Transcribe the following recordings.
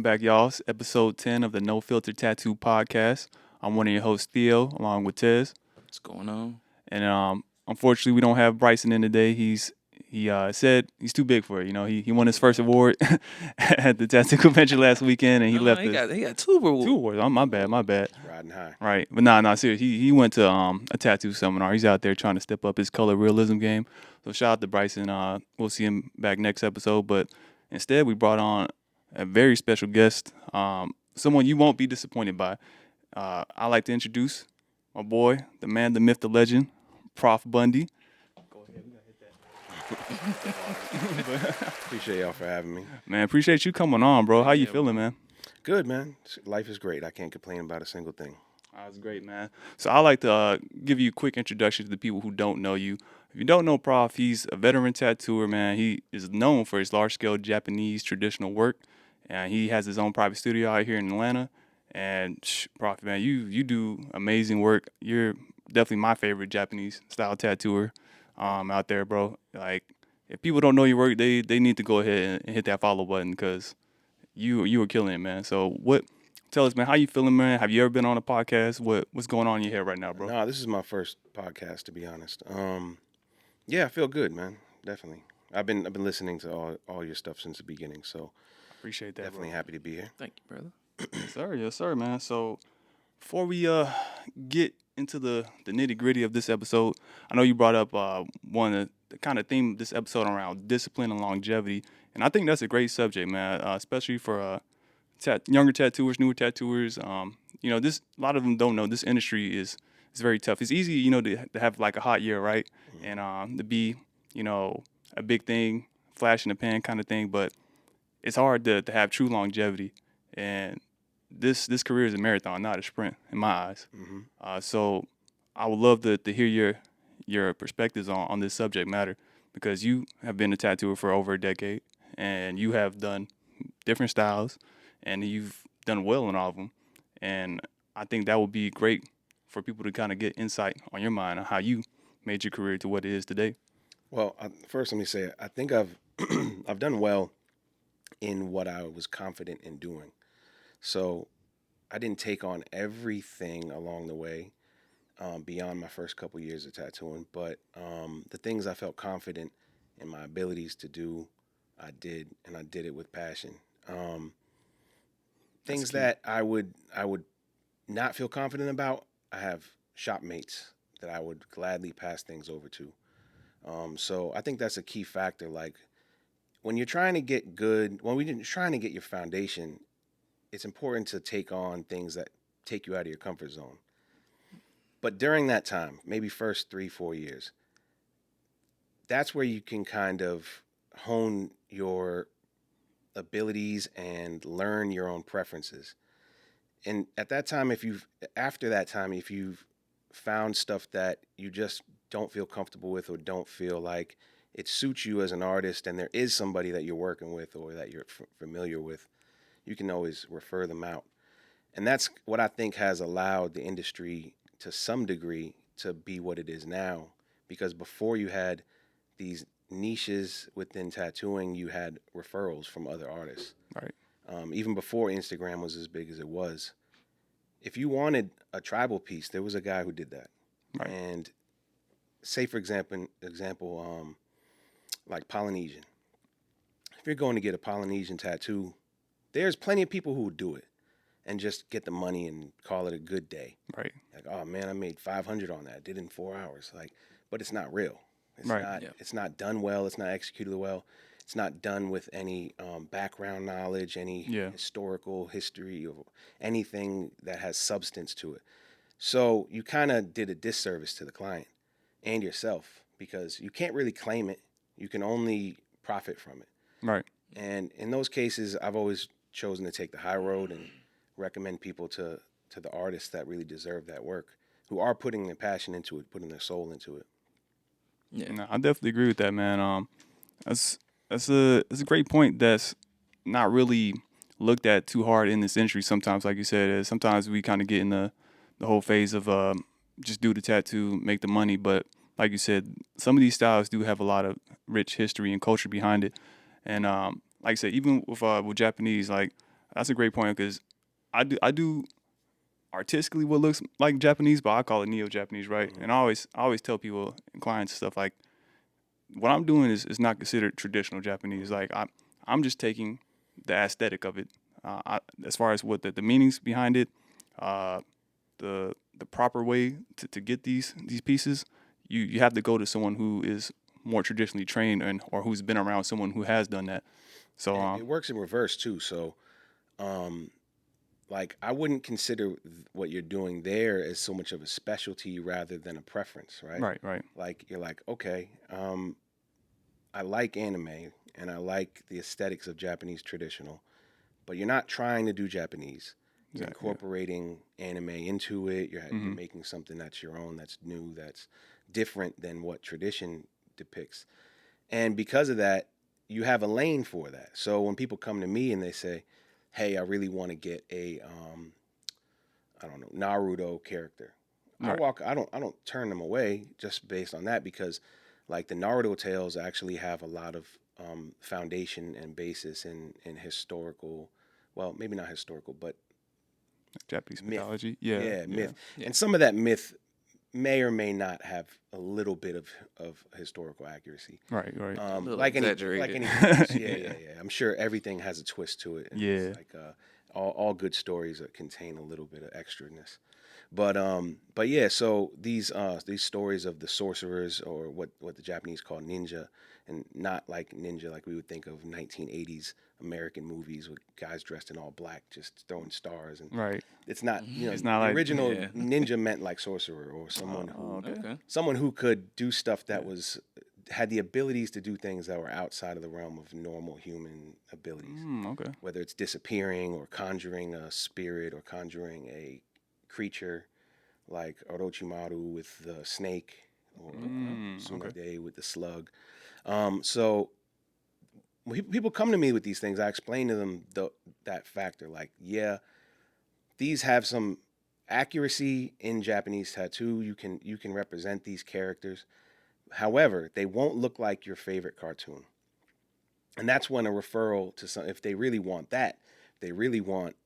back, y'all. It's episode 10 of the No Filter Tattoo Podcast. I'm one of your hosts, Theo, along with Tez. What's going on? And unfortunately, we don't have Bryson in today. He said he's too big for it. You know, he won his first award at the tattoo convention last weekend, and he left. He got two awards. Two awards. Oh, my bad. Riding high. Right, but nah, seriously. He went to a tattoo seminar. He's out there trying to step up his color realism game. So shout out to Bryson. We'll see him back next episode. But instead, we brought on a very special guest, someone you won't be disappointed by. I'd like to introduce my boy, the man, the myth, the legend, Proph Bundy. Go ahead, we gotta hit that. Appreciate y'all for having me. Man, appreciate you coming on, bro. How you feeling, man? Good, man. Life is great. I can't complain about a single thing. That's great, man. So I'd like to give you a quick introduction to the people who don't know you. If you don't know Proph, he's a veteran tattooer, man. He is known for his large-scale Japanese traditional work, and he has his own private studio out here in Atlanta. And Proph, man, you do amazing work. You're definitely my favorite Japanese-style tattooer out there, bro. Like, if people don't know your work, they need to go ahead and hit that follow button because you were killing it, man. So tell us, man, how you feeling, man? Have you ever been on a podcast? What's going on in your head right now, bro? No, this is my first podcast, to be honest. Yeah, I feel good, man. Definitely. I've been listening to all your stuff since the beginning, so appreciate that. Definitely happy to be here. Thank you, brother. Yes, sir, man. So before we get into the nitty gritty of this episode, I know you brought up one of the kind of theme this episode around discipline and longevity, and I think that's a great subject, man, especially for younger tattooers, newer tattooers. A lot of them don't know this industry is very tough. It's easy, to have like a hot year, right? Mm-hmm. And to be, a big thing, flash in the pan kind of thing, but it's hard to have true longevity. And this career is a marathon, not a sprint, in my eyes. Mm-hmm. So I would love to hear your perspectives on this subject matter, because you have been a tattooer for over a decade, and you have done different styles, and you've done well in all of them. And I think that would be great for people to kind of get insight on your mind on how you made your career to what it is today. Well, first let me say, I think I've I've done well in what I was confident in doing. So I didn't take on everything along the way beyond my first couple years of tattooing, but the things I felt confident in my abilities to do, I did, and I did it with passion. Things that I would not feel confident about, I have shop mates that I would gladly pass things over to. So I think that's a key factor. Like, when you're trying to get good, when we're trying to get your foundation, it's important to take on things that take you out of your comfort zone. But during that time, maybe first 3-4 years, that's where you can kind of hone your abilities and learn your own preferences. And at that time, if you've found stuff that you just don't feel comfortable with or don't feel like it suits you as an artist, and there is somebody that you're working with or that you're familiar with, you can always refer them out. And that's what I think has allowed the industry to some degree to be what it is now. Because before you had these niches within tattooing, you had referrals from other artists. Right. Even before Instagram was as big as it was. If you wanted a tribal piece, there was a guy who did that. Right. And say, for example, like Polynesian. If you're going to get a Polynesian tattoo, there's plenty of people who would do it and just get the money and call it a good day. Right. Like, oh man, I made 500 on that. Did it in 4 hours. Like, but it's not real. It's right. not. Yeah. It's not done well. It's not executed well. It's not done with any background knowledge, any historical history, or anything that has substance to it. So you kind of did a disservice to the client and yourself, because you can't really claim it. You can only profit from it. Right. And in those cases, I've always chosen to take the high road and recommend people to the artists that really deserve that work, who are putting their passion into it, putting their soul into it. Yeah, no, I definitely agree with that, man. That's a great point. That's not really looked at too hard in this industry. Sometimes, like you said, sometimes we kind of get in the whole phase of just do the tattoo, make the money. But like you said, some of these styles do have a lot of rich history and culture behind it. And like I said, even with Japanese, like That's a great point because I do artistically what looks like Japanese, but I call it neo-Japanese, right? Mhm. And I always tell people and clients stuff like what I'm doing is not considered traditional Japanese. Like I'm just taking the aesthetic of it, as far as what the meanings behind it, uh, the proper way to get these pieces. You have to go to someone who is more traditionally trained and or who's been around someone who has done that. So And it works in reverse too. So, um, like I wouldn't consider what you're doing there as so much of a specialty rather than a preference, right? right, Like you're like, okay, I like anime and I like the aesthetics of Japanese traditional, but you're not trying to do Japanese. You're exactly. incorporating anime into it. You're Mm-hmm. making something that's your own, that's new, that's different than what tradition depicts. And because of that, you have a lane for that. So when people come to me and they say, "Hey, I really want to get a I don't know, Naruto character." Right. I don't turn them away just based on that because like the Naruto tales actually have a lot of foundation and basis in historical, well, maybe not historical, but Japanese myth. mythology. Yeah, Yeah, yeah. myth. Yeah. And some of that myth may or may not have a little bit of historical accuracy. Right. A little Like exaggerated. anything else. Yeah, Yeah. yeah, yeah. I'm sure everything has a twist to it. And Yeah. it's like all good stories contain a little bit of extraness. But yeah, so these stories of the sorcerers or what the Japanese call ninja, and not like ninja like we would think of 1980s American movies with guys dressed in all black just throwing stars, and Right. it's not, It's not the like original Yeah. ninja meant like sorcerer or someone who okay. Okay. someone who could do stuff that Yeah. was had the abilities to do things that were outside of the realm of normal human abilities, Okay. whether it's disappearing or conjuring a spirit or conjuring a creature like Orochimaru with the snake or Okay. Tsunade with the slug. So when people come to me with these things, I explain to them that factor. Like, yeah, these have some accuracy in Japanese tattoo. You can represent these characters. However, they won't look like your favorite cartoon. And that's when a referral to some, if they really want that, they really want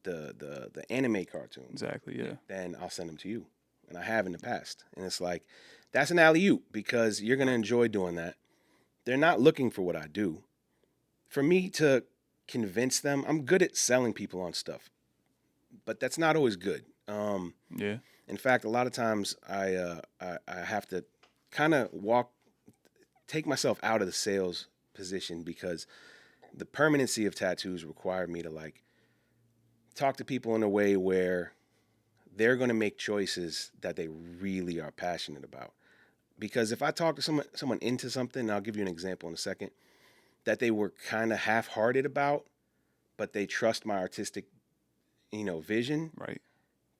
the anime cartoons, Exactly. Yeah. then I'll send them to you. And I have in the past. And it's like, that's an alley oop because you're going to enjoy doing that. They're not looking for what I do. For me to convince them, I'm good at selling people on stuff, but that's not always good. Yeah. In fact, a lot of times I have to kind of take myself out of the sales position because the permanency of tattoos require me to like talk to people in a way where they're going to make choices that they really are passionate about. Because if I talk to someone into something, and I'll give you an example in a second, that they were kind of half-hearted about, but they trust my artistic, vision, Right.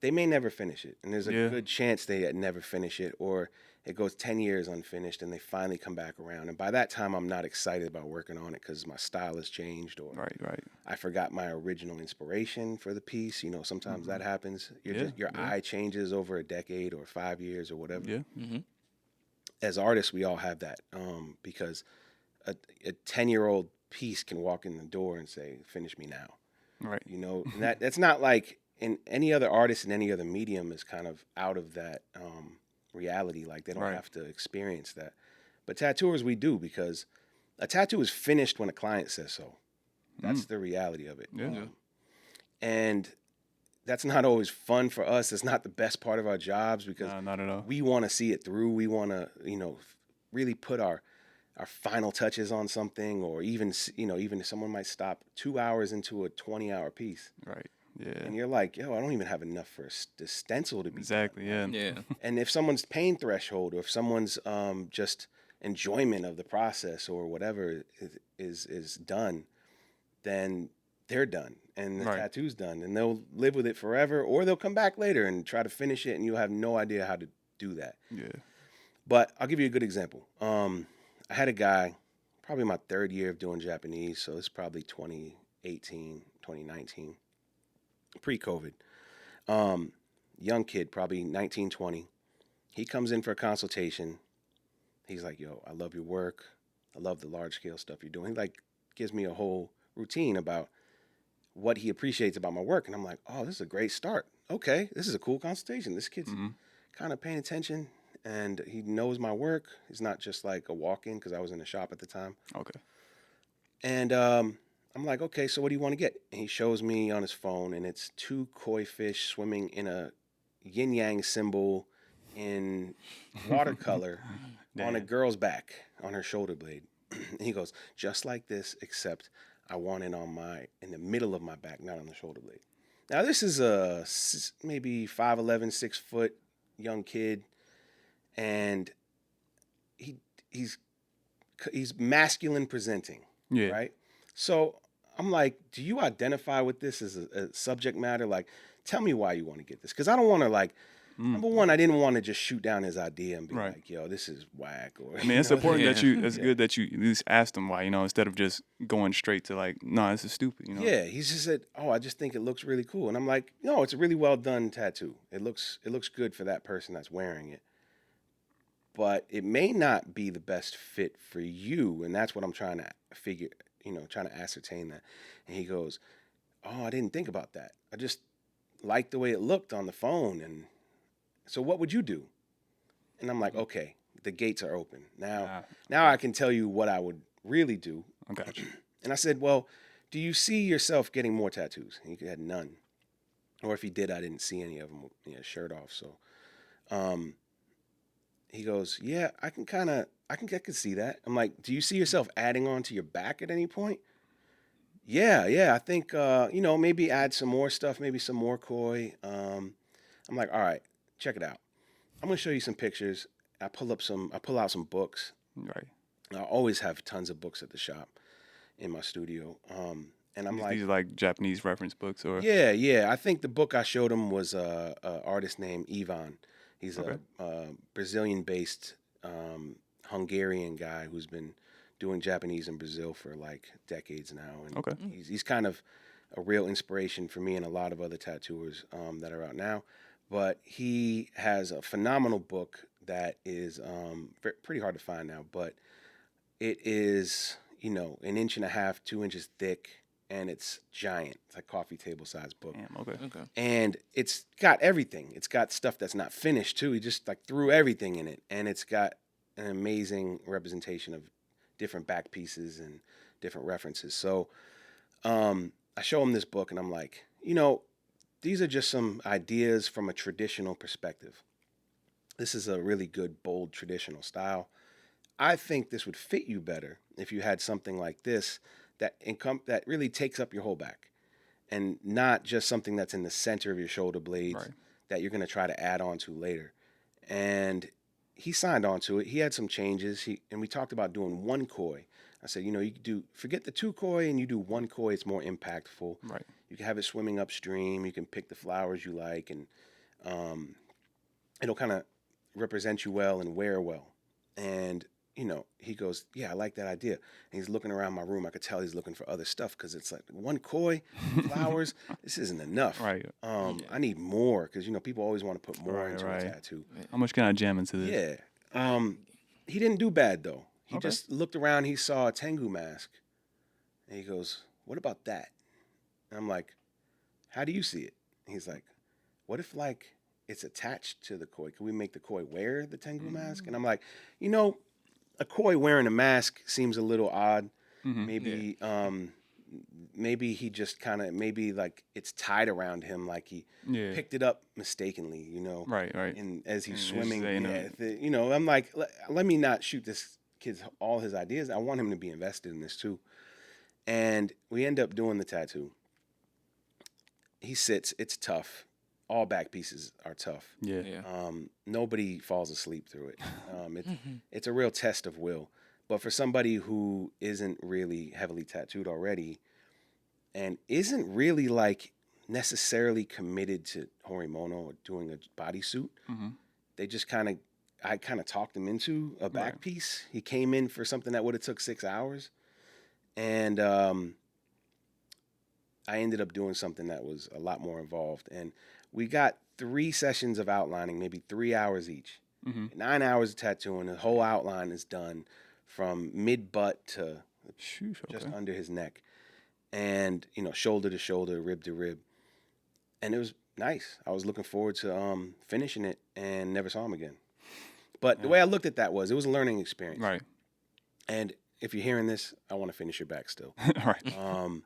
they may never finish it. And there's a Yeah. good chance they never finish it, or it goes 10 years unfinished and they finally come back around. And by that time, I'm not excited about working on it because my style has changed or Right. I forgot my original inspiration for the piece. Sometimes that happens. Your Yeah. eye changes over a decade or 5 years or whatever. Yeah. Mm-hmm. As artists, we all have that because a 10-year-old piece can walk in the door and say, "Finish me now." Right. And that's not like in any other artist in any other medium is kind of out of that reality. Like they don't Right. have to experience that. But tattooers, we do because a tattoo is finished when a client says so. That's the reality of it. Yeah. And that's not always fun for us. It's not the best part of our jobs because Nah, not at all. we want to see it through. We want to, really put our final touches on something, or even if someone might stop 2 hours into a 20-hour piece, Right. Yeah. and you're like, yo, I don't even have enough for the stencil to be Exactly. done. Yeah. Yeah. And if someone's pain threshold, or if someone's just enjoyment of the process or whatever is done, then they're done and the Right. tattoo's done, and they'll live with it forever, or they'll come back later and try to finish it, and you'll have no idea how to do that. Yeah. But I'll give you a good example. I had a guy, probably my third year of doing Japanese, so it's probably 2018, 2019, pre-COVID. Young kid, probably 19, 20. He comes in for a consultation. He's like, yo, I love your work. I love the large-scale stuff you're doing. He, like, gives me a whole routine about what he appreciates about my work. And I'm like, oh, this is a great start. Okay, this is a cool consultation. This kid's kind of paying attention, and he knows my work. He's not just like a walk-in, because I was in the shop at the time. Okay. And I'm like, okay, so what do you want to get? And he shows me on his phone, and it's 2 koi fish swimming in a yin-yang symbol in watercolor on a girl's back, on her shoulder blade. And he goes, just like this, except I want it in the middle of my back, not on the shoulder blade. Now, this is a maybe 5'11", 6 foot young kid, and he's masculine presenting, Yeah. right? So I'm like, do you identify with this as a subject matter? Like, tell me why you want to get this, because I don't want to like. Number one, I didn't want to just shoot down his idea and be like, yo, this is whack. Or, I mean, it's important that it's good that you at least asked him why, instead of just going straight to like, no, this is stupid, Yeah, he just said, oh, I just think it looks really cool. And I'm like, no, it's a really well done tattoo. It looks good for that person that's wearing it. But it may not be the best fit for you. And that's what I'm trying to figure, trying to ascertain that. And he goes, oh, I didn't think about that. I just liked the way it looked on the phone. And so what would you do? And I'm like, okay, the gates are open. Now I can tell you what I would really do. Okay. And I said, well, do you see yourself getting more tattoos? And he had none. Or if he did, I didn't see any of them with shirt off. So he goes, yeah, I can see that. I'm like, do you see yourself adding on to your back at any point? Yeah, I think, maybe add some more stuff, maybe some more koi. I'm like, all right. Check it out. I'm gonna show you some pictures. I pull out some books. Right. I always have tons of books at the shop in my studio. And I'm These are like Japanese reference books, or yeah. I think the book I showed him was a artist named Ivan. He's a Brazilian-based Hungarian guy who's been doing Japanese in Brazil for like decades now. And he's kind of a real inspiration for me and a lot of other tattooers that are out now. But he has a phenomenal book that is pretty hard to find now. But it is, an inch and a half, 2 inches thick, and it's giant. It's like coffee table size book. Damn, okay. And it's got everything. It's got stuff that's not finished too. He just like threw everything in it, and it's got an amazing representation of different back pieces and different references. So I show him this book, and I'm like, these are just some ideas from a traditional perspective. This is a really good, bold, traditional style. I think this would fit you better if you had something like this that really takes up your whole back, and not just something that's in the center of your shoulder blades that you're going to try to add on to later. And he signed on to it. He had some changes. And we talked about doing 1 koi. I said, you could forget the 2 koi and you do 1 koi. It's more impactful. Right. You can have it swimming upstream. You can pick the flowers you like, and it'll kind of represent you well and wear well. And, he goes, yeah, I like that idea. And he's looking around my room. I could tell he's looking for other stuff, because it's like 1 koi, flowers. This isn't enough. Right. I need more, because, people always want to put more into a tattoo. How much can I jam into this? Yeah. He didn't do bad, though. He just looked around. He saw a Tengu mask. And he goes, what about that? And I'm like, how do you see it? And he's like, what if like it's attached to the koi? Can we make the koi wear the Tengu mask? And I'm like, a koi wearing a mask seems a little odd. Maybe maybe he just kind of, maybe like it's tied around him, like he picked it up mistakenly, Right. And as he's swimming, just I'm like, let me not shoot this kid's all his ideas. I want him to be invested in this too. And we end up doing the tattoo. He sits. It's tough. All back pieces are tough. Yeah. Nobody falls asleep through it. It's a real test of will. But for somebody who isn't really heavily tattooed already, and isn't really like necessarily committed to Horimono or doing a bodysuit, they just I kind of talked him into a back piece. He came in for something that would have took 6 hours. And I ended up doing something that was a lot more involved. And we got 3 sessions of outlining, maybe 3 hours each. 9 hours of tattooing. The whole outline is done from mid-butt to just under his neck. and shoulder to shoulder, rib to rib, and it was nice. I was looking forward to finishing it, and never saw him again. But the way I looked at that was it was a learning experience. Right. And if you're hearing this, I want to finish your back still. All right.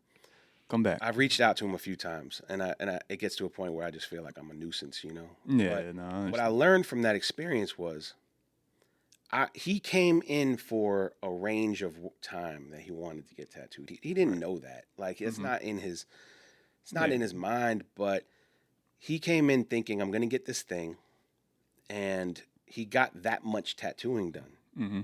Come back. I've reached out to him a few times, and it gets to a point where I just feel like I'm a nuisance, Yeah, But no. what I learned from that experience was, he came in for a range of time that he wanted to get tattooed. He didn't know that, like it's not in his, in his mind. But he came in thinking, I'm going to get this thing, and he got that much tattooing done. Mm-hmm.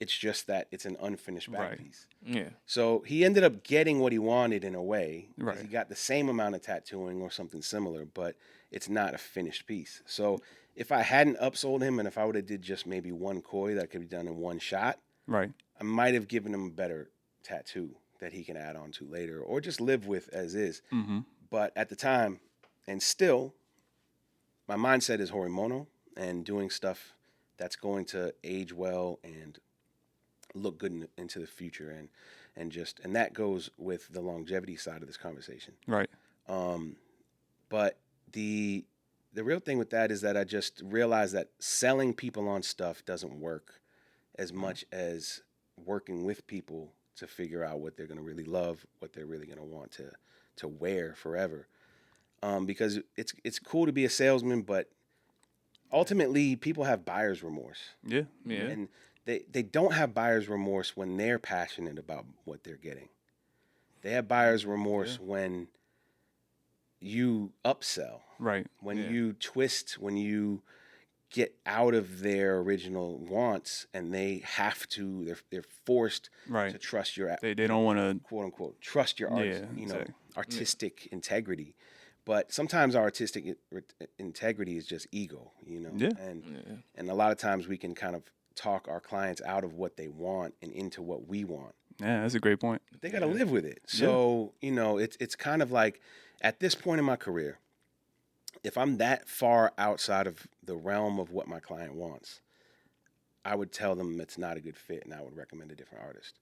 It's just that it's an unfinished back piece. Yeah. So he ended up getting what he wanted in a way. Right. He got the same amount of tattooing or something similar, but it's not a finished piece. So if I hadn't upsold him, and if I would have did just maybe one koi that could be done in one shot, Right. I might have given him a better tattoo that he can add on to later, or just live with as is. Mm-hmm. But at the time, and still, my mindset is Horimono and doing stuff that's going to age well and look good into the future, and that goes with the longevity side of this conversation. Right. But the real thing with that is that I just realized that selling people on stuff doesn't work as much as working with people to figure out what they're going to really love, what they're really going to want to wear forever. Because it's cool to be a salesman, but ultimately people have buyer's remorse. Yeah. And they don't have buyer's remorse when they're passionate about what they're getting. They have buyer's remorse when you upsell. Right. When you twist, when you get out of their original wants, and they have to, they're forced to trust your, They don't want to, quote unquote, trust your artistic integrity. But sometimes our artistic integrity is just ego, and a lot of times we can kind of talk our clients out of what they want and into what we want. Yeah, that's a great point. But they got to live with it. So, it's kind of like, at this point in my career, if I'm that far outside of the realm of what my client wants, I would tell them it's not a good fit, and I would recommend a different artist.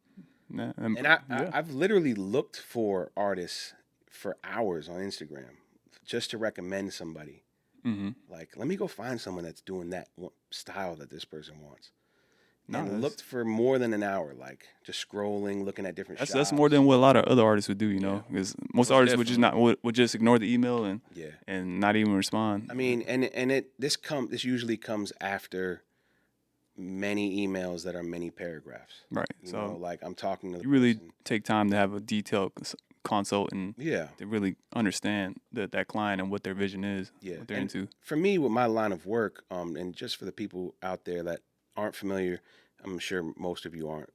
Yeah, and I've literally looked for artists for hours on Instagram just to recommend somebody. Mm-hmm. Like, let me go find someone that's doing that style that this person wants. And looked for more than an hour, like just scrolling, looking at different shots. That's more than what a lot of other artists would do, because most artists would just would just ignore the email and not even respond. I mean, this usually comes after many emails that are many paragraphs. Right. So like, I'm talking to the you really person. take time to have a detailed consult and to really understand that client and what their vision is, what they're into. For me, with my line of work, and just for the people out there that aren't familiar, I'm sure most of you aren't.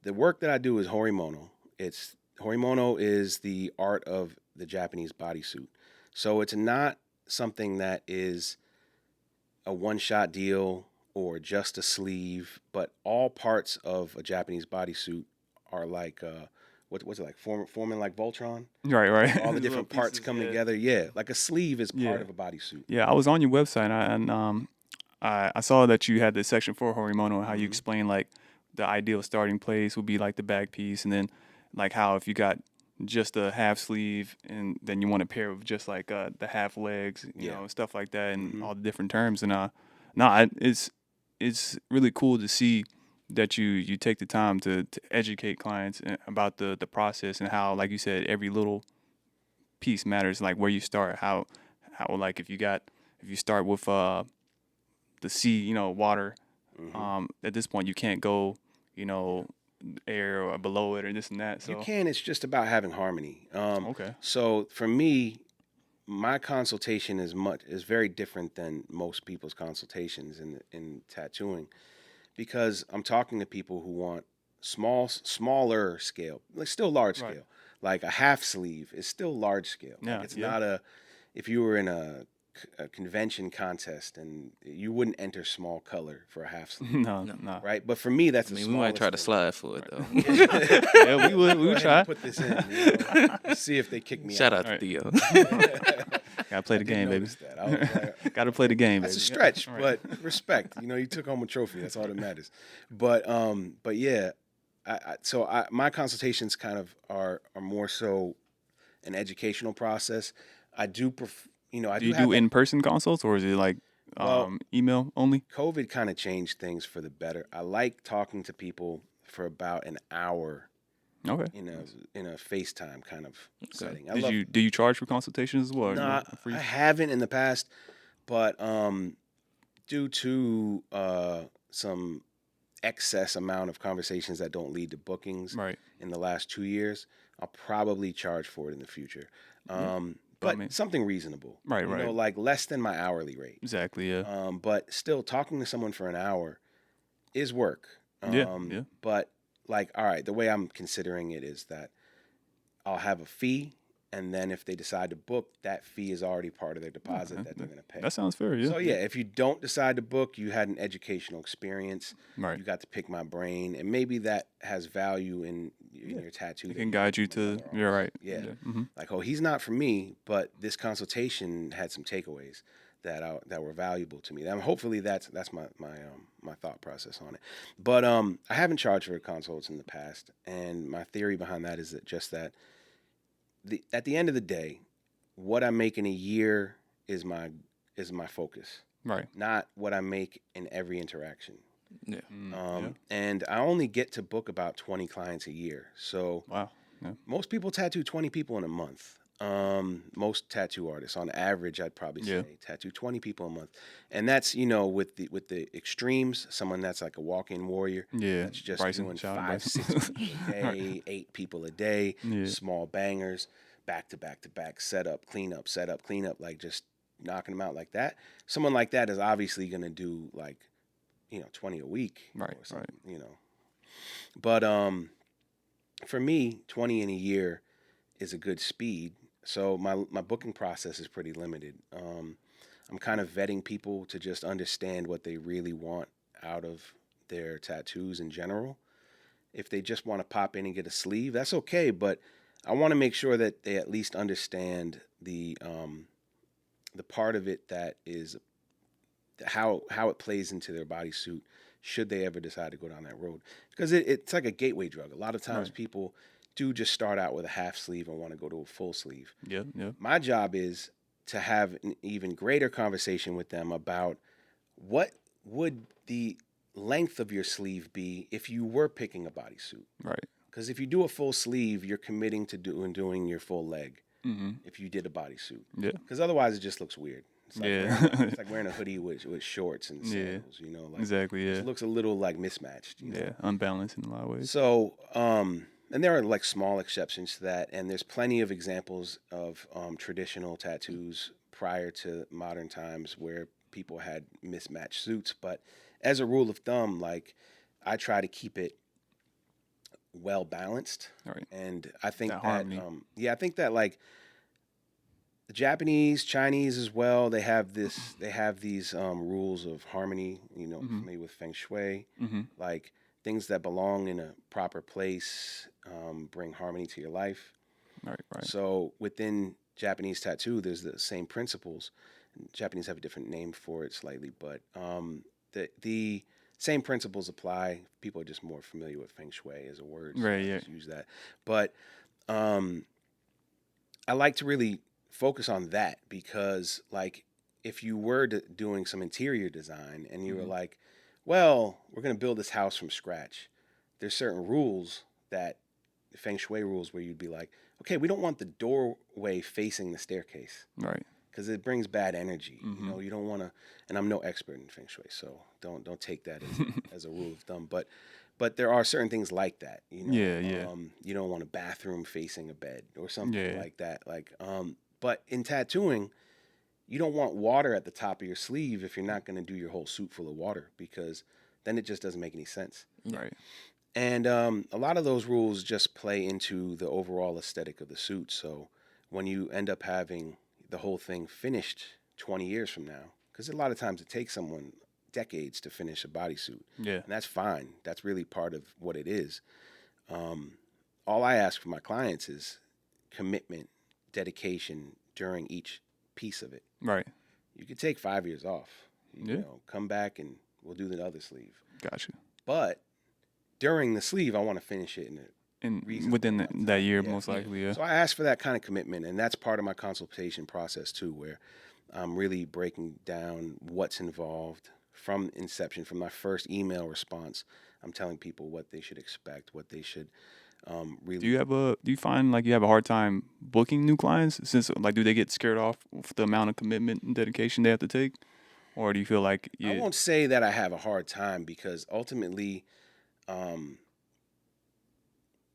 The work that I do is Horimono. Horimono is the art of the Japanese bodysuit. So it's not something that is a one-shot deal or just a sleeve, but all parts of a Japanese bodysuit are like what's it like, forming like Voltron? Right. All the different parts come together. Yeah, like a sleeve is part of a bodysuit. Yeah, I was on your website and I saw that you had this section for Horimono and how you explain like the ideal starting place would be like the back piece, and then like how if you got just a half sleeve and then you want to pair with just like the half legs, you know, stuff like that, and all the different terms. And it's really cool to see that you take the time to educate clients about the process and how, like you said, every little piece matters, like where you start, how like if you start with the sea, water, at this point you can't go, air or below it or this and that. So you can. It's just about having harmony. Okay. So for me, my consultation is very different than most people's consultations in tattooing, because I'm talking to people who want smaller scale, like still large scale. Like a half sleeve is still large scale. Yeah, like it's not if you were in a convention contest and you wouldn't enter small color for a half sleeve. No. Right? But for me, that's we might try to slide for it though. Yeah, we would try. Put this in, see if they kick me Shout out. out to Theo. Gotta play the game, baby. I was like, Gotta play the game, that's baby. a stretch, but respect. You took home a trophy. That's all that matters. But yeah, my consultations kind of are more so an educational process. I do, I Do do you have do that. in-person consults, or is it like Well, email only? COVID kind of changed things for the better. I like talking to people for about an hour Okay. in a FaceTime kind of setting. I Did love. you do you charge for consultations as well? Or No, no, I free. haven't in the past, but due to some excess amount of conversations that don't lead to bookings Right. in the last 2 years, I'll probably charge for it in the future. Yeah. But I mean, something reasonable, right. Right. like less than my hourly rate. Exactly. Yeah. But still, talking to someone for an hour is work. Yeah. Yeah. But like, all right, the way I'm considering it is that I'll have a fee, and then if they decide to book, that fee is already part of their deposit Okay. that they're going to pay. That sounds fair. Yeah. So yeah, if you don't decide to book, you had an educational experience. Right. You got to pick my brain, and maybe that has value in your tattoo. It that can you guide do you from to. another You're right. office. Yeah. Mm-hmm. Like, oh, he's not for me, but this consultation had some takeaways that were valuable to me. And hopefully that's my thought process on it. But I haven't charged for consults in the past, and my theory behind that is that just that at the end of the day, what I make in a year is my focus, Right. not what I make in every interaction. Yeah. Yeah. And I only get to book about 20 clients a year. So Wow. Yeah. most people tattoo 20 people in a month. Most tattoo artists, on average, I'd probably Yeah. say tattoo 20 people a month, and that's with the extremes. Someone that's like a walk-in warrior, Yeah. that's just Bryson, doing shout out 5, Bryson. 6 people a day, 8 people a day, Yeah. small bangers, back to back to back, setup, cleanup, like just knocking them out like that. Someone like that is obviously going to do like 20 a week, Right, or something, But for me, 20 in a year is a good speed. So my booking process is pretty limited. I'm kind of vetting people to just understand what they really want out of their tattoos in general. If they just want to pop in and get a sleeve, that's okay. But I want to make sure that they at least understand the part of it that is how it plays into their bodysuit should they ever decide to go down that road. Because it's like a gateway drug. A lot of times Right. people do just start out with a half sleeve and want to go to a full sleeve. Yeah. Yeah. My job is to have an even greater conversation with them about what would the length of your sleeve be if you were picking a bodysuit. Right. Because if you do a full sleeve, you're committing to doing your full leg Mm-hmm. if you did a bodysuit. Yeah. Because otherwise, it just looks weird. It's like Yeah. it's like wearing a hoodie with shorts and Yeah. sandals. Like Exactly. it Yeah. looks a little like mismatched. Yeah. Unbalanced in a lot of ways. So, and there are like small exceptions to that, and there's plenty of examples of traditional tattoos prior to modern times where people had mismatched suits. But as a rule of thumb, like I try to keep it well balanced, All right. and I think That that harmony. I think that like the Japanese, Chinese as well, they have these rules of harmony. Familiar with feng shui, Mm-hmm. like things that belong in a proper place bring harmony to your life. Right. Right. So within Japanese tattoo, there's the same principles. Japanese have a different name for it slightly, but the same principles apply. People are just more familiar with feng shui as a word, so Right, I yeah. just use that. But I like to really focus on that because, like, if you were doing some interior design and you were like, well, we're going to build this house from scratch, there's certain rules that feng shui rules where you'd be like, okay, we don't want the doorway facing the staircase Right. because it brings bad energy. You don't want to, and I'm no expert in feng shui, so don't take that as a rule of thumb. But there are certain things like that. Yeah, yeah. You don't want a bathroom facing a bed or something Yeah. like that. But in tattooing, you don't want water at the top of your sleeve if you're not going to do your whole suit full of water because then it just doesn't make any sense. Right. And a lot of those rules just play into the overall aesthetic of the suit. So when you end up having the whole thing finished 20 years from now, because a lot of times it takes someone decades to finish a bodysuit, Yeah. and that's fine. That's really part of what it is. All I ask for my clients is commitment, dedication during each piece of it. Right. You could take 5 years off, Yeah. come back and we'll do the other sleeve. Gotcha. But during the sleeve, I want to finish it in a And reasonable within amount of that time. year, Yeah. most likely, yeah. So I ask for that kind of commitment, and that's part of my consultation process too, where I'm really breaking down what's involved from inception, from my first email response. I'm telling people what they should expect, what they should really. Do you find like you have a hard time booking new clients since like do they get scared off with the amount of commitment and dedication they have to take, or do you feel like I won't say that I have a hard time because ultimately, um,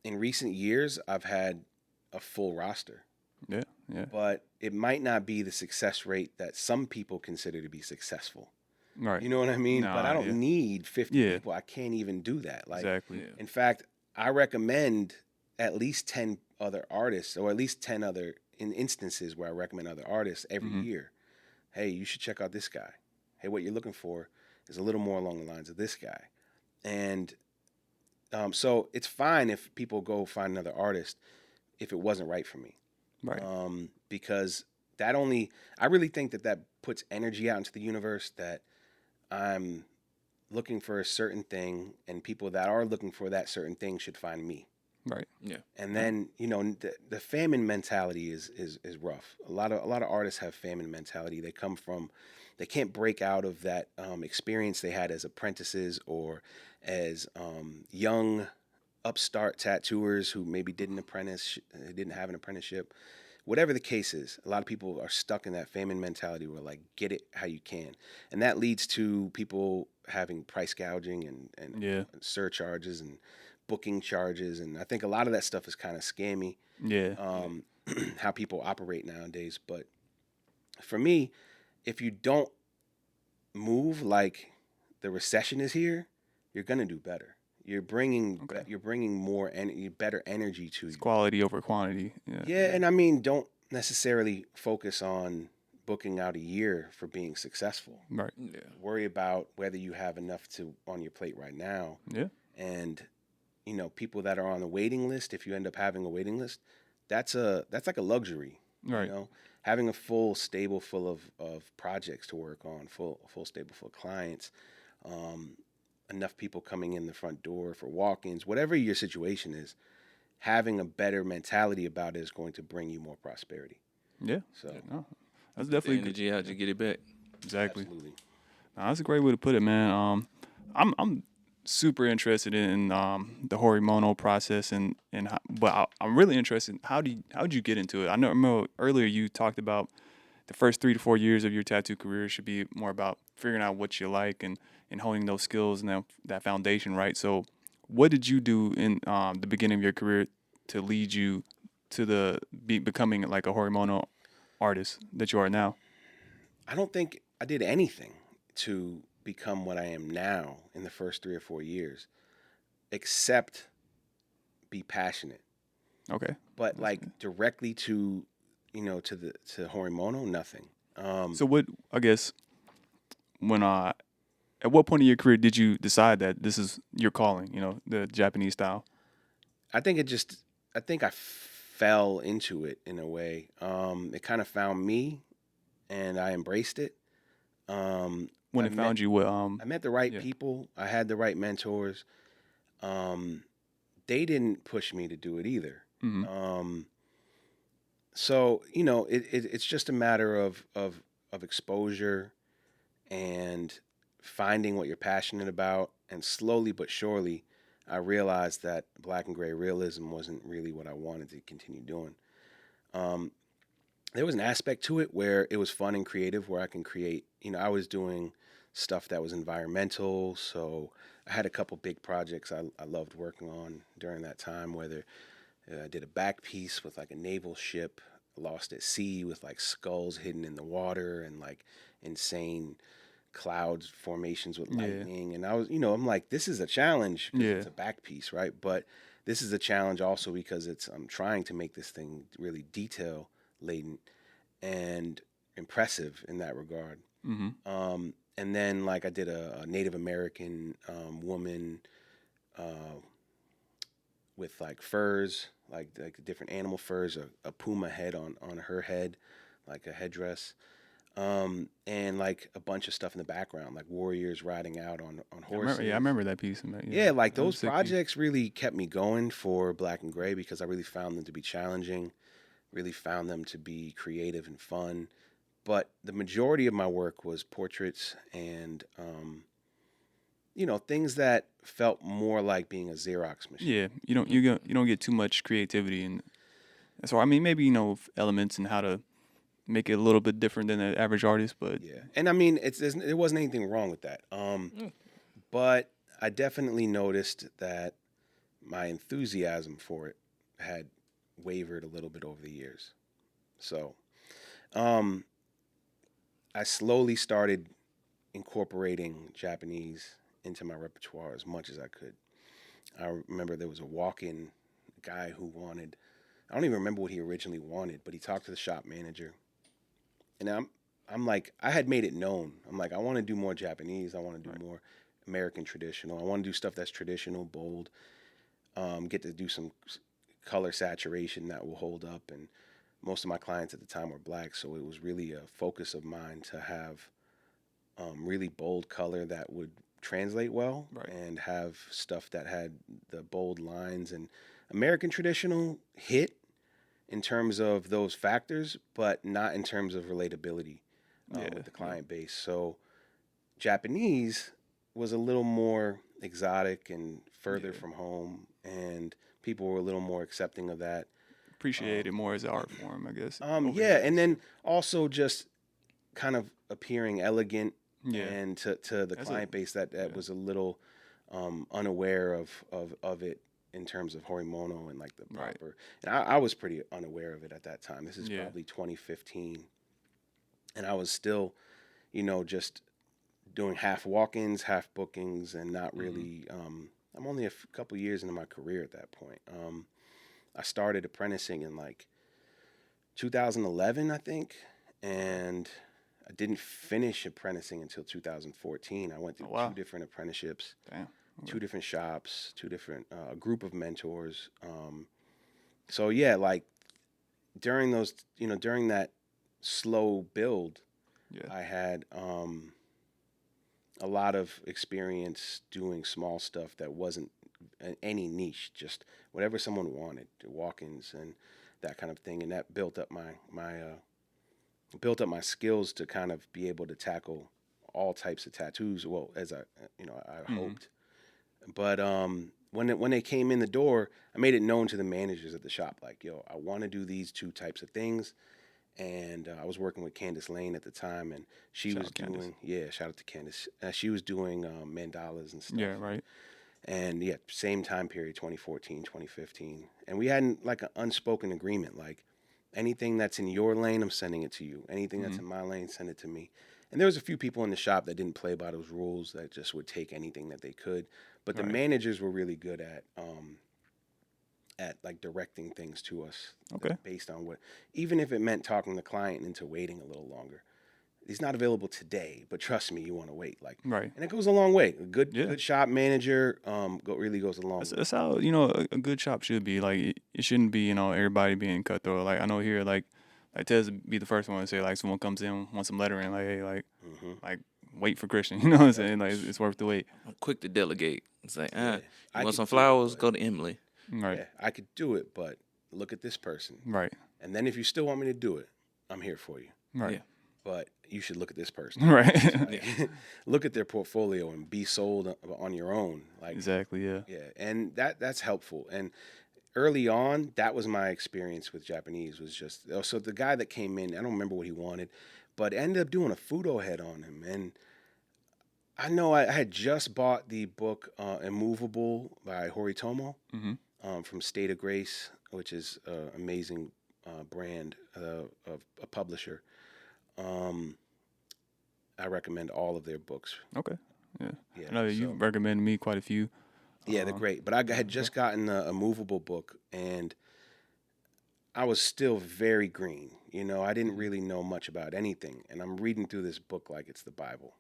in recent years, I've had a full roster. yeah, yeah, But it might not be the success rate that some people consider to be successful. right, You know what I mean? But I nah, don't yeah, need 50 yeah, people. I can't even do that. Like, exactly, Yeah. in fact, I recommend at least 10 other artists, or at least 10 other in instances where I recommend other artists every Mhm. year. Hey, you should check out this guy. Hey, what you're looking for is a little more along the lines of this guy. And so it's fine if people go find another artist if it wasn't right for me. right, Because I really think that puts energy out into the universe that I'm looking for a certain thing, and people that are looking for that certain thing should find me. right, Yeah. And then the famine mentality is rough. A lot of artists have famine mentality. They can't break out of that experience they had as apprentices or as young upstart tattooers who maybe didn't have an apprenticeship. Whatever the case is, a lot of people are stuck in that famine mentality where like get it how you can, and that leads to people having price gouging and yeah, surcharges and booking charges, and I think a lot of that stuff is kind of scammy. yeah, How people operate nowadays. But for me, if you don't move like the recession is here, you're gonna do better. You're bringing Okay. more better energy to it's you. quality over quantity, Yeah, and I mean, don't necessarily focus on booking out a year for being successful. right, Yeah. Worry about whether you have enough on your plate right now. yeah, And people that are on the waiting list, if you end up having a waiting list, that's like a luxury. right, Having a full stable full of projects to work on, full stable full of clients, enough people coming in the front door for walk-ins, whatever your situation is, having a better mentality about it is going to bring you more prosperity. yeah. So No, that's The definitely good. energy out to get it back. Exactly. absolutely. Nah, that's a great way to put it, man. I'm super interested in the Horimono process but I'm really interested in how'd you get into it? I remember earlier you talked about the first 3 to 4 years of your tattoo career should be more about figuring out what you like and honing those skills and that foundation, right? So, what did you do in the beginning of your career to lead you to becoming like a Horimono artist that you are now? I don't think I did anything to become what I am now in the first 3 or 4 years, except be passionate. Okay. But like directly to Horimono, nothing. So what I guess when at what point in your career did you decide that this is your calling, the Japanese style? I think I think I fell into it in a way. It kind of found me, and I embraced it. When I it met found you, what I met the right yeah. people. I had the right mentors. Um, they didn't push me to do it either. Hmm. So it's just a matter of exposure and finding what you're passionate about, and slowly but surely, I realized that black and gray realism wasn't really what I wanted to continue doing. Um, there was an aspect to it where it was fun and creative, where I can create. I was doing stuff that was environmental, so I had a couple big projects I loved working on during that time. Whether I did a back piece with like a naval ship lost at sea with like skulls hidden in the water and like insane clouds formations with Yeah. lightning, and I was, I'm like, this is a challenge because Yeah. it's a back piece, right? But this is a challenge also because I'm trying to make this thing really detail laden and impressive in that regard. Hmm. And then like I did a Native American woman uh, with like furs, like different animal furs, a puma head on her head, like a headdress. and like a bunch of stuff in the background, like warriors riding out on I horses. remember that piece. Yeah, like that was those a sick piece. projects really kept me going for Black and Gray because I really found them to be challenging, really found them to be creative and fun. But the majority of my work was portraits and, things that felt more like being a Xerox machine. Yeah, you don't get too much creativity, and so I mean maybe elements and how to make it a little bit different than the average artist, but Yeah, and I mean, there wasn't anything wrong with that. But I definitely noticed that my enthusiasm for it had wavered a little bit over the years. So, um, I slowly started incorporating Japanese into my repertoire as much as I could. I remember there was a walk-in guy who wanted, I don't even remember what he originally wanted, but he talked to the shop manager. And I'm like, I had made it known. I'm like, I want to do more Japanese. I want to do more American traditional. I want to do stuff that's traditional, bold. Get to do some color saturation that will hold up. And most of my clients at the time were Black, so it was really a focus of mine to have really bold color that would translate well, and have stuff that had the bold lines. And American traditional hit in terms of those factors, but not in terms of relatability with the client base. So Japanese was a little more exotic and further from home, and people were a little more accepting of that. appreciate it more as an art form, I guess. And then also just kind of appearing elegant, Yeah. and to the client base that was a little unaware of it in terms of Horimono and like the proper. And I was pretty unaware of it at that time. This is probably 2015, and I was still, just doing half walk-ins, half bookings, and not really. I'm only a couple years into my career at that point. I started apprenticing in like 2011, I think, and I didn't finish apprenticing until 2014. I went through 2 different apprenticeships, Damn. 2 different shops, 2 different group of mentors. So yeah, like during those, during that slow build, I had a lot of experience doing small stuff that wasn't any niche, just whatever someone wanted, walk-ins and that kind of thing, and that built up my skills to kind of be able to tackle all types of tattoos. Well, as I hoped, but when they came in the door, I made it known to the managers at the shop, like, yo, I want to do these 2 types of things. And I was working with Candace Lane at the time, and she was doing, shout out to Candace. She was doing mandalas and stuff. Yeah, right. And same time period, 2014, 2015. And we had like an unspoken agreement, like anything that's in your lane, I'm sending it to you. Anything that's in my lane, send it to me. And there was a few people in the shop that didn't play by those rules, that just would take anything that they could. But the managers were really good at like directing things to us, based on what, even if it meant talking the client into waiting a little longer. He's not available today, but trust me, you want to wait. Like, and it goes a long way. A good shop manager really goes a long way. That's how a good shop should be. Like it shouldn't be everybody being cutthroat. Like I know here, like Tez be the first one to say, like, someone comes in, wants some lettering, like, hey, like wait for Christian. You know what I'm saying? Like it's worth the wait. I'm quick to delegate. It's like, you want some flowers? Go to Emily. Right. Yeah, I could do it, but look at this person. Right. And then if you still want me to do it, I'm here for you. Right. Yeah. But you should look at this person. Right. Look at their portfolio and be sold on your own. Like, exactly. Yeah. Yeah, and that's helpful. And early on, that was my experience with Japanese. Was just so the guy that came in, I don't remember what he wanted, but ended up doing a Fudo head on him. And I know I had just bought the book Immovable by Horitomo. From State of Grace, which is an amazing brand of a publisher. I recommend all of their books. Okay. Yeah. I know you recommended me quite a few. Yeah, they're great. But I had just gotten a Immovable book, and I was still very green. I didn't really know much about anything, and I'm reading through this book like it's the Bible.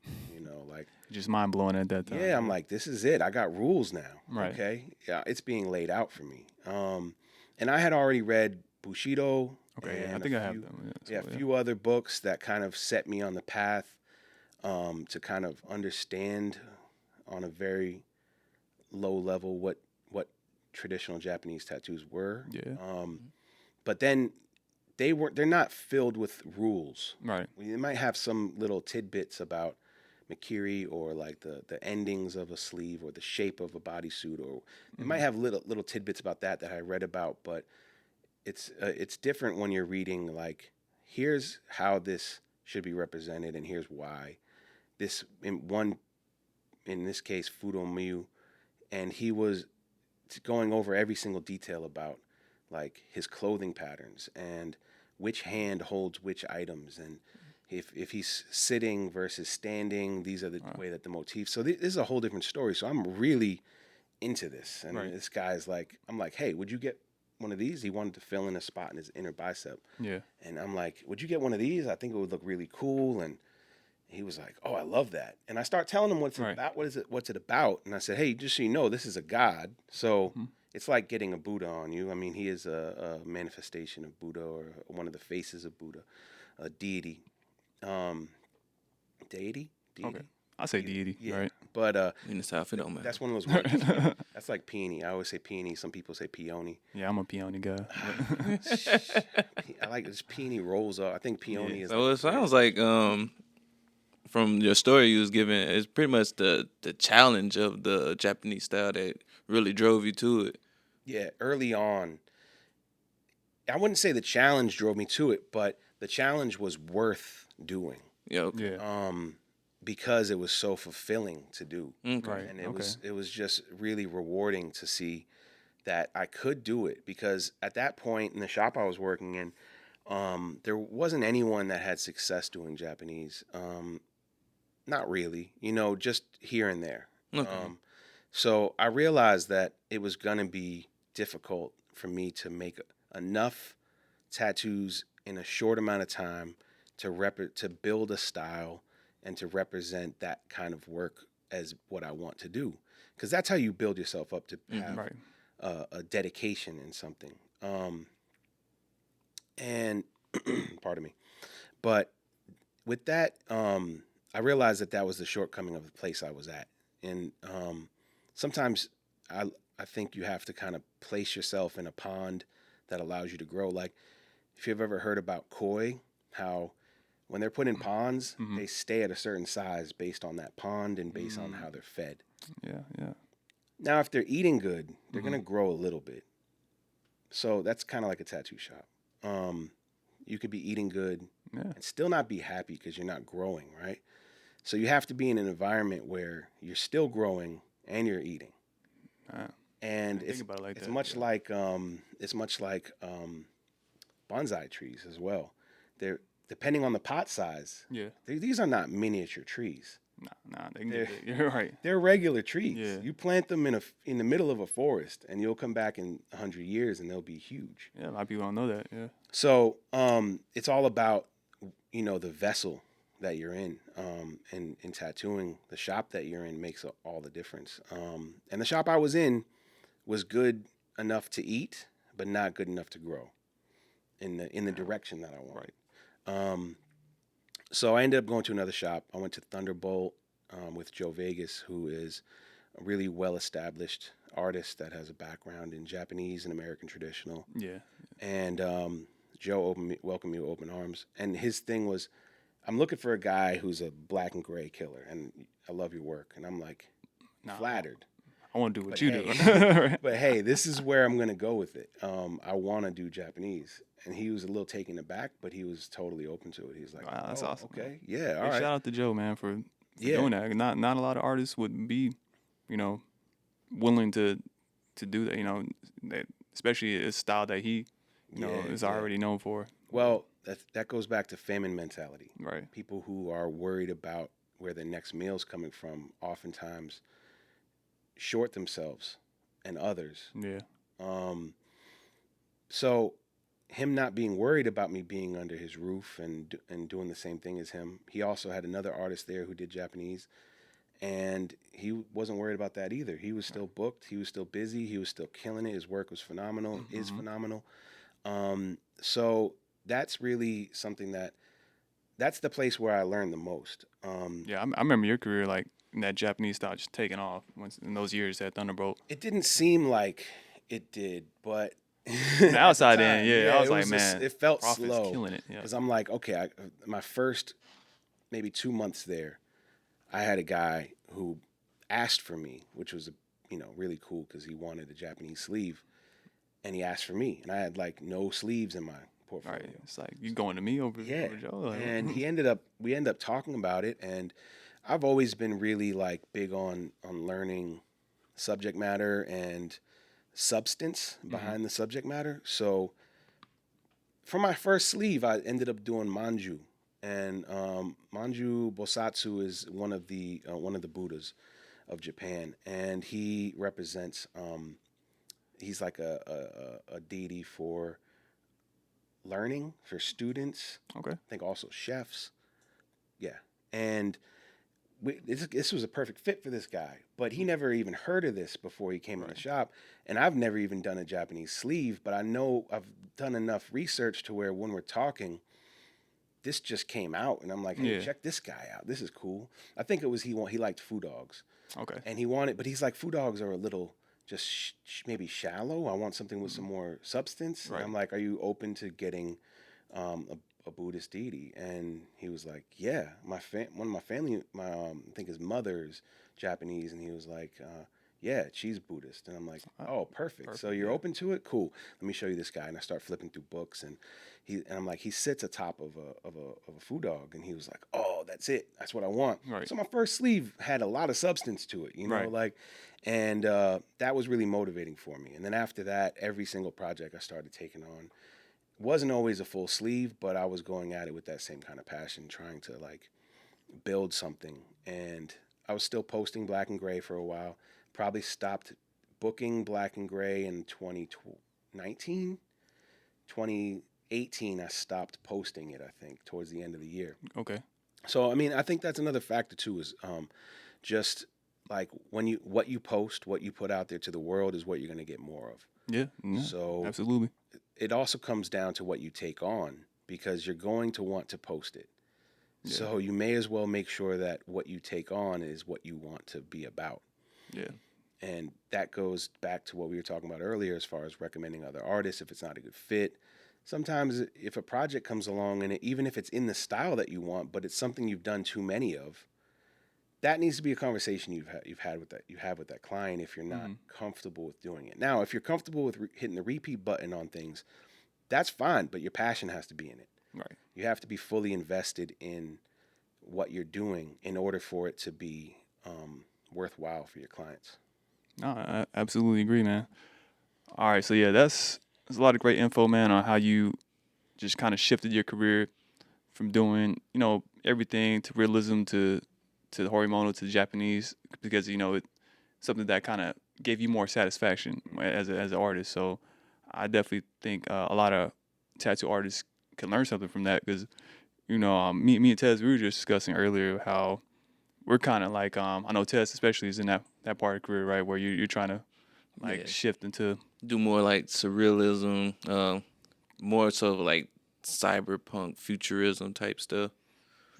Like just mind blowing at that time. Yeah, I'm like, this is it. I got rules now. Right. Okay. Yeah, it's being laid out for me. And I had already read Bushido. Okay, yeah, I and think I have them. a few other books that kind of set me on the path to kind of understand on a very low level what traditional Japanese tattoos were. Yeah. But then they're not filled with rules. Right. They might have some little tidbits about Makiri or like the endings of a sleeve or the shape of a bodysuit, or they might have little tidbits about that I read about, but it's different when you're reading like, here's how this should be represented and here's why. This in this case Fudomiyu, and he was going over every single detail about like his clothing patterns and which hand holds which items, and if he's sitting versus standing, these are the way that the motifs. So this is a whole different story. So I'm really into this, and this guy's like, I'm like, hey, would you get one of these? He wanted to fill in a spot in his inner bicep. Yeah. And I'm like, would you get one of these? I think it would look really cool. And he was like, oh, I love that. And I start telling him what's it about. What's it about? And I said, hey, just so you know, this is a god. So it's like getting a Buddha on you. I mean, he is a manifestation of Buddha, or one of the faces of Buddha, a deity. Deity? Okay. I say deity, yeah. right? But in the South, it don't matter. That's one of those words. That's like peony. I always say peony. Some people say peony. Yeah, I'm a peony guy. I like this peony rolls up. I think peony is. So like, it sounds like from your story you was giving, it's pretty much the challenge of the Japanese style that really drove you to it. Yeah, early on, I wouldn't say the challenge drove me to it, but the challenge was worth doing. Yep. Yeah. Because it was so fulfilling to do. Okay. Right. And it was just really rewarding to see that I could do it, because at that point in the shop I was working in, there wasn't anyone that had success doing Japanese. Not really, just here and there. Okay. So I realized that it was going to be difficult for me to make enough tattoos in a short amount of time to build a style and to represent that kind of work as what I want to do. Because that's how you build yourself up to have a dedication in something. And pardon me. But with that, I realized that was the shortcoming of the place I was at. And sometimes I think you have to kind of place yourself in a pond that allows you to grow. Like, if you've ever heard about koi, how when they're put in ponds, they stay at a certain size based on that pond and based on how they're fed. Yeah, yeah. Now, if they're eating good, they're going to grow a little bit. So that's kind of like a tattoo shop. You could be eating good and still not be happy because you're not growing, right? So you have to be in an environment where you're still growing and you're eating. And it's much like bonsai trees as well. They're depending on the pot size. Yeah. These are not miniature trees. Nah, they can get big. You're right. They're regular trees. Yeah. You plant them in the middle of a forest, and you'll come back in 100 years, and they'll be huge. Yeah, a lot of people don't know that. Yeah. So it's all about the vessel that you're in, and in tattooing. The shop that you're in makes all the difference. And the shop I was in was good enough to eat, but not good enough to grow in the direction that I want. Right. So I ended up going to another shop. I went to Thunderbolt with Joe Vegas, who is a really well-established artist that has a background in Japanese and American traditional. Yeah. And Joe welcomed me with open arms. And his thing was, I'm looking for a guy who's a black and gray killer, and I love your work. And I'm like, flattered. I want to do what you do. But hey, this is where I'm going to go with it. I want to do Japanese. And he was a little taken aback, but he was totally open to it. He's like, wow, that's awesome. Okay, Man. yeah, all right. Shout out to Joe, man, for doing that. Not a lot of artists would be, willing to do that, especially a style that he, is already known for. Well, that goes back to famine mentality. Right. People who are worried about where their next meal's coming from oftentimes short themselves and others. Yeah. So him not being worried about me being under his roof and doing the same thing as him, he also had another artist there who did Japanese, and he wasn't worried about that either. He was still booked. He was still busy. He was still killing it. His work was phenomenal, is phenomenal. So that's really something that's the place where I learned the most. Yeah, I remember your career like in that Japanese style just taking off once in those years at Thunderbolt. It didn't seem like it did, but From the at the outside in, time, yeah, yeah, I was like, man, it felt Proph is slow killing it. Yeah. because I'm like, okay, my first maybe 2 months there, I had a guy who asked for me, which was really cool because he wanted a Japanese sleeve, and he asked for me, and I had like no sleeves in my portfolio. Right. It's like you going to me over Yeah, Joe. Like, and we ended up talking about it, and I've always been really like big on learning subject matter and substance behind the subject matter. So for my first sleeve, I ended up doing manju, and manju bosatsu is one of the Buddhas of Japan, and he represents he's like a deity for learning for students. okay. I think also chefs. Yeah, and this was a perfect fit for this guy, but he never even heard of this before he came in the shop, and I've never even done a Japanese sleeve, but I know I've done enough research to where when we're talking, this just came out, and I'm like, hey, Yeah. check this guy out. This is cool. I think it was he liked food dogs, Okay. and but he's like, food dogs are a little just maybe shallow. I want something with some more substance. Right. And I'm like, are you open to getting a Buddhist deity? And he was like, yeah, one of my family, I think his mother's Japanese, and he was like, yeah, she's Buddhist. And I'm like, oh, perfect. So you're open to it? Cool. Let me show you this guy. And I start flipping through books, and I'm like, he sits atop of a food dog, and he was like, oh, that's it. That's what I want. Right. So my first sleeve had a lot of substance to it, Right. and that was really motivating for me. And then after that, every single project I started taking on wasn't always a full sleeve, but I was going at it with that same kind of passion, trying to like build something. And I was still posting black and gray for a while. Probably stopped booking black and gray in 2019. 2018, I stopped posting it, I think, towards the end of the year. Okay. So, I mean, I think that's another factor too, is just like what you post, what you put out there to the world is what you're going to get more of. Yeah. No, So absolutely. it also comes down to what you take on, because you're going to want to post it. Yeah. So you may as well make sure that what you take on is what you want to be about. Yeah. And that goes back to what we were talking about earlier as far as recommending other artists if it's not a good fit. Sometimes if a project comes along, and even if it's in the style that you want, but it's something you've done too many of, that needs to be a conversation you have with that client if you're not comfortable with doing it. Now, if you're comfortable with hitting the repeat button on things, that's fine, but your passion has to be in it. Right. You have to be fully invested in what you're doing in order for it to be worthwhile for your clients. No, I absolutely agree, man. All right, so yeah, that's a lot of great info, man, on how you just kind of shifted your career from doing, everything to realism to the Horimono to the Japanese, because it's something that kind of gave you more satisfaction as an artist. So I definitely think a lot of tattoo artists can learn something from that, because me and Tez, we were just discussing earlier how we're kind of like I know Tez especially is in that part of the career, right, where you're trying to shift into do more like surrealism, more so like cyberpunk futurism type stuff.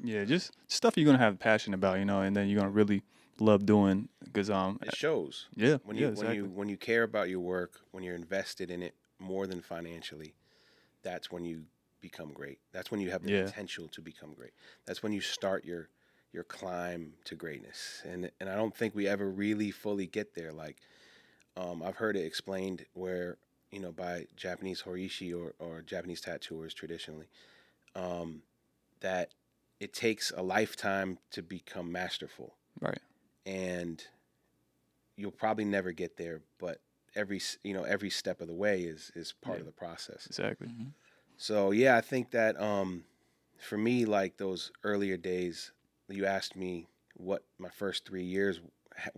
Yeah, just stuff you're gonna have passion about, and then you're gonna really love doing, because It shows. yeah, Exactly. When you care about your work, when you're invested in it more than financially, that's when you become great. That's when you have the potential to become great. That's when you start your climb to greatness. And I don't think we ever really fully get there. Like I've heard it explained where by Japanese horiishi or Japanese tattooers traditionally, that it takes a lifetime to become masterful. right. And you'll probably never get there, but every step of the way is part of the process. Exactly. Mm-hmm. So yeah, I think that for me, like those earlier days, you asked me what my first 3 years,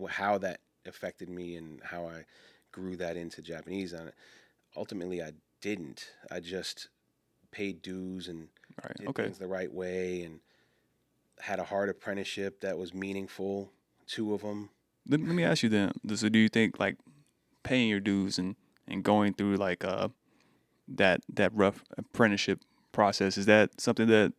how that affected me and how I grew that into Japanese. And ultimately, I didn't. I just paid dues and did things the right way, and had a hard apprenticeship that was meaningful. 2 of them. Let me ask you then. So do you think like paying your dues and going through like that rough apprenticeship process. Is that something that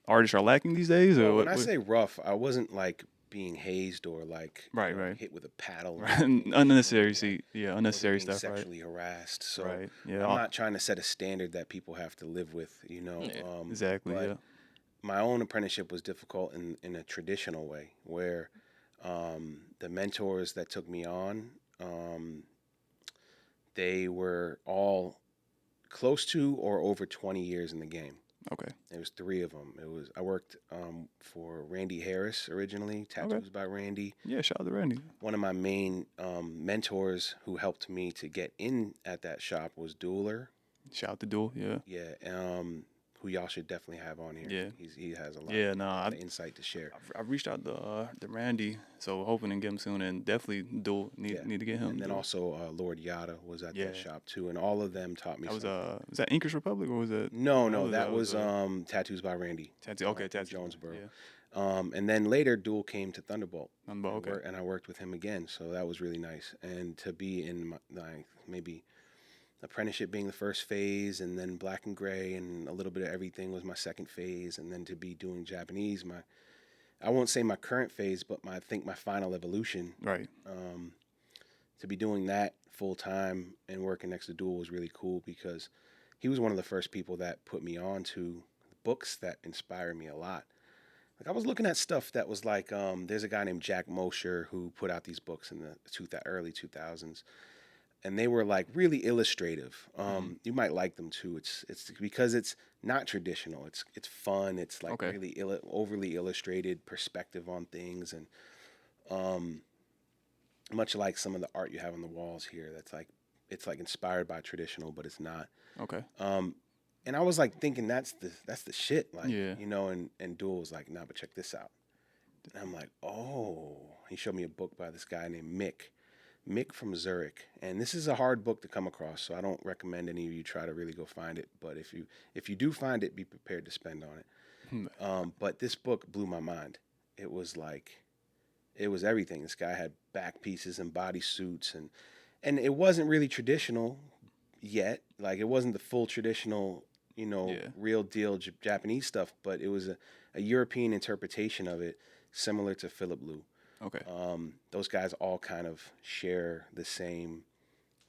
artists are lacking these days, or Well, what? when I say rough, I wasn't like being hazed or like Right, right. hit with a paddle. Right. Or Unnecessary, like, yeah, I wasn't unnecessary being stuff, right? sexually harassed. So Right. Yeah. I'm not trying to set a standard that people have to live with, Yeah. Exactly. But Yeah. my own apprenticeship was difficult in a traditional way where the mentors that took me on, they were all close to or over 20 years in the game. Okay. There was three of them. I worked for Randy Harris originally, Tattoos by Randy. Yeah. Shout out to Randy. One of my main mentors who helped me to get in at that shop was Dueler. Shout out to Duel. Yeah. Yeah, who y'all should definitely have on here. Yeah. He has a lot, Yeah. of insight to share. I've reached out to Randy, so hoping to get him soon, and definitely Duel need to get him. And then also Lord Yada was at that shop too, and all of them taught me. That was that Inkers Republic, or was that? No, that was Tattoos by Randy. Okay, Tattoo Jonesboro. Yeah. And then later, Duel came to Thunderbolt. Okay. And I worked with him again, so that was really nice. And to be in my maybe apprenticeship being the first phase, and then Black and Gray, and a little bit of everything was my second phase, and then to be doing Japanese, I won't say my current phase, but I think my final evolution. Right. To be doing that full time and working next to Duel was really cool because he was one of the first people that put me on to books that inspired me a lot. Like I was looking at stuff that was like, there's a guy named Jack Mosher who put out these books in the early 2000s, and they were like really illustrative. You might like them too. It's because it's not traditional. It's fun. It's like really overly illustrated perspective on things, and much like some of the art you have on the walls here. That's like it's like inspired by traditional, but it's not. Okay. And I was like thinking that's the shit, like Yeah. and Duel was like, nah, but check this out. And I'm like, oh, he showed me a book by this guy named Mick from Zurich, and this is a hard book to come across, so I don't recommend any of you try to really go find it. But if you do find it, be prepared to spend on it. But this book blew my mind. It was everything. This guy had back pieces and body suits, and it wasn't really traditional yet. Like it wasn't the full traditional, real deal Japanese stuff, but it was a European interpretation of it, similar to Philip Liu. Okay. Those guys all kind of share the same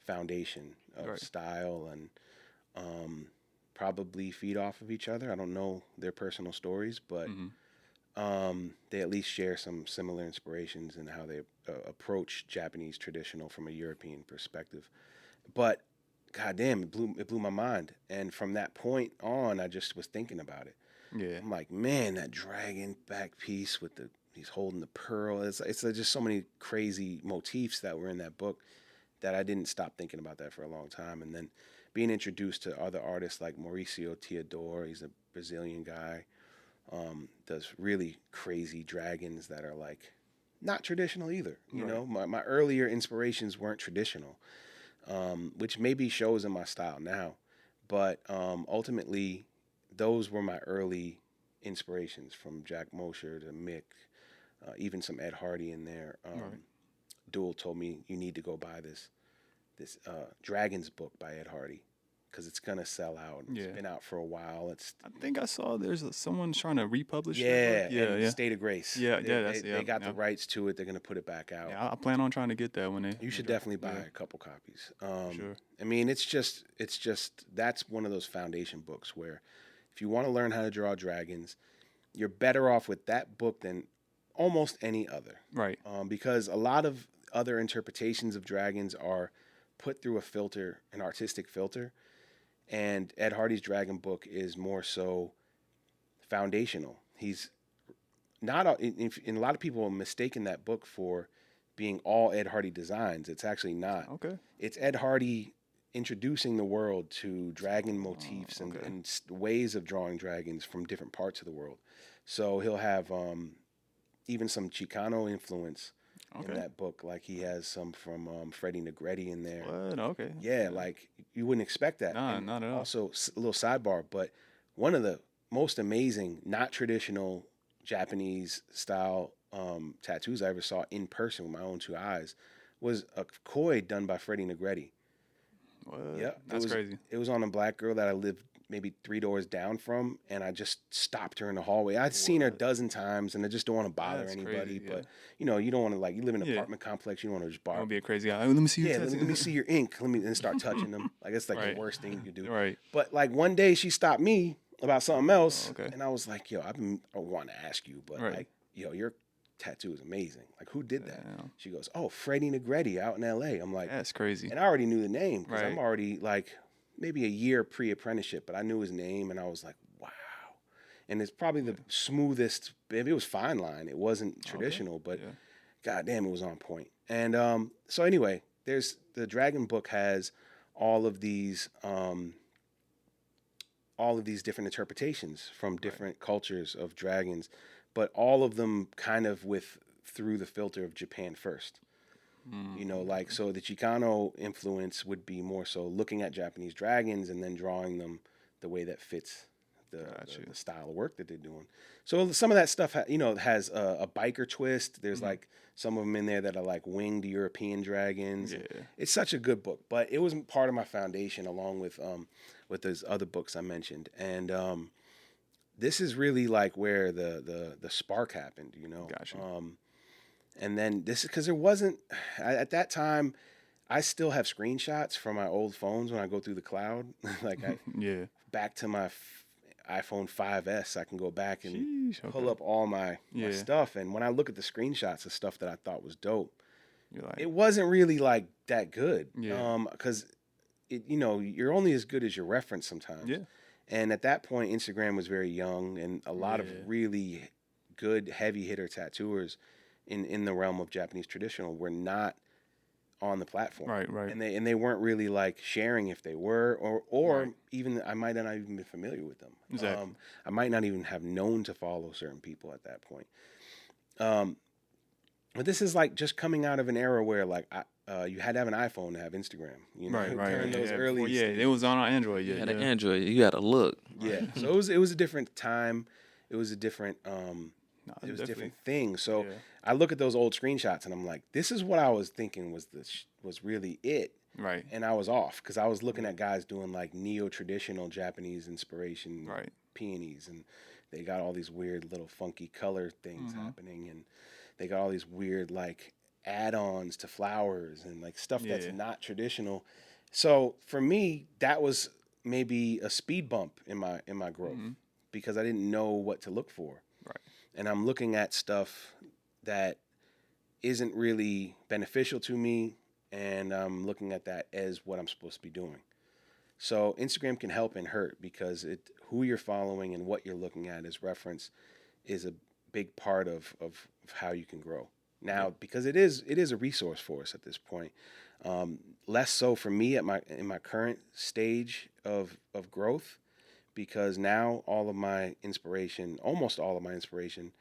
foundation of style and probably feed off of each other. I don't know their personal stories, but they at least share some similar inspirations in how they approach Japanese traditional from a European perspective. But goddamn, it blew my mind. And from that point on, I just was thinking about it. Yeah. I'm like, man, that dragon back piece with he's holding the pearl. It's just so many crazy motifs that were in that book that I didn't stop thinking about that for a long time. And then being introduced to other artists like Mauricio Teodoro, he's a Brazilian guy, does really crazy dragons that are like not traditional either. You know, my earlier inspirations weren't traditional, which maybe shows in my style now. But ultimately, those were my early inspirations, from Jack Mosher to Mick, even some Ed Hardy in there. Duel told me, you need to go buy this Dragons book by Ed Hardy because it's gonna sell out. It's been out for a while. I think I saw there's someone trying to republish. Yeah. State of Grace. They got the rights to it. They're gonna put it back out. Yeah, I plan on trying to get that when they. You should definitely buy a couple copies. Sure. I mean, it's just that's one of those foundation books where if you want to learn how to draw dragons, you're better off with that book than almost any other. Right. Because a lot of other interpretations of dragons are put through a filter, an artistic filter, and Ed Hardy's dragon book is more so foundational. He's not, and a lot of people are mistaken that book for being all Ed Hardy designs. It's actually not. Okay. It's Ed Hardy introducing the world to dragon motifs and ways of drawing dragons from different parts of the world. So he'll have even some Chicano influence in that book. Like he has some from Freddie Negretti in there. What? Okay. Yeah, like you wouldn't expect that. Nah, not at all. Also, a little sidebar, but one of the most amazing, not traditional Japanese style tattoos I ever saw in person with my own two eyes was a koi done by Freddie Negretti. What? Yeah, That's crazy. It was on a black girl that I lived maybe 3 doors down from, and I just stopped her in the hallway. I'd seen her a dozen times, and I just don't want to bother That's anybody. crazy, yeah. But you don't want to, like, you live in an Yeah. apartment complex, you don't want to just Don't borrow. be a crazy guy. Let me see your Yeah, let tattoo. me see your ink. Let me and start touching them. Like, it's like Right. the worst thing you could do. Right. But like one day she stopped me about something else, okay. and I was like, yo, I want to ask you, but Right. like, yo, your tattoo is amazing. Like, who did that? Damn. She goes, oh, Freddie Negretti out in L.A. I'm like, That's crazy. and I already knew the name because I'm Right. already like maybe a year pre-apprenticeship, but I knew his name, and I was like, wow. And it's probably the smoothest. It was fine line. It wasn't traditional, but Yeah. goddamn, it was on point. And so anyway, there's the Dragon book has all of these different interpretations from different cultures of dragons, but all of them kind of through the filter of Japan first. Like, so the Chicano influence would be more so looking at Japanese dragons and then drawing them the way that fits the style of work that they're doing. So some of that stuff, has a biker twist. There's like some of them in there that are like winged European dragons. Yeah. It's such a good book, but it was part of my foundation along with those other books I mentioned. And this is really like where the spark happened, Gotcha. And then this is because there wasn't at that time. I still have screenshots from my old phones when I go through the cloud. Like Yeah. back to my iPhone 5S, I can go back and Sheesh, pull okay. up all my stuff. And when I look at the screenshots of stuff that I thought was dope, You're like, it wasn't really like that good. Yeah. Because you're only as good as your reference sometimes. Yeah. And at that point, Instagram was very young, and a lot of really good heavy hitter tattooers in the realm of Japanese traditional were not on the platform. Right. And they weren't really like sharing if they were, or Right. even I might not even be familiar with them. Exactly. I might not even have known to follow certain people at that point. But this is like just coming out of an era where like you had to have an iPhone to have Instagram. Right. During those early it was on Android. Yeah. You had an Android. You got to look. Yeah. So it was a different time. It was a different it was a different thing. So I look at those old screenshots and I'm like, this is what I was thinking was really it. Right. And I was off because I was looking at guys doing like neo-traditional Japanese inspiration peonies, and they got all these weird little funky color things happening, and they got all these weird like add-ons to flowers and like stuff that's not traditional. So for me, that was maybe a speed bump in my growth because I didn't know what to look for. Right. And I'm looking at stuff that isn't really beneficial to me, and I'm looking at that as what I'm supposed to be doing. So Instagram can help and hurt because who you're following and what you're looking at as reference is a big part of how you can grow. Now, because it is a resource for us at this point. Less so for me in my current stage of growth, because now almost all of my inspiration,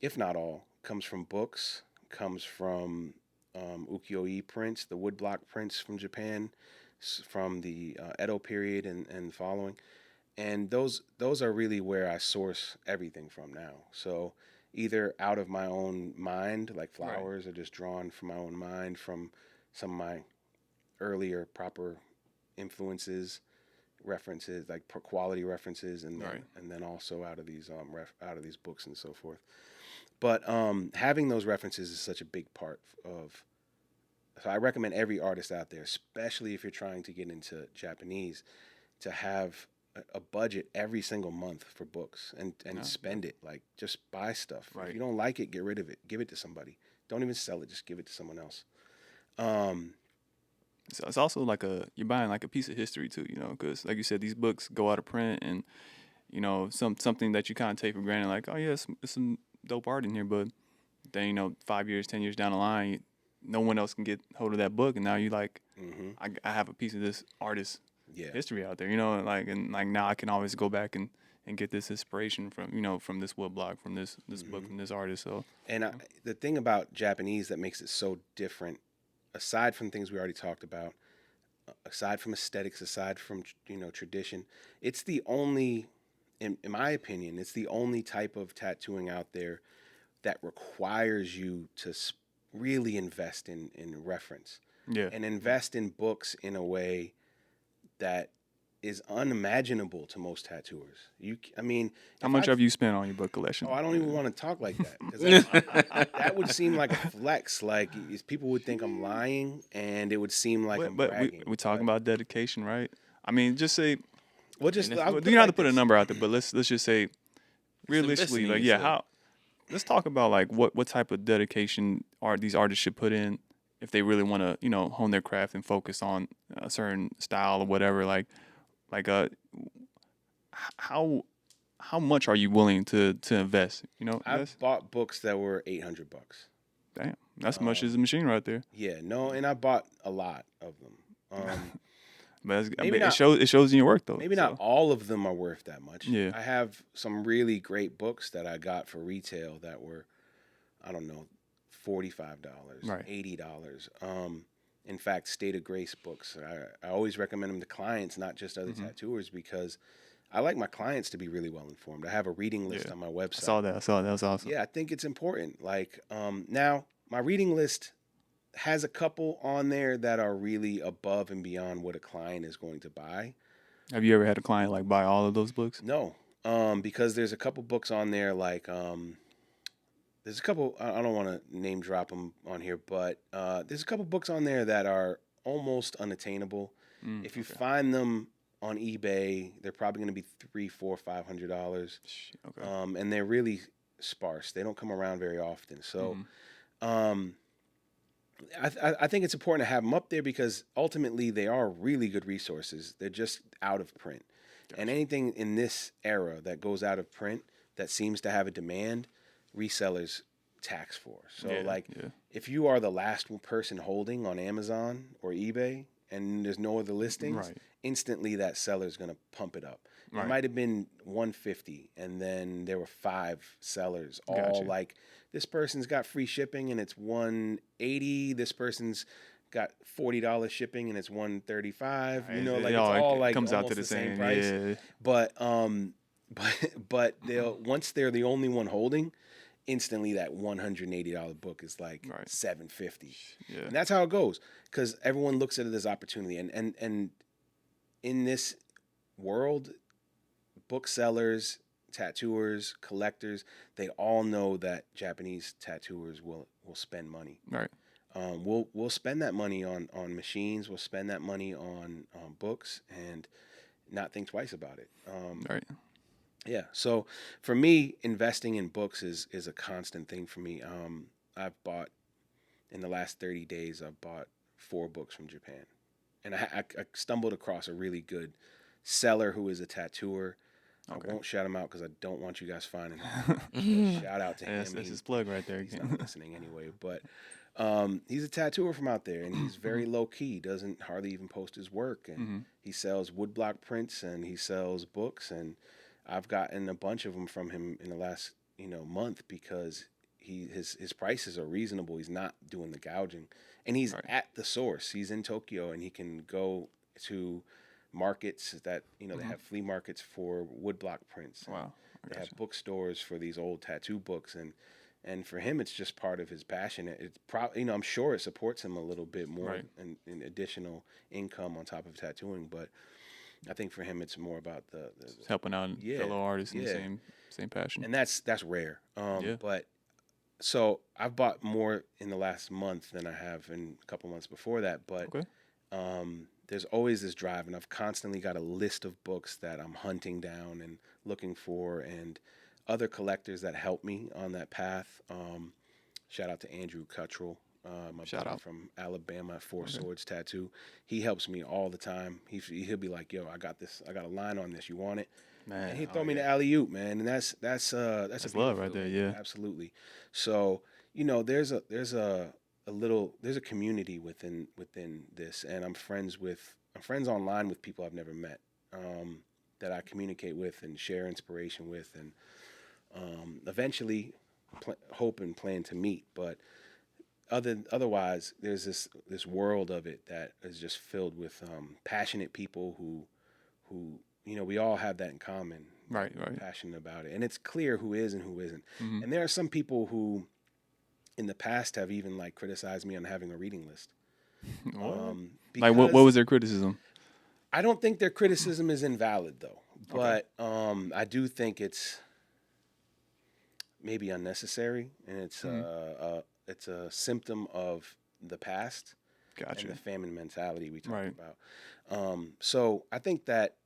if not all, comes from books, comes from ukiyo-e prints, the woodblock prints from Japan, from the Edo period and following. And those are really where I source everything from now. So either out of my own mind, like flowers are just drawn from my own mind, from some of my earlier proper influences, references, like quality references, and then also out of these books and so forth. But having those references is such a big part of. So I recommend every artist out there, especially if you're trying to get into Japanese, to have a budget every single month for books and spend it. Like, just buy stuff. Right. If you don't like it, get rid of it. Give it to somebody. Don't even sell it. Just give it to someone else. So it's also like you're buying like a piece of history too, because like you said, these books go out of print, and something that you kind of take for granted, like, oh yeah, it's some dope art in here, but then 5 years, 10 years down the line, no one else can get hold of that book, and now you like, I have a piece of this artist's history out there, and now I can always go back and get this inspiration from this woodblock, from this book, from this artist. So the thing about Japanese that makes it so different, aside from things we already talked about, aside from aesthetics, aside from tradition, it's the only, in my opinion, it's the only type of tattooing out there that requires you to really invest in reference, and invest in books in a way that is unimaginable to most tattooers. I mean, How if much I have you spent on your book collection? Oh, I don't even want to talk like that because that would seem like a flex. Like people would think I'm lying, and it would seem like I'm But bragging. we're talking about dedication, right? I mean, just say Well, just And I'll you put don't it have to like put a this. number out there, but let's just say realistically, investing in like yourself. let's talk about like what type of dedication these artists should put in if they really want to hone their craft and focus on a certain style or whatever. Like how how much are you willing to invest? I've bought books that were $800. Damn, that's much as a machine right there. Yeah, no, and I bought a lot of them. But I Maybe mean, not. it shows in your work though. Maybe so. not all of them are worth that much. Yeah. I have some really great books that I got for retail that were, I don't know, $45, Right. $80. In fact, State of Grace books. I always recommend them to clients, not just other tattooers, because I like my clients to be really well informed. I have a reading list on my website. I saw that. That was awesome. Yeah, I think it's important. Like, now my reading list has a couple on there that are really above and beyond what a client is going to buy. Have you ever had a client like buy all of those books? No, because there's a couple books on there like there's a couple. I don't want to name drop them on here, but there's a couple books on there that are almost unattainable. If you find them on eBay, they're probably going to be $300, $400, $500. Okay. And they're really sparse. They don't come around very often. So, I think it's important to have them up there because ultimately they are really good resources. They're just out of print. Gotcha. And anything in this era that goes out of print that seems to have a demand, resellers tax for. So if you are the last person holding on Amazon or eBay and there's no other listings, instantly that seller is going to pump it up. It might have been 150 and then there were 5 sellers all like, this person's got free shipping and it's $180. This person's got $40 shipping and it's $135. You know, like it's all like comes out almost to the same same price. Yeah. But they'll once they're the only one holding, instantly that $180 book is like $750. Yeah. And that's how it goes because everyone looks at it as opportunity. And in this world, booksellers, tattooers, collectors, they all know that Japanese tattooers will spend money. Right. We'll spend that money on machines. We'll spend that money on books and not think twice about it. Right. Yeah. So for me, investing in books is a constant thing for me. I've bought in the last 30 days. I've bought 4 books from Japan, and I stumbled across a really good seller who is a tattooer. Okay. I won't shout him out because I don't want you guys finding him. Shout out to him. That's his plug right there. He's not listening anyway, but he's a tattooer from out there, and he's very low key. He doesn't hardly even post his work, and he sells woodblock prints and he sells books, and I've gotten a bunch of them from him in the last month because his prices are reasonable. He's not doing the gouging, and he's at the source. He's in Tokyo, and he can go to markets that they have flea markets for woodblock prints. Wow. They have bookstores for these old tattoo books, and for him it's just part of his passion. It's probably I'm sure it supports him a little bit more in additional income on top of tattooing, but I think for him it's more about the helping out fellow artists in the same passion. And that's rare. But so I've bought more in the last month than I have in a couple months before that, but there's always this drive, and I've constantly got a list of books that I'm hunting down and looking for, and other collectors that help me on that path. Shout out to Andrew Cuttrell, my brother from Alabama at Four Swords Tattoo. He helps me all the time. He'll be like, "Yo, I got this. I got a line on this. You want it?" Man, and he'd throw me the alley-oop, man, and that's love right there. Yeah, absolutely. So there's a community within this, and I'm friends online with people I've never met, that I communicate with and share inspiration with, and eventually hope and plan to meet. But otherwise, there's this world of it that is just filled with passionate people who we all have that in common. Right. Passionate about it, and it's clear who is and who isn't. And there are some people who in the past have even criticized me on having a reading list. What was their criticism? I don't think their criticism is invalid though, Okay. but I do think it's maybe unnecessary, and it's a symptom of the past and Gotcha. the famine mentality we talked Right. about. So I think that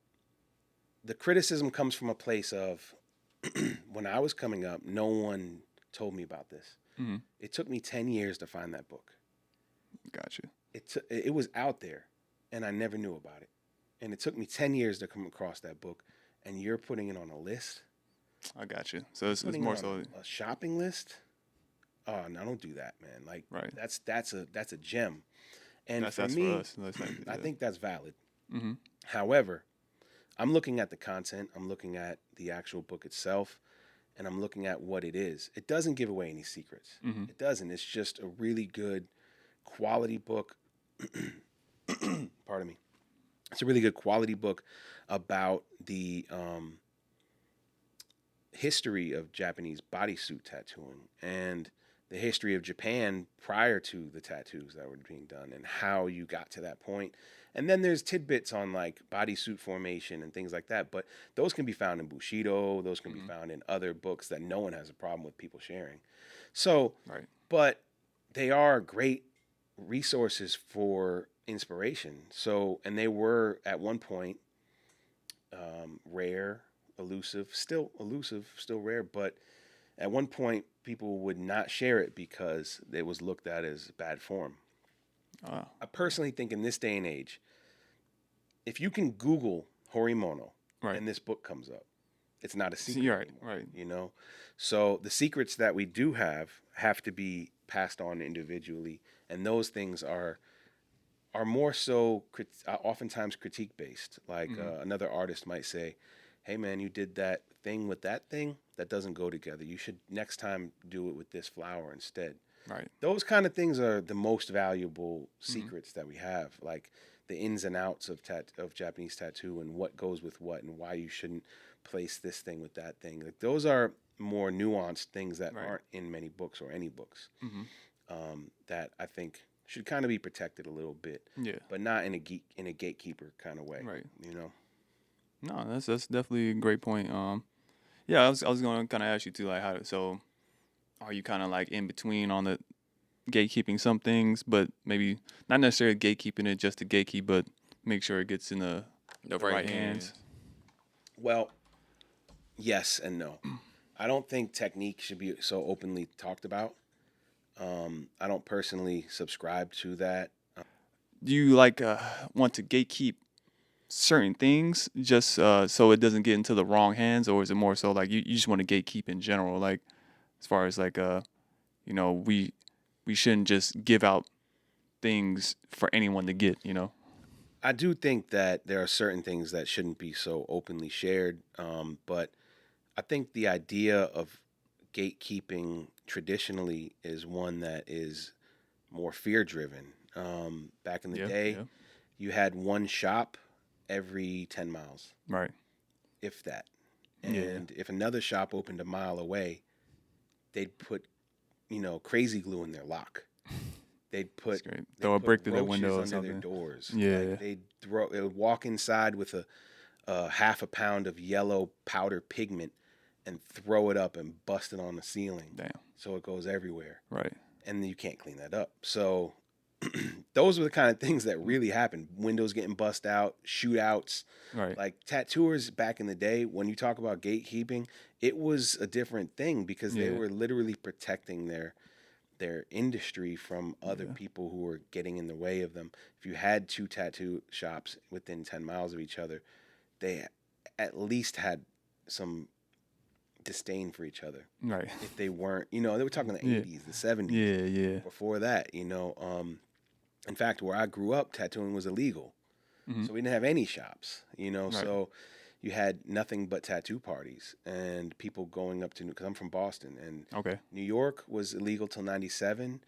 the criticism comes from a place of when I was coming up, no one told me about this. Hmm. It took me 10 years to find that book. Gotcha. It was out there, and I never knew about it. And it took me 10 years to come across that book, and you're putting it on a list, I got you. So it's putting it more on so. a shopping list. Oh, no, don't do that, man. Like Right. that's a gem. And for That's for me, us. That's like, I yeah. think that's valid. Mm-hmm. However, I'm looking at the content, I'm looking at the actual book itself, and I'm looking at what it is. It doesn't give away any secrets. Mm-hmm. It doesn't. It's just a really good quality book. Pardon me. It's a really good quality book about the history of Japanese bodysuit tattooing and the history of Japan prior to the tattoos that were being done and how you got to that point. And then there's tidbits on like bodysuit formation and things like that. But those can be found in Bushido. Those can be found in other books that no one has a problem with people sharing. So, Right. but they are great resources for inspiration. So, and they were at one point rare, elusive, still rare. But at one point, people would not share it because it was looked at as bad form. I personally think in this day and age, if you can Google Horimono Right. and this book comes up, it's not a See, secret you're right. anymore, Right. you know? So the secrets that we do have to be passed on individually, and those things are more so oftentimes critique based. Like another artist might say, "Hey man, you did that thing with that thing that doesn't go together. You should next time do it with this flower instead." Right. Those kind of things are the most valuable secrets that we have, like the ins and outs of Japanese tattoo and what goes with what and why you shouldn't place this thing with that thing. Like those are more nuanced things that Right. aren't in many books or any books Mm-hmm. that I think should kind of be protected a little bit, Yeah. but not in a gatekeeper kind of way. Right. You know. No, that's definitely a great point. Yeah, I was gonna kind of ask you too, like, so are you kind of like in between on the gatekeeping some things, but maybe not necessarily gatekeeping it just to gatekeep, but make sure it gets in The the right hands. Well, yes and no. I don't think technique should be so openly talked about. I don't personally subscribe to that. Do you like want to gatekeep certain things just so it doesn't get into the wrong hands, or is it more so like you just want to gatekeep in general, like as far as like we shouldn't just give out things for anyone to get, you know? I do think that there are certain things that shouldn't be so openly shared, but I think the idea of gatekeeping traditionally is one that is more fear driven. Back in the Yeah, day, yeah, you had one shop every 10 miles, right, if that. yeah, And if another shop opened a mile away, they'd put, crazy glue in their lock. They'd that's put great. they Throw a put brick through the roaches window or under their something. doors. Yeah, Like they would walk inside with a half a pound of yellow powder pigment and throw it up and bust it on the ceiling damn, so it goes everywhere. right, And you can't clean that up. So those were the kind of things that really happened. Windows getting bust out, shootouts. right, Like tattooers back in the day, when you talk about gatekeeping, it was a different thing because they yeah, were literally protecting their industry from other yeah, people who were getting in the way of them. If you had two tattoo shops within 10 miles of each other, they at least had some disdain for each other. right, If they weren't, they were talking the yeah, 80s, the 70s. yeah, yeah, Before that, in fact, where I grew up, tattooing was illegal. hmm, So we didn't have any shops, right, so you had nothing but tattoo parties and people going up to, because I'm from Boston, and okay, New York was illegal till 97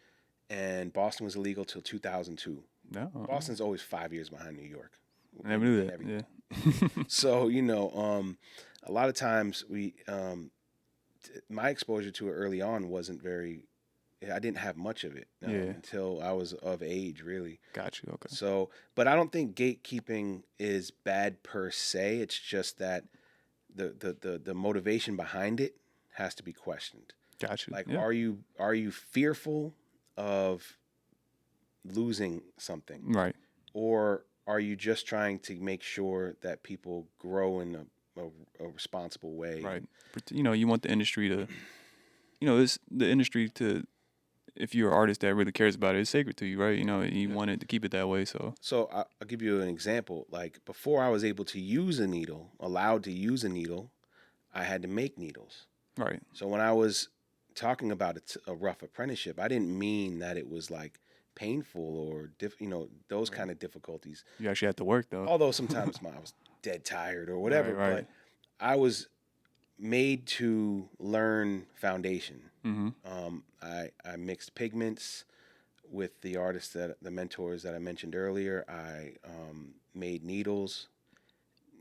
and Boston was illegal till 2002. no, Boston's always 5 years behind New York. I never knew in that. everything. Yeah, So, a lot of times my exposure to it early on wasn't very I didn't have much of it Yeah. until I was of age, really. Got you. Okay. So, but I don't think gatekeeping is bad per se. It's just that the motivation behind it has to be questioned. Got you. Like, Yeah. are you fearful of losing something, Right. or are you just trying to make sure that people grow in a responsible way? Right. You know, you want the industry to, you know, it's the industry to. If you're an artist that really cares about it, it's sacred to you, right? You know, you want it to keep it that way. So So I'll give you an example. Like, before I was able to use a needle, allowed to use a needle, I had to make needles. right. So when I was talking about a rough apprenticeship, I didn't mean that it was like painful or those kind of difficulties. You actually have to work though. Although sometimes I was dead tired or whatever, Right. but I was made to learn foundation. Mm-hmm. I mixed pigments with the artists the mentors that I mentioned earlier. I made needles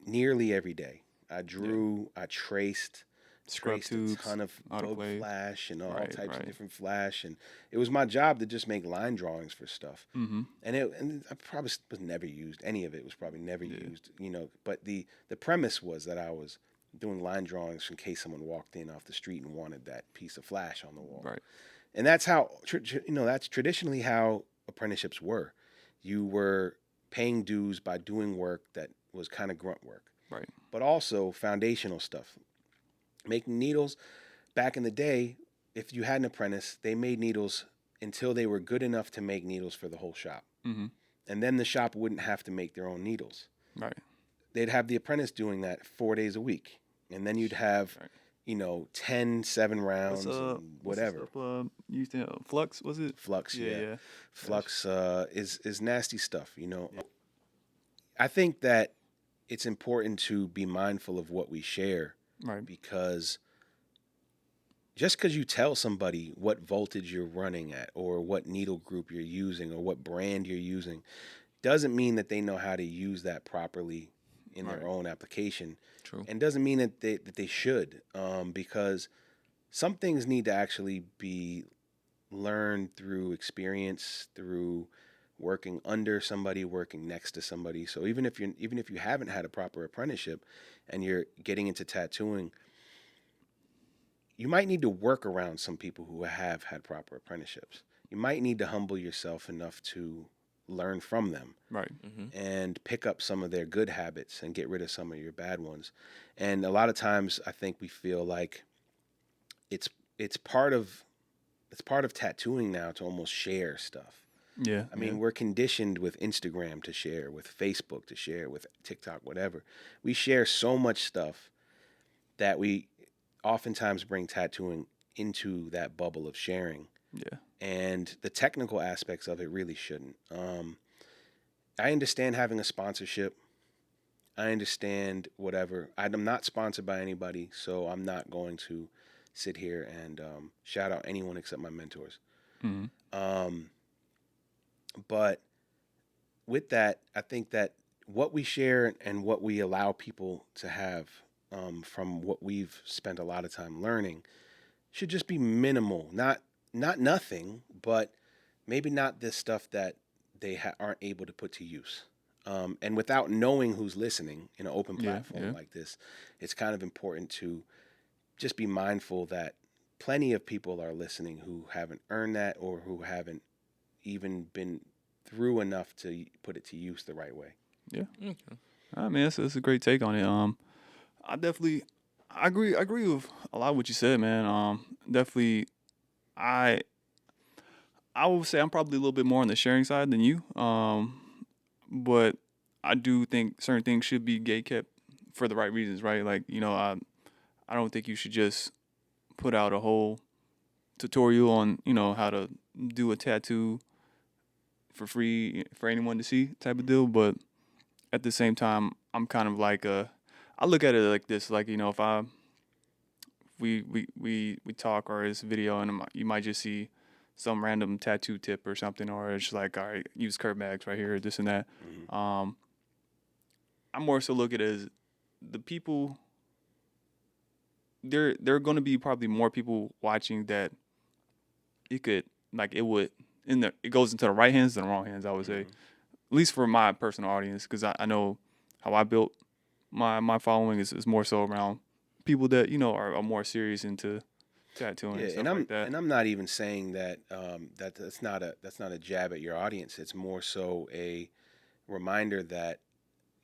nearly every day. I drew, I traced Scrub tubes, a ton of Vogue autoclave. flash and all Right, types of right. different flash, and it was my job to just make line drawings for stuff. Mm-hmm. And I probably was never used. Any of it was probably never used, But the premise was that I was doing line drawings in case someone walked in off the street and wanted that piece of flash on the wall. Right. And that's how that's traditionally how apprenticeships were. You were paying dues by doing work that was kind of grunt work, Right. but also foundational stuff. Making needles back in the day, if you had an apprentice, they made needles until they were good enough to make needles for the whole shop. Mm-hmm. And then the shop wouldn't have to make their own needles. Right. They'd have the apprentice doing that 4 days a week. And then you'd have, Right. 10, 7 rounds, What's, and whatever. What's the stuff, you used to, Flux, was it? Flux, yeah. Yeah. Flux is nasty stuff, I think that it's important to be mindful of what we share, Right. because just because you tell somebody what voltage you're running at or what needle group you're using or what brand you're using doesn't mean that they know how to use that properly in their own application. True. And doesn't mean that they should, because some things need to actually be learned through experience, through working under somebody, working next to somebody. So even if you haven't had a proper apprenticeship and you're getting into tattooing, you might need to work around some people who have had proper apprenticeships. You might need to humble yourself enough to learn from them. Right. And pick up some of their good habits and get rid of some of your bad ones. And a lot of times I think we feel like it's part of tattooing now to almost share stuff. Yeah. I mean, we're conditioned with Instagram to share, with Facebook to share, with TikTok, whatever. We share so much stuff that we oftentimes bring tattooing into that bubble of sharing. Yeah. And the technical aspects of it really shouldn't. I understand having a sponsorship. I understand whatever. I'm not sponsored by anybody, so I'm not going to sit here and shout out anyone except my mentors. Mm-hmm. But with that, I think that what we share and what we allow people to have from what we've spent a lot of time learning should just be minimal. Not nothing, but maybe not this stuff that they aren't able to put to use. And without knowing who's listening in an open platform like this, it's kind of important to just be mindful that plenty of people are listening who haven't earned that or who haven't even been through enough to put it to use the right way. Yeah. Okay. I mean, that's a great take on it. I agree with a lot of what you said, man. Definitely, I would say I'm probably a little bit more on the sharing side than you. But I do think certain things should be gatekept for the right reasons, right? Like, I don't think you should just put out a whole tutorial on, how to do a tattoo for free for anyone to see type of deal. But at the same time, I'm kind of like I look at it like this, like, if we talk or it's video and you might just see some random tattoo tip or something, or it's like, all right, use curb bags right here, this and that. Mm-hmm. I more so look at it as the people. There are going to be probably more people watching that it could like it would it goes into the right hands and the wrong hands. I would say, at least for my personal audience, because I know how I built my following is more so around people that are more serious into tattooing and stuff like that. And I'm not even saying that that's not a jab at your audience. It's more so a reminder that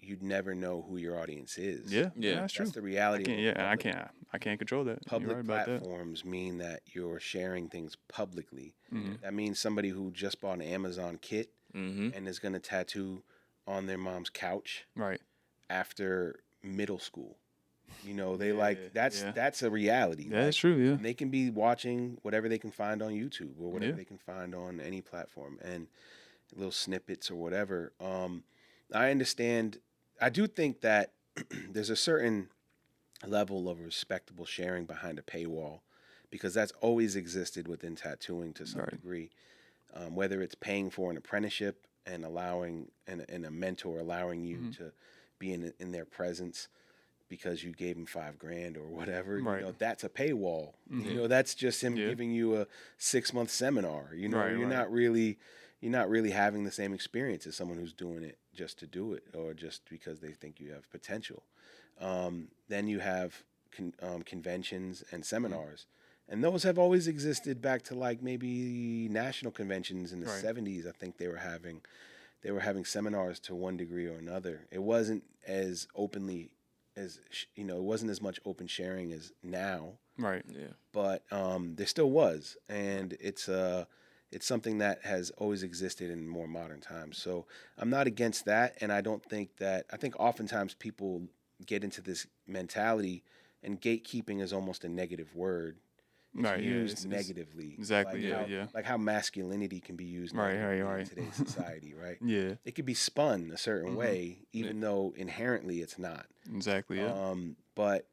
you'd never know who your audience is. Yeah, Yeah. that's true. That's the reality. I can't control that. You're Public right about that. platforms mean that you're sharing things publicly. Mhm. That means somebody who just bought an Amazon kit Mm-hmm. and is going to tattoo on their mom's couch Right. after middle school. They Yeah, that's a reality. Yeah, that's true. Yeah. And they can be watching whatever they can find on YouTube or whatever Yeah. they can find on any platform and little snippets or whatever. I understand. I do think that there's a certain level of respectable sharing behind a paywall because that's always existed within tattooing to some Right. degree. Whether it's paying for an apprenticeship and allowing and a mentor allowing you to be in their presence because you gave him $5,000 or whatever, Right. that's a paywall. Mhm. That's just him Yeah. giving you a 6-month seminar. Right, You're right. not really having the same experience as someone who's doing it just to do it or just because they think you have potential. Then you have conventions and seminars. And those have always existed back to like maybe national conventions in the Right. 70s. I think they were having seminars to one degree or another. It wasn't as openly as it wasn't as much open sharing as now, Right. Yeah. but there still was, and it's something that has always existed in more modern times. So I'm not against that, and I think oftentimes people get into this mentality, and gatekeeping is almost a negative word. It's Right. Yeah. used It's negatively. exactly. Like Yeah. how, yeah. like how masculinity can be used Right, negatively right. in today's society, right? Yeah. It could be spun a certain Mhm. way, even though inherently it's not. Exactly. Yeah. But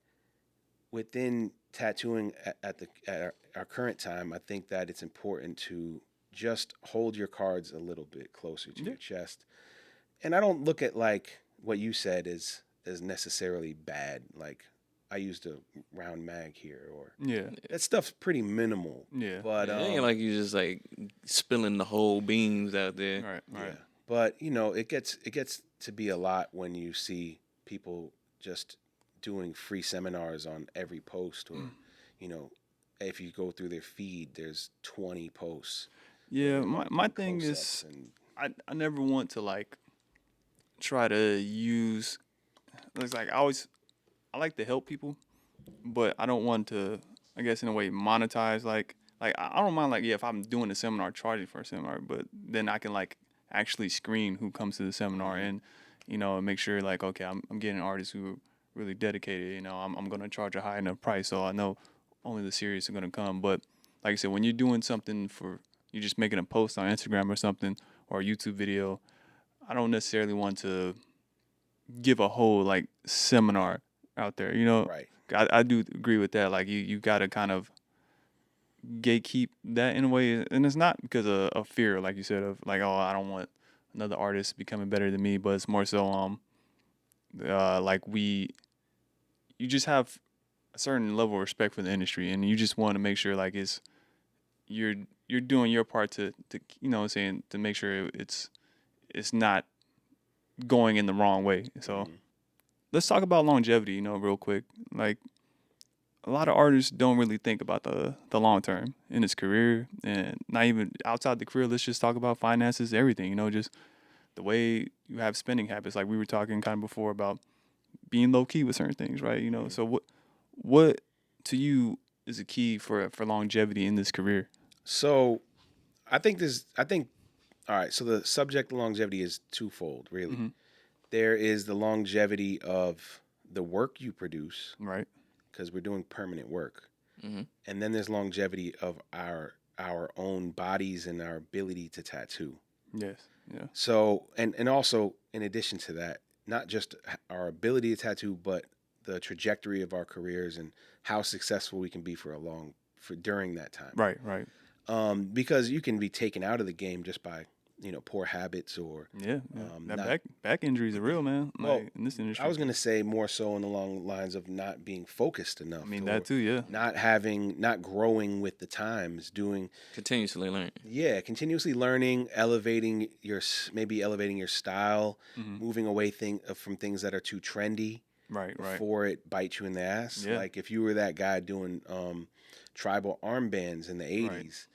within tattooing at our current time, I think that it's important to just hold your cards a little bit closer to Yeah. your chest. And I don't look at like what you said as necessarily bad. Like I used a round mag here, or Yeah. that stuff's pretty minimal. Yeah. But It ain't like you just like spilling the whole beans out there. Right. Right. yeah. But it gets to be a lot when you see people just doing free seminars on every post, or if you go through their feed, there's 20 posts. Yeah. where they're My doing thing close-ups is, and I never want to like try to use. It's like I like to help people, but I don't want to, I guess in a way, monetize. Like I don't mind, like, yeah, if I'm doing a seminar, charging for a seminar, but then I can like actually screen who comes to the seminar and make sure like, okay, I'm getting artists who are really dedicated. I'm gonna charge a high enough price so I know only the serious are gonna come. But like I said, when you're doing something you're just making a post on Instagram or something or a YouTube video, I don't necessarily want to give a whole like seminar out there. right. I do agree with that. Like you gotta kind of gatekeep that in a way, and it's not because of fear, like you said, of like, oh, I don't want another artist becoming better than me, but it's more so like you just have a certain level of respect for the industry, and you just want to make sure like you're doing your part to saying to make sure it's not going in the wrong way. So let's talk about longevity, real quick. Like a lot of artists don't really think about the long term in his career, and not even outside the career. Let's just talk about finances, everything. Just the way you have spending habits. Like we were talking kind of before about being low key with certain things, right? So what to you is a key for longevity in this career? So I think all right, so the subject of longevity is twofold, really. Mhm. There is the longevity of the work you produce, Right. because we're doing permanent work. Mm-hmm. And then there's longevity of our own bodies and our ability to tattoo. Yes. Yeah. So, and also in addition to that, not just our ability to tattoo, but the trajectory of our careers and how successful we can be during that time. Right. Right. Because you can be taken out of the game just by poor habits or Yeah, yeah. That not. back injuries are real, man. Well, Like in this industry. I was gonna say more so along the lines of not being focused I enough, mean or that too, yeah. not growing with the times, doing Continuously learn. continuously learning, maybe elevating your style, Hmm. moving away from things that are too trendy Right, right. before it bites you in the ass. Yeah. Like if you were that guy doing tribal armbands in the Right. 80s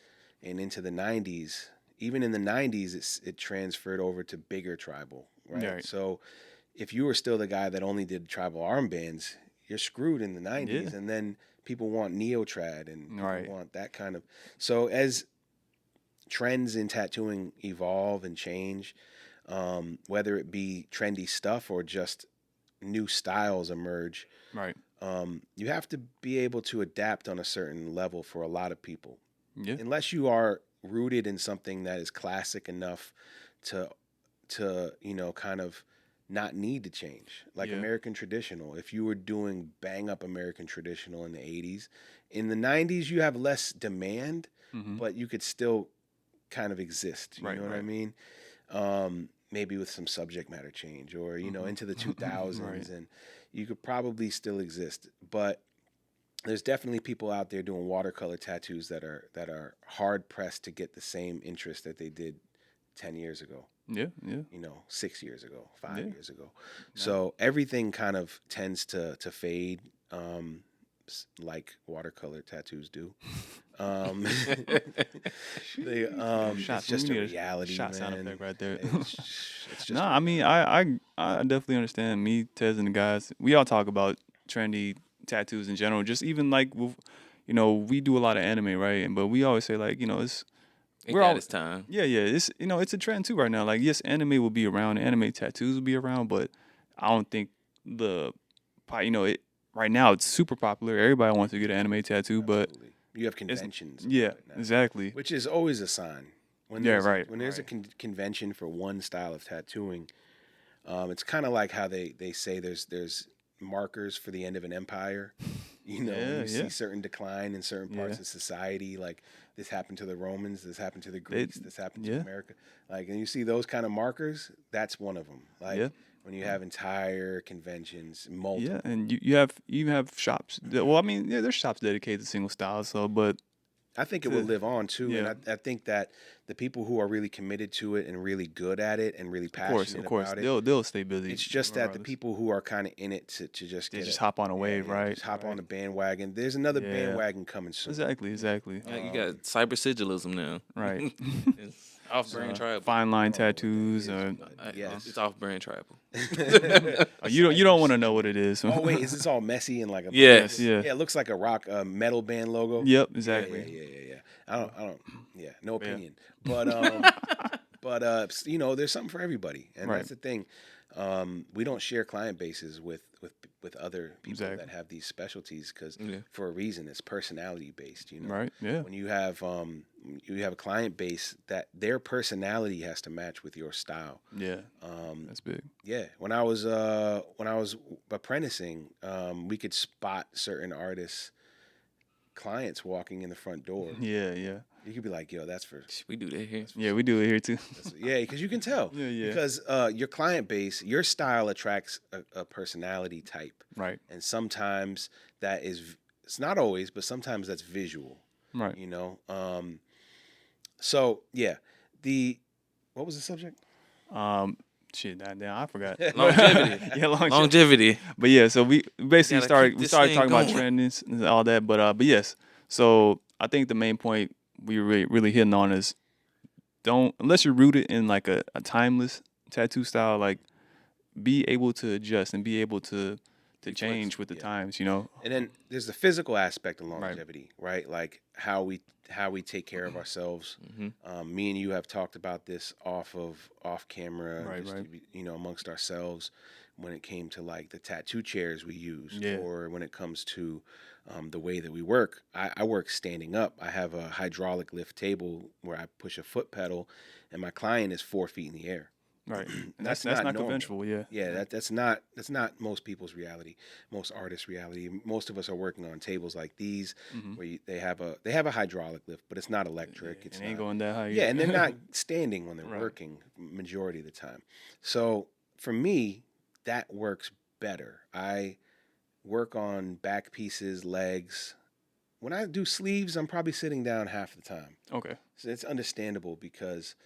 and into the 90s, even in the 90s, it transferred over to bigger tribal, right? Right. So if you were still the guy that only did tribal armbands, you're screwed in the Yeah. 90s. And then people want neo-trad and people Right. want that kind of. So as trends in tattooing evolve and change, whether it be trendy stuff or just new styles emerge, Right. you have to be able to adapt on a certain level for a lot of people. Yeah. Unless you are rooted in something that is classic enough to kind of not need to change, like Yeah. American traditional. If you were doing bang up American traditional in the 80s, in the 90s you have less demand, Hmm. but you could still kind of exist, you Right, know what I right. mean? Maybe with some subject matter change, or into the 2000s, Right. and you could probably still exist. But there's definitely people out there doing watercolor tattoos that are hard pressed to get the same interest that they did 10 years ago, Yeah, yeah. 6 years ago, 5 Yeah. years ago. Yeah. So everything kind of tends to fade, like watercolor tattoos do. It's just We a need reality, shot sound man. effect right there. It's just No, I mean I definitely understand. Me, Tez, and the guys, we all talk about trendy tattoos in general. Just even like with, we do a lot of anime, right? But we always say like, it's It we're got all its time. yeah, yeah. It's it's a trend too right now. Like yes, anime will be around, anime tattoos will be around, but I don't think it right now it's super popular. Everybody wants to get an anime tattoo, but absolutely. You have it's conventions yeah, about it now, exactly. which is always a sign. Yeah, right. When there's a convention for one style of tattooing, it's kind of like how they say there's markers for the end of an empire. When Yeah, you yeah. see certain decline in certain parts Yeah. of society, like this happened to the Romans, this happened to the They- Greeks, this happened to yeah. America. Like, and you see those kind of markers, that's one of them. Like Yeah. when you have entire conventions, multiple. Yeah, and you have shops. Well, I mean, yeah, there's shops dedicated to single styles. So, but I think it to, will live on too, and yeah, I think that the people who are really committed to it and really good at it and really passionate of course, about it, they'll stay busy. it's just that the regardless. people who are kind of in it to just They get just it, hop on a wave, right? just hop on Right. the bandwagon. There's another Yeah. bandwagon coming soon. Exactly. Yeah, you got cyber sigilism now. Right. It's off-brand tribal. Fine line I don't know what that tattoos. is, Or, but yes. It's off-brand tribal. you don't want to know what it is. Oh wait, is this all messy and like a Yes. Yeah. Yeah, it looks like a rock metal band logo. Yep. Yeah, Exactly. yeah. I don't. Yeah, no Yeah. opinion. But there's something for everybody, and Right. that's the thing. We don't share client bases with other people Exactly. that have these specialties because Yeah. for a reason it's personality based. Right. Yeah. When you have a client base that their personality has to match with your style. Yeah. Um, That's big. yeah, when I was apprenticing, we could spot certain artists' clients walking in the front door. Yeah. You could be like, "Yo, that's for We do that here. Yeah. We do it here too. yeah," because you can tell. Yeah. Because your client base, your style attracts a personality type, Right. and sometimes that is. It's not always, but sometimes that's visual. Right. So yeah, what was the subject? Shit. Damn, I forgot. Longevity. Yeah. Longevity. But yeah, so we basically Gotta started keep we this started thing talking about going. trends and all that, but yes. So I think the main point we were really hitting on is don't unless you're rooted in like a timeless tattoo style, like be able to adjust and be able to change with the yeah. times, And then there's the physical aspect of longevity, right? Like how we take care of ourselves. Mm-hmm. Me and you have talked about this off camera, Right, just, right. amongst ourselves when it came to like the tattoo chairs we use, Yeah. or when it comes to the way that we work. I work standing up. I have a hydraulic lift table where I push a foot pedal, and my client is 4 feet in the air. Right. And That's that's not not normal. conventional. Yeah. Yeah, that's not most people's reality, most artists' reality. Most of us are working on tables like these, Mm-hmm. where they have a hydraulic lift, but it's not electric. Yeah, It's it ain't not. going that high. Yeah, and they're Either. not standing when they're Right. working majority of the time. So for me, that works better. I work on back pieces, legs. When I do sleeves, I'm probably sitting down half the time. Okay. So it's understandable because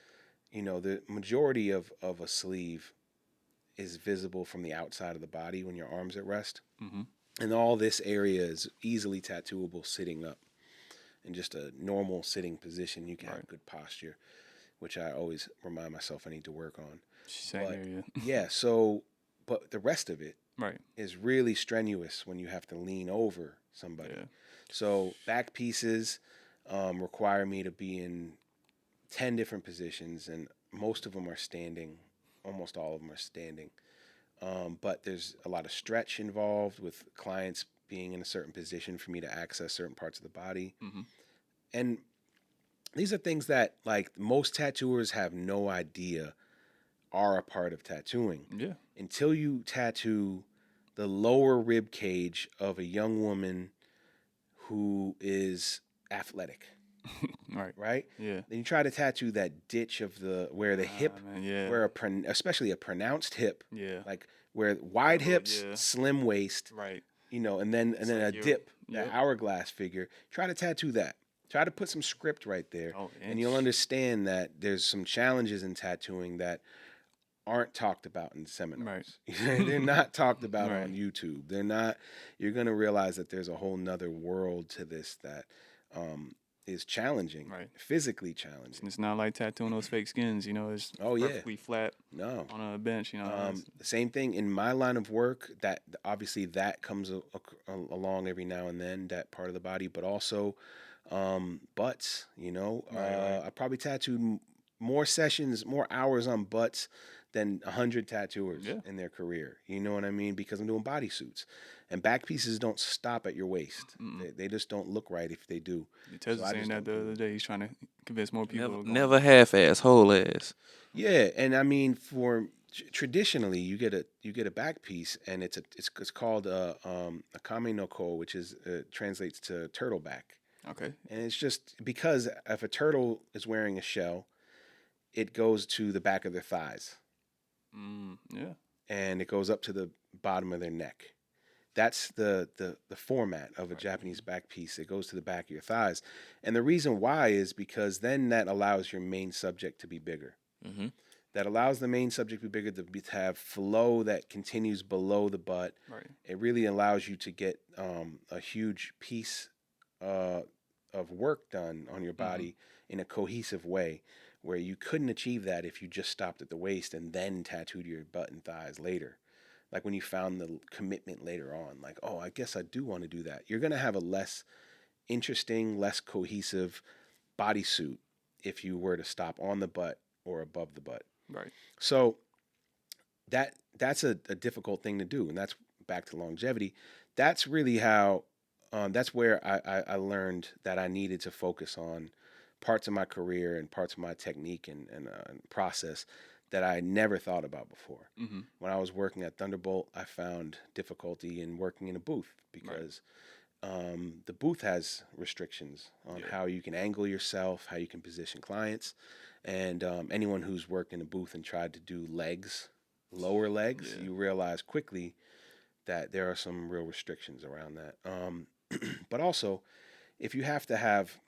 the majority of a sleeve is visible from the outside of the body when your arm's at rest. Mm-hmm. And all this area is easily tattooable sitting up. In just a normal sitting position, you can Right. have good posture, which I always remind myself I need to work on. Same But area. yeah, but the rest of it Right. is really strenuous when you have to lean over somebody. Yeah. So back pieces require me to be in 10 different positions, and most of them are standing. Almost all of them are standing. But there's a lot of stretch involved with clients being in a certain position for me to access certain parts of the body. Mm-hmm. And these are things that, like, most tattooers have no idea are a part of tattooing Yeah. until you tattoo the lower rib cage of a young woman who is athletic, Right. right? Yeah. Then you try to tattoo that ditch of where the hip, Man, yeah. where especially a pronounced hip, Yeah. like where wide little- hips, yeah. slim waist, Right. and then It's a like you're- dip, that yep. hourglass figure. Try to tattoo that. Try to put some script right there, Oh, and you'll understand that there's some challenges in tattooing that aren't talked about in seminars. Right. They're not talked about Right. on YouTube. They're not. You're gonna realize that there's a whole nother world to this that is challenging, Right. physically challenging. It's not like tattooing those fake skins. It's Oh, yeah. perfectly flat No. on a bench. The same thing in my line of work. That obviously that comes along every now and then. That part of the body, but also butts. Right. I probably tattooed more sessions, more hours on butts than 100 tattooers Yeah. in their career. You know what I mean? Because I'm doing bodysuits, and back pieces don't stop at your waist. They just don't look right if they do. Tez So was I saying just that don't the do other day. He's trying to convince more people. Never, to go never half-ass, whole ass. Yeah, and I mean, for traditionally, you get a back piece, and it's called a kame no ko, which is translates to turtle back, Okay. and it's just because if a turtle is wearing a shell, it goes to the back of their thighs, Yeah. and it goes up to the bottom of their neck. That's the format of a Japanese back piece. It goes to the back of your thighs, and the reason why is because then that allows your main subject to be bigger. Mm-hmm. That allows the main subject to be bigger, to have flow that continues below the butt. Right. It really allows you to get a huge piece of work done on your body in a cohesive way, where you couldn't achieve that if you just stopped at the waist and then tattooed your butt and thighs later. Like when you found the commitment later on, like, oh, I guess I do want to do that. You're going to have a less interesting, less cohesive bodysuit if you were to stop on the butt or above the butt. Right. So that's a difficult thing to do, and that's back to longevity. That's really how. That's where I learned that I needed to focus on parts of my career and parts of my technique and process that I never thought about before. Mm-hmm. When I was working at Thunderbolt, I found difficulty in working in a booth because the booth has restrictions on how you can angle yourself, how you can position clients. And anyone who's worked in a booth and tried to do legs, lower legs, you realize quickly that there are some real restrictions around that. But also, if you have to have,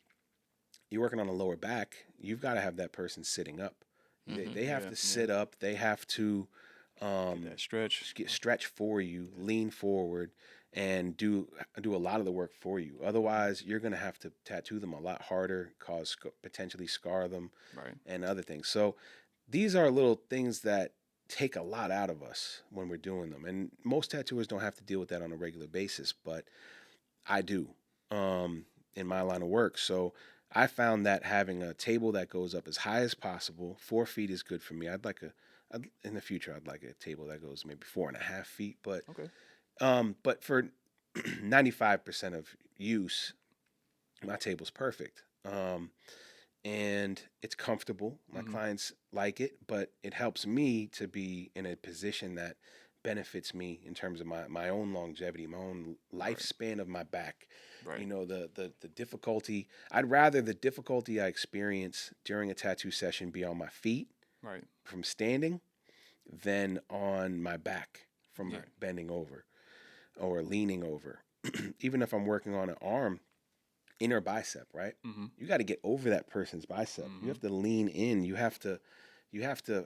you're working on a lower back, you've got to have that person sitting up. They have to sit up. They have to Get that stretch. stretch for you, lean forward, and do a lot of the work for you. Otherwise, you're going to have to tattoo them a lot harder, potentially scar them, Right. and other things. So these are little things that take a lot out of us when we're doing them. And most tattooers don't have to deal with that on a regular basis, but I do in my line of work. So I found that having a table that goes up as high as possible, 4 feet is good for me. In the future, I'd like a table that goes maybe 4.5 feet, but Okay. but for 95% of use, my table's perfect. and it's comfortable. My Mhm. clients like it, but it helps me to be in a position that benefits me in terms of my own longevity, my own Right. lifespan of my back. Right. The difficulty. I'd rather the difficulty I experience during a tattoo session be on my feet Right. from standing than on my back from Right. bending over or leaning over. Even if I'm working on an arm, inner bicep, right? Mhm. You got to get over that person's bicep. You have Mhm. to lean in. You have to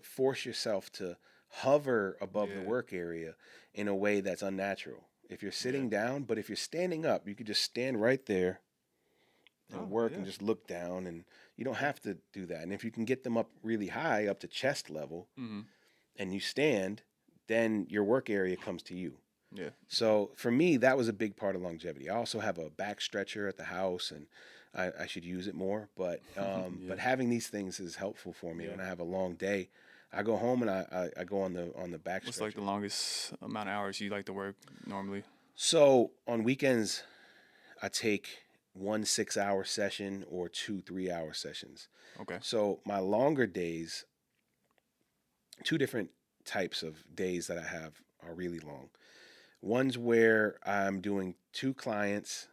force yourself to hover above the Yeah. work area in a way that's unnatural. If you're Yeah. sitting down, but if you're standing up, you could just stand right there and Oh, work yeah. and just look down, and you don't Yeah. have to do that. And if you can get them up really high, up to chest level, Mhm. and you stand, then your work area comes to you. Yeah. So for me, that was a big part of longevity. I also have a back stretcher at the house, and I should use it more. But Yeah. but having these things is helpful for me Yeah. when I have a long day. I go home and I go on the back What's like stretcher. the longest amount of hours you like to work normally? So on weekends, I take 1 6 hour session or 2 3 hour sessions. Okay. So my longer days, two different types of days that I have are really long. One's where I'm doing two clients,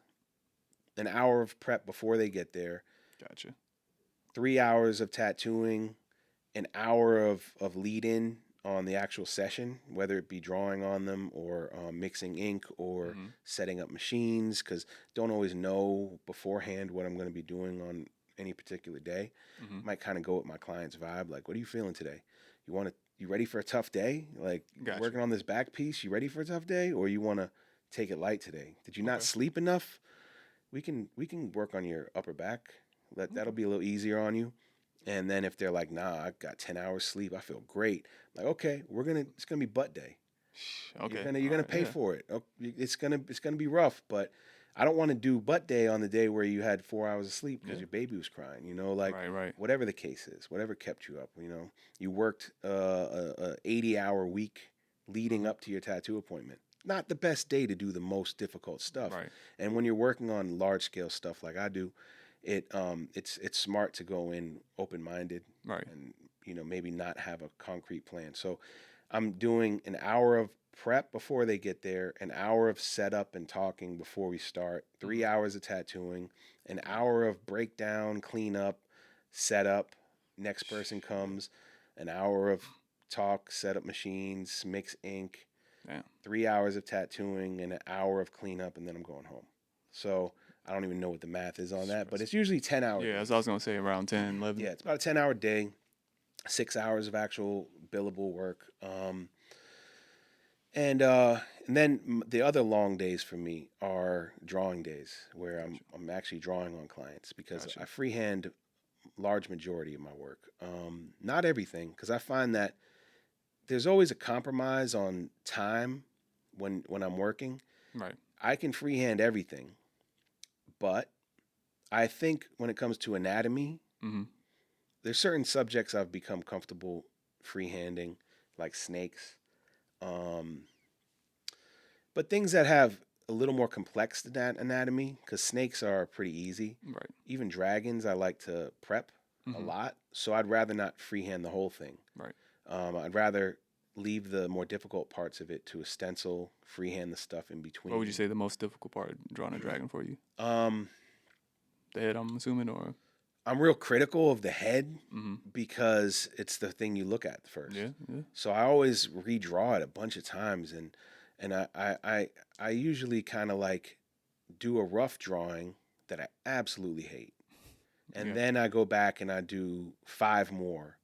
an hour of prep before they get there, Gotcha. 3 hours of tattooing, an hour of lead in on the actual session, whether it be drawing on them or mixing ink or Mhm. setting up machines, because don't always know beforehand what I'm going to be doing on any particular day. Mhm. Might kind of go with my client's vibe. Like, what are you feeling today? You ready for a tough day? Like, you're Gotcha. working on this back piece. You ready for a tough day, or you want to take it light today? Did you not Okay. sleep enough? We can work on your upper back. That'll Okay. be a little easier on you. And then if they're like, nah, I got 10 hours sleep, I feel great. Like, okay, it's gonna be butt day. You're Okay. gonna you're All gonna right. pay Yeah. for it. It's gonna be rough, but I don't want to do butt day on the day where you had 4 hours of sleep because Yeah. your baby was crying. Like Right. Right. whatever the case is, whatever kept you up. You worked a 80-hour week leading Mhm. up to your tattoo appointment. Not the best day to do the most difficult stuff. Right. And when you're working on large scale stuff like I do, it's smart to go in open minded Right. and maybe not have a concrete plan. So I'm doing an hour of prep before they get there, an hour of setup and talking before we start, three Mhm. hours of tattooing, an Yeah. hour of breakdown, cleanup, setup. Next person Yeah. comes, an hour of talk, set up machines, mix ink, Damn. 3 hours of tattooing, and an hour of cleanup, and then I'm going home. So I don't even know what the math is on that, but Stress. it's usually 10 hour Yeah. days. As I was gonna say, around 10, Yeah, 11. it's about a 10-hour day, 6 hours of actual billable work. And then the other long days for me are drawing days where I'm Gotcha. I'm actually drawing on clients because Gotcha. I freehand large majority of my work. Not everything, because I find that there's always a compromise on time when I'm working. Right. I can freehand everything, but I think when it comes to anatomy, Mhm. there's certain subjects I've become comfortable freehanding, like snakes. Um, but things that have a little more complex anatomy, because snakes are pretty easy. Right. Even dragons, I like to prep a Mhm. lot, so I'd rather not freehand the whole thing. Right. I'd rather leave the more difficult parts of it to a stencil, freehand the stuff in What would you between. say the most difficult part of drawing a dragon for you? Um, The head, I'm assuming, or. I'm real critical of the head Mhm. because it's the thing you look at first. Yeah. Yeah. So I always redraw it a bunch of times, and I usually kind of like do a rough drawing that I absolutely hate, and Gotcha. then I go back and I do five more,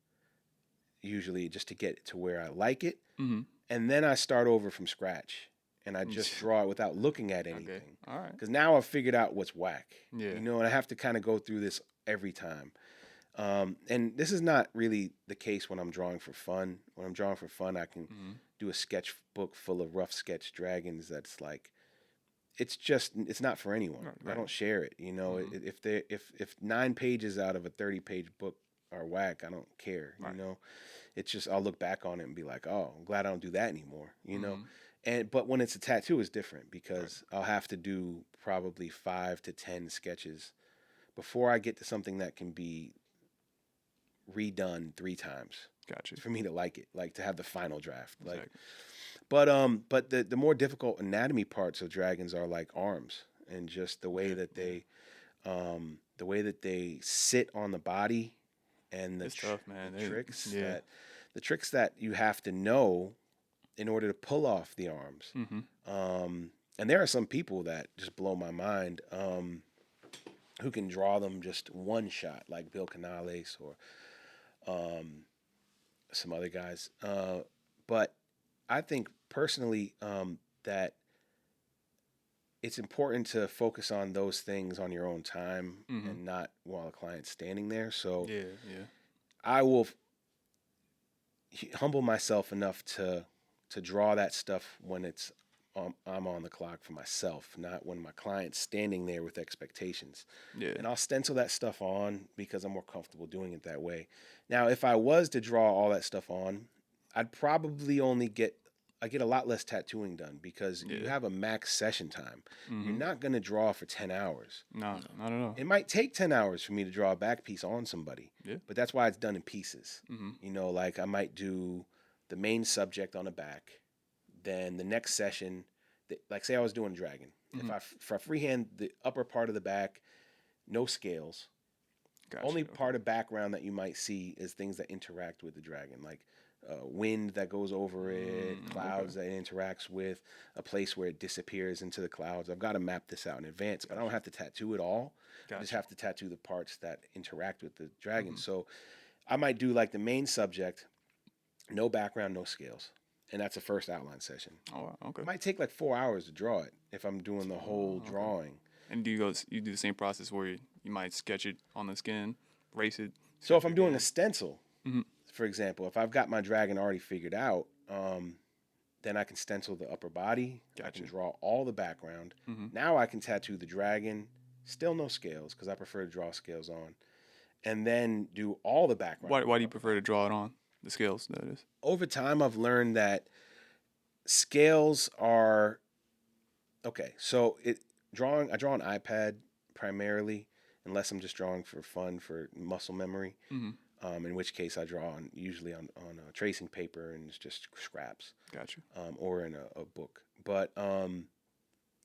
usually just to get it to where I like it, Mhm. and then I start over from scratch and I just draw it without looking at Okay. anything All right. because now I've figured out what's whack, Yeah. and I have to kind of go through this every time. And this is not really the case when I'm drawing for fun. When I'm drawing for fun, I can Mhm. do a sketchbook full of rough sketch dragons. That's like, it's not for anyone. Right. I Right. don't share it. Mhm. If 9 pages out of a 30-page book are whack, I don't care. Right. It's just I'll look back on it and be like, oh, I'm glad I don't do that anymore. Mhm. But when it's a tattoo, it's different Right. because I'll have to do probably 5 to 10 sketches before I get to something that can be redone 3 times Gotcha. for me to like it, like to have the final draft. Like, Exactly. but the more difficult anatomy parts of dragons are like arms and just the way that they sit on the body and It's tough, man. the tricks that you have to know in order to pull off the arms. And there are some people that just blow my mind who can draw them just one shot, like Bill Canales or some other guys. But I think personally that it's important to focus on those things on your own time and not while a client's standing there. So Yeah. I will humble myself enough to draw that stuff when I'm on the clock for myself, not when my client's standing there with expectations. Yeah. And I'll stencil that stuff on because I'm more comfortable doing it that way. Now, if I was to draw all that stuff on, I'd probably I get a lot less tattooing done because you have a max session time. You're not going to draw for 10 hours. No, not at all. It might take 10 hours for me to draw a back piece on somebody. Yeah. But that's why it's done in pieces. You know, like I might do the main subject on the back, then the next session, like say I was doing a dragon. If I freehand the upper part of the back, no scales. Gotcha. Only part of background that you might see is things that interact with the dragon, like wind that goes over it, clouds that it interacts with, a place where it disappears into the clouds. I've got to map this out in advance, but I don't have to tattoo it all. I just have to tattoo the parts that interact with the dragon. So I might do like the main subject, no background, no scales. And that's a first outline session. Oh, wow. Okay. It might take like 4 hours to draw it if I'm doing the whole drawing. And do you do the same process where you might sketch it on the skin, race it? So if I'm doing a stencil, for example, if I've got my dragon already figured out, then I can stencil the upper body. I can draw all the background. Now I can tattoo the dragon. Still no scales because I prefer to draw scales on. And then do all the background. Why do you prefer to draw it on the scales? That is. Over time, I've learned that scales are okay. So I draw on iPad primarily, unless I'm just drawing for fun for muscle memory. In which case I draw usually on tracing paper and it's just scraps. Gotcha. Or in a book. But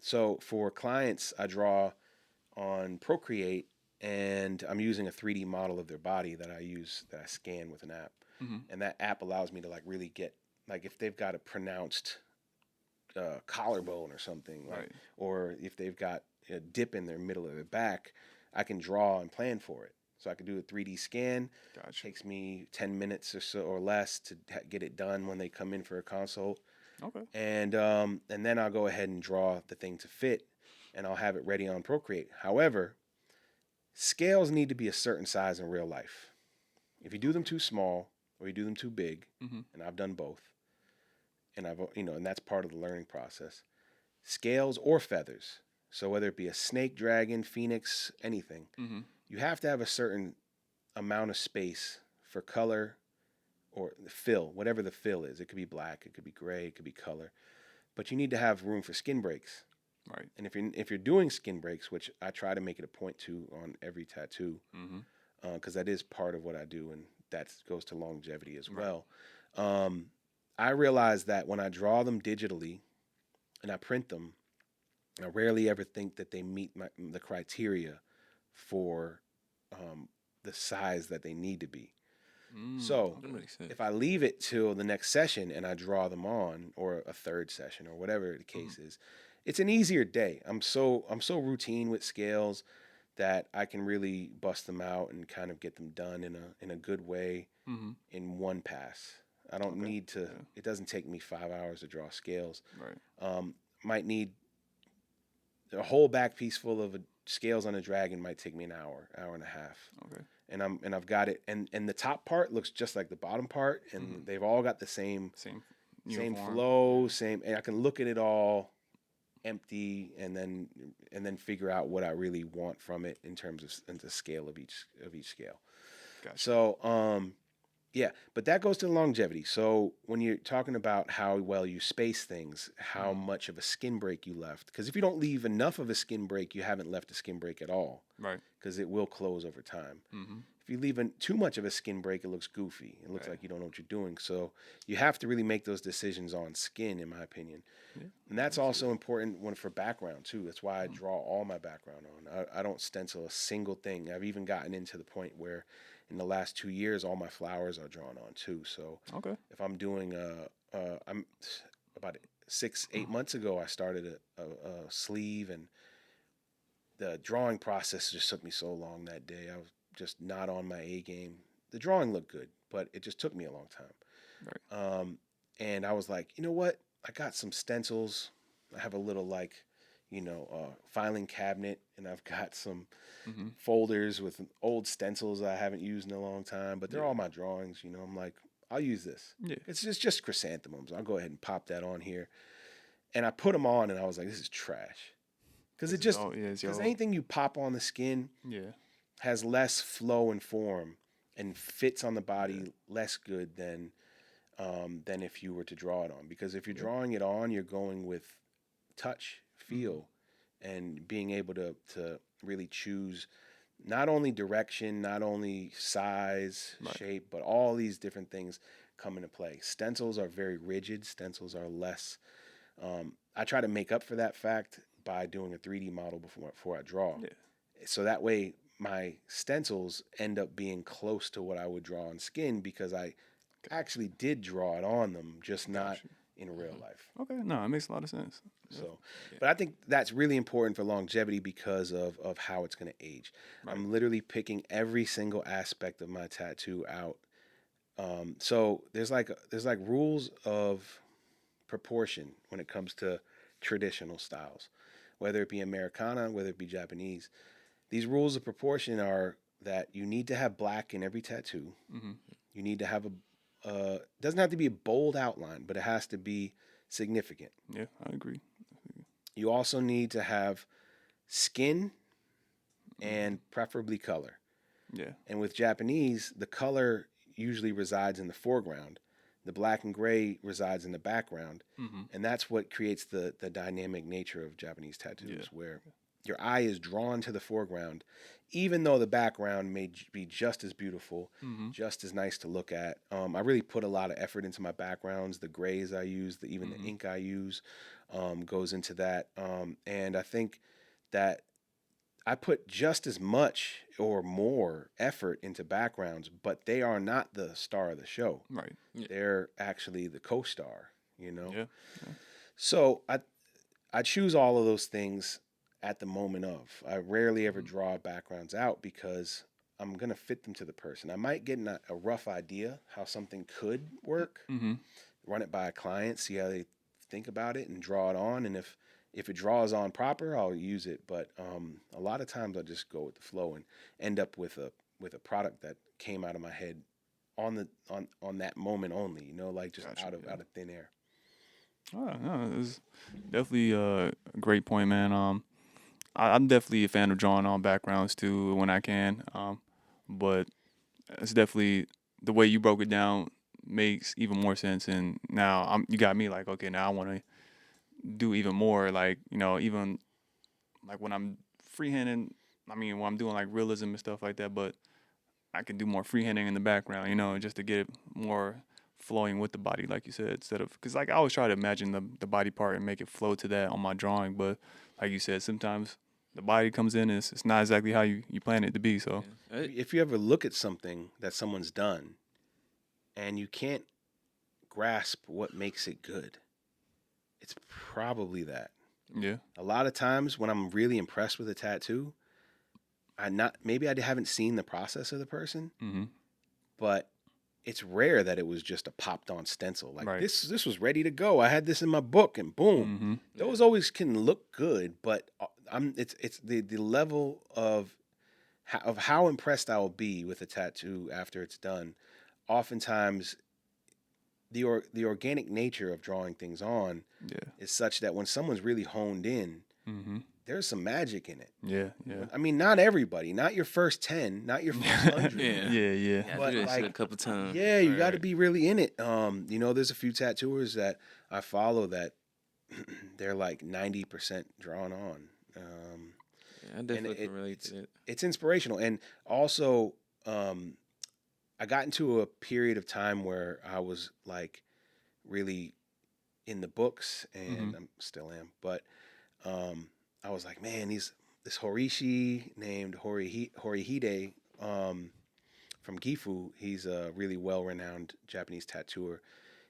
so for clients, I draw on Procreate, and I'm using a 3D model of their body that I scan with an app. And that app allows me to like really get, like if they've got a pronounced collarbone or something, like, or if they've got a dip in their middle of their back, I can draw and plan for it. So I can do a 3D scan. Gotcha. Takes me 10 minutes or so or less to get it done when they come in for a consult. Okay. And then I'll go ahead and draw the thing to fit, and I'll have it ready on Procreate. However, scales need to be a certain size in real life. If you do them too small or you do them too big, and I've done both, and and that's part of the learning process. Scales or feathers. So whether it be a snake, dragon, phoenix, anything, you have to have a certain amount of space for color or the fill, whatever the fill is. It could be black, it could be gray, it could be color, but you need to have room for skin breaks. Right. And if you're doing skin breaks, which I try to make it a point to on every tattoo, because that is part of what I do, and that goes to longevity as well. I realize that when I draw them digitally and I print them, I rarely ever think that they meet the criteria for the size that they need to be. So if I leave it till the next session and I draw them on, or a third session or whatever the case is, it's an easier day. I'm so routine with scales that I can really bust them out and kind of get them done in a good way in one pass. I don't need to. Yeah. It doesn't take me 5 hours to draw scales. Right. Might need a whole back piece full of scales on a dragon might take me an hour and a half. Okay. And I've got it, and the top part looks just like the bottom part, and they've all got the same flow, and I can look at it all empty, and then figure out what I really want from it in terms of the scale of each scale. Gotcha. So yeah, but that goes to the longevity. So when you're talking about how well you space things, how much of a skin break you left, because if you don't leave enough of a skin break, you haven't left a skin break at all. Right. Because it will close over time. if you leave too much of a skin break, it looks goofy. It looks Right. like you don't know what you're doing. So you have to really make those decisions on skin, in my opinion. Yeah. And that's also important for background too. That's why I draw all my background on. I don't stencil a single thing. I've even gotten into the point where in the last 2 years, all my flowers are drawn on too. So Okay. if I'm doing I'm about 6-8 months ago, I started a sleeve, and the drawing process just took me so long that day. I was just not on my A game. The drawing looked good, but it just took me a long time. Right. And I was like, you know what? I got some stencils. I have a little filing cabinet, and I've got some Mm-hmm. folders with old stencils I haven't used in a long time, but they're Yeah. all my drawings. I'm like, I'll use this. Yeah. It's just chrysanthemums. I'll go ahead and pop that on here. And I put them on, and I was like, this is trash. Because It's anything you pop on the skin Yeah. has less flow and form and fits on the body less good than if you were to draw it on. Because if you're drawing it on, you're going with touch, feel, and being able to really choose not only direction, not only size, Right. shape, but all these different things come into play. Stencils are very rigid. Stencils are less. I try to make up for that fact by doing a 3D model before I draw. Yeah. So that way my stencils end up being close to what I would draw on skin because I actually did draw it on them, just not Gotcha. in real life. Okay. No, it makes a lot of sense. So, but I think that's really important for longevity because of how it's going to age. Right. I'm literally picking every single aspect of my tattoo out. So there's like rules of proportion when it comes to traditional styles, whether it be Americana, whether it be Japanese. These rules of proportion are that you need to have black in every tattoo. Mm-hmm. You need to have doesn't have to be a bold outline, but it has to be significant. Yeah, I agree. You also need to have skin and preferably color. Yeah. And with Japanese, the color usually resides in the foreground. The black and gray resides in the background. Mm-hmm. And that's what creates the dynamic nature of Japanese tattoos, Yeah. where your eye is drawn to the foreground, even though the background may be just as beautiful, Mm-hmm. just as nice to look at. I really put a lot of effort into my backgrounds. The grays I use, even the ink I use, goes into that. And I think that I put just as much or more effort into backgrounds, but they are not the star of the show. Right. Yeah. They're actually the co-star, Yeah. So I choose all of those things at the moment of. I rarely ever draw backgrounds out because I'm going to fit them to the person. I might get a rough idea how something could work, Mm-hmm. run it by a client, see how they think about it, and draw it on. And if it draws on proper, I'll use it. But a lot of times I just go with the flow and end up with a product that came out of my head on that moment only. Like just Gotcha, out of yeah. thin air. Oh, no, it's definitely a great point, man. I'm definitely a fan of drawing on backgrounds too when I can. But it's definitely the way you broke it down makes even more sense. And now you got me like, okay, now I want to do even more. Like, even like when I'm freehanding, when I'm doing like realism and stuff like that, but I can do more freehanding in the background, just to get it more flowing with the body, like you said, instead of, because like I always try to imagine the body part and make it flow to that on my drawing, but like you said, sometimes the body comes in and it's not exactly how you plan it to be. So If you ever look at something that someone's done and you can't grasp what makes it good, it's probably that. yeah, A lot of times when I'm really impressed with a tattoo, maybe I haven't seen the process of the person, mm-hmm. but it's rare that it was just a popped on stencil. Like Right. this was ready to go. I had this in my book and boom. Mm-hmm. Those always can look good, but it's the level of how impressed I will be with a tattoo after it's done. Oftentimes the organic nature of drawing things on Yeah. is such that when someone's really honed in, Mm-hmm. there's some magic in it. Yeah. Yeah. Not everybody, not your first 10, not your first 100. Yeah. Yeah. Yeah, I But, do that shit a like, couple times. Yeah, you got to Right. be really in it. There's a few tattooers that I follow that they're like 90% drawn on. Yeah, I definitely can relate to it. It's inspirational. And also, I got into a period of time where I was like really in the books, and I'm still am, but I was like, man, this Horishi named Horihide from Gifu. He's a really well-renowned Japanese tattooer.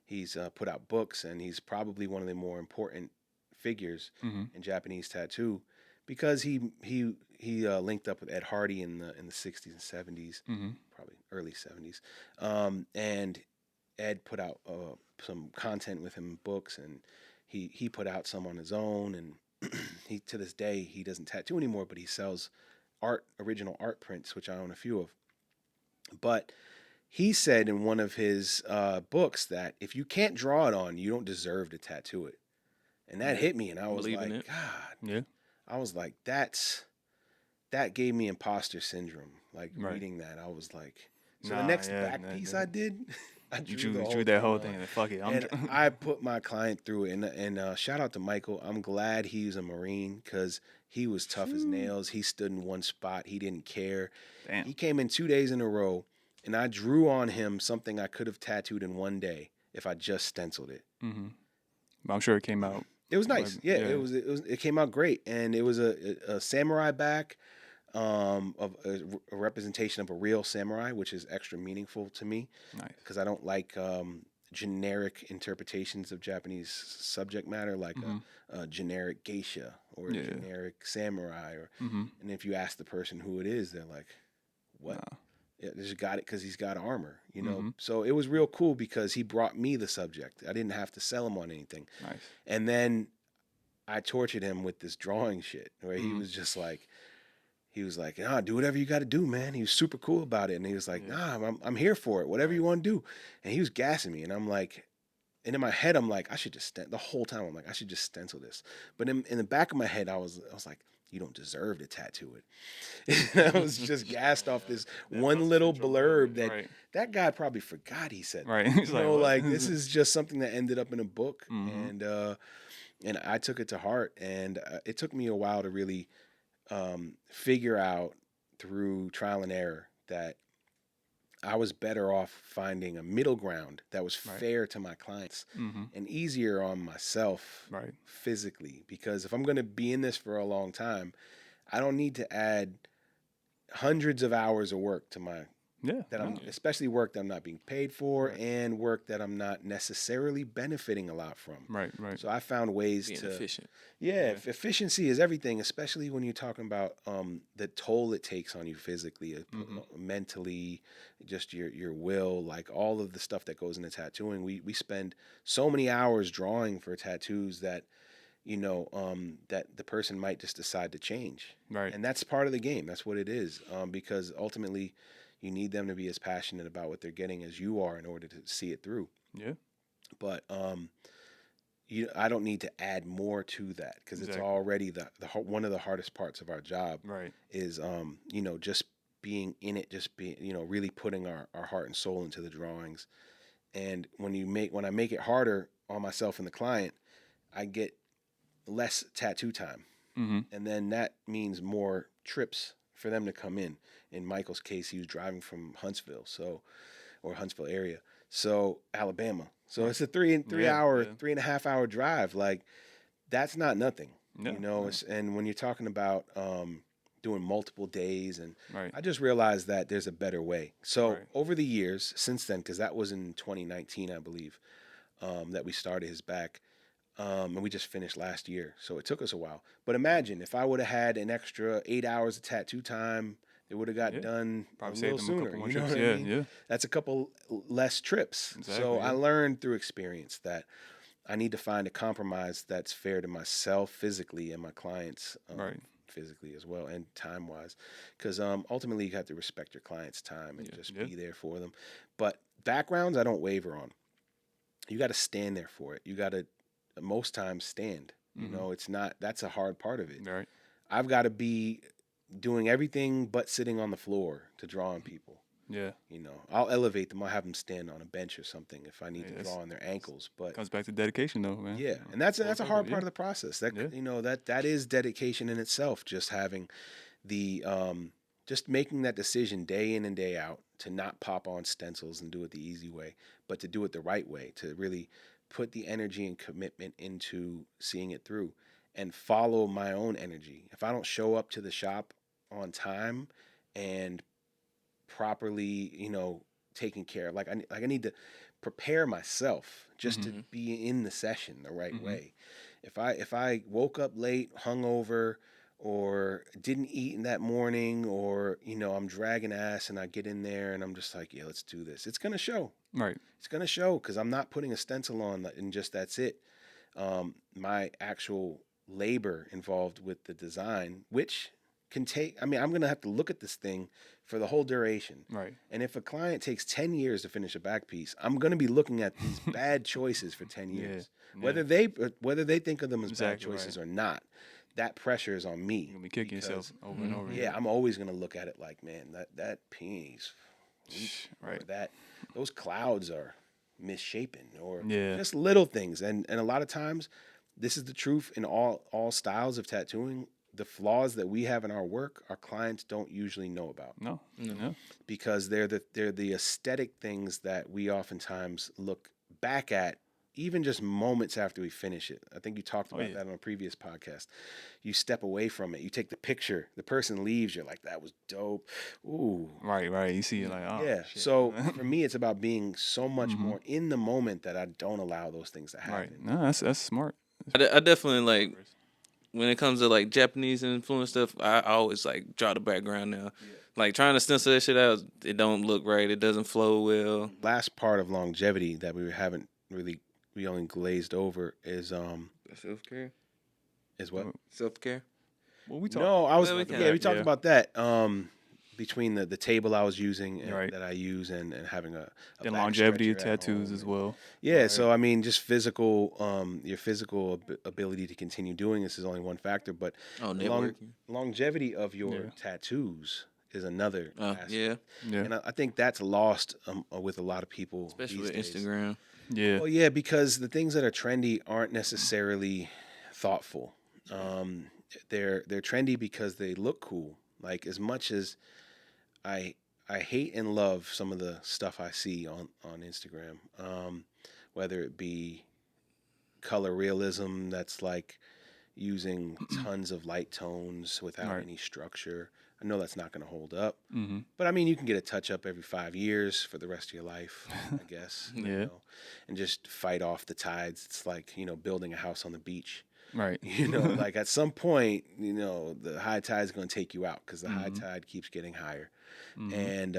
He's put out books, and he's probably one of the more important figures in Japanese tattoo because he linked up with Ed Hardy in the 60s and 70s, probably early 70s, and Ed put out some content with him in books, and he put out some on his own, and he to this day he doesn't tattoo anymore, but he sells original art prints, which I own a few of. But he said in one of his books that if you can't draw it on, you don't deserve to tattoo it. And that hit me, and I was like, God. Yeah. I was like, that gave me imposter syndrome. Like reading that, I was like, so the next back piece I did, I drew that whole thing, and fuck it. And I put my client through it. And shout out to Michael. I'm glad he's a Marine because he was tough as nails. He stood in one spot. He didn't care. Damn. He came in 2 days in a row, and I drew on him something I could have tattooed in one day if I just stenciled it. But I'm sure it came out. It was nice. Yeah. It came out great, and it was a samurai back, of a representation of a real samurai, which is extra meaningful to me. Nice. Because I don't like generic interpretations of Japanese subject matter, like a generic geisha or a generic samurai, or and if you ask the person who it is, they're like, "What?" Nah. Yeah, they just got it because he's got armor, you know. So it was real cool because he brought me the subject. I didn't have to sell him on anything. Nice. And then I tortured him with this drawing shit, where he was just like, nah, do whatever you got to do, man. He was super cool about it, and he was like, nah, I'm here for it. Whatever you want to do. And he was gassing me, and I'm like, and in my head, I'm like, I should just the whole time I'm like, I should just stencil this. But in the back of my head, I was like, you don't deserve to tattoo it. And I was just gassed off this one little blurb that guy probably forgot he said. Right. You know, like this is just something that ended up in a book, and I took it to heart, and it took me a while to really figure out through trial and error that I was better off finding a middle ground that was fair to my clients and easier on myself physically. Because if I'm going to be in this for a long time, I don't need to add hundreds of hours of work to my especially work that I'm not being paid for and work that I'm not necessarily benefiting a lot from. Right. So I found ways Being to efficient. Yeah, efficiency is everything, especially when you're talking about the toll it takes on you physically, mentally, just your will, like all of the stuff that goes into tattooing. We spend so many hours drawing for tattoos that that the person might just decide to change. Right. And that's part of the game. That's what it is. Because ultimately you need them to be as passionate about what they're getting as you are in order to see it through. Yeah. But I don't need to add more to that because it's already the one of the hardest parts of our job. Right. Is just being in it, just being really putting our heart and soul into the drawings. And when I make it harder on myself and the client, I get less tattoo time, and then that means more trips for them to come in. In Michael's case, he was driving from Huntsville, or Huntsville area, so Alabama. So it's a 3.5 hour drive. Like that's not nothing, And when you're talking about doing multiple days, and I just realized that there's a better way. So over the years since then, because that was in 2019, I believe, that we started his back. And we just finished last year, so it took us a while. But imagine if I would have had an extra 8 hours of tattoo time, it would have got done probably a little sooner. You know what I mean? Yeah. That's a couple less trips. Exactly, So I learned through experience that I need to find a compromise that's fair to myself physically and my clients physically as well, and time wise, because ultimately you have to respect your clients' time and just be there for them. But backgrounds, I don't waver on. You got to stand there for it. You got to most times stand. It's not. That's a hard part of it. Right. I've got to be doing everything but sitting on the floor to draw on people. Yeah. I'll elevate them. I'll have them stand on a bench or something if I need to draw on their ankles. But comes back to dedication, though, man. Yeah, and that's a hard part of the process. That that is dedication in itself. Just having the just making that decision day in and day out to not pop on stencils and do it the easy way, but to do it the right way, to really put the energy and commitment into seeing it through and follow my own energy. If I don't show up to the shop on time and properly, taking care of, I need to prepare myself just to be in the session the right way. If I woke up late, hungover, or didn't eat in that morning, or I'm dragging ass and I get in there and I'm just like, yeah, let's do this. It's gonna show. Right. It's gonna show because I'm not putting a stencil on and just that's it. My actual labor involved with the design, which can take. I mean, I'm gonna have to look at this thing for the whole duration. Right. And if a client takes 10 years to finish a back piece, I'm gonna be looking at these bad choices for 10 years. Yeah. Whether they think of them as bad choices or not, that pressure is on me. You're gonna be kicking yourself over and over. Yeah, I'm always gonna look at it like, man, that peony's Right. or those clouds are misshapen, or Yeah. just little things. And a lot of times, this is the truth in all styles of tattooing. The flaws that we have in our work, our clients don't usually know about. No. No. Because they're the aesthetic things that we oftentimes look back at even just moments after we finish it. I think you talked about that on a previous podcast. You step away from it, you take the picture, the person leaves, you're like, that was dope. Ooh. Right. You see it like, oh, yeah. shit. So for me, it's about being so much more in the moment that I don't allow those things to happen. Right. No, that's smart. I definitely like when it comes to like Japanese influence stuff. I always like draw the background now. Like trying to stencil that shit out, it don't look right. It doesn't flow well. Last part of longevity that we only glazed over is Self-care. Is what? Self-care. Well, we talked. No, I was Well, we talked about that. Between the table I was using Right. that I use and having a And back longevity of stretcher at tattoos home. as well. Yeah, Right. so I mean, just your physical ability to continue doing this is only one factor, but Oh, the networking. longevity of your tattoos is another aspect. Yeah. Yeah. And I think that's lost with a lot of people, Especially these with days. Instagram. Yeah. Well, yeah, because the things that are trendy aren't necessarily thoughtful. They're trendy because they look cool. Like, as much as I hate and love some of the stuff I see on Instagram, whether it be color realism that's like using tons of light tones without Right. any structure. I know that's not going to hold up, Mm-hmm. but I mean, you can get a touch up every 5 years for the rest of your life, I guess. Yeah. And just fight off the tides. It's like, building a house on the beach. Right. Like at some point, the high tide is going to take you out because the high tide keeps getting higher. And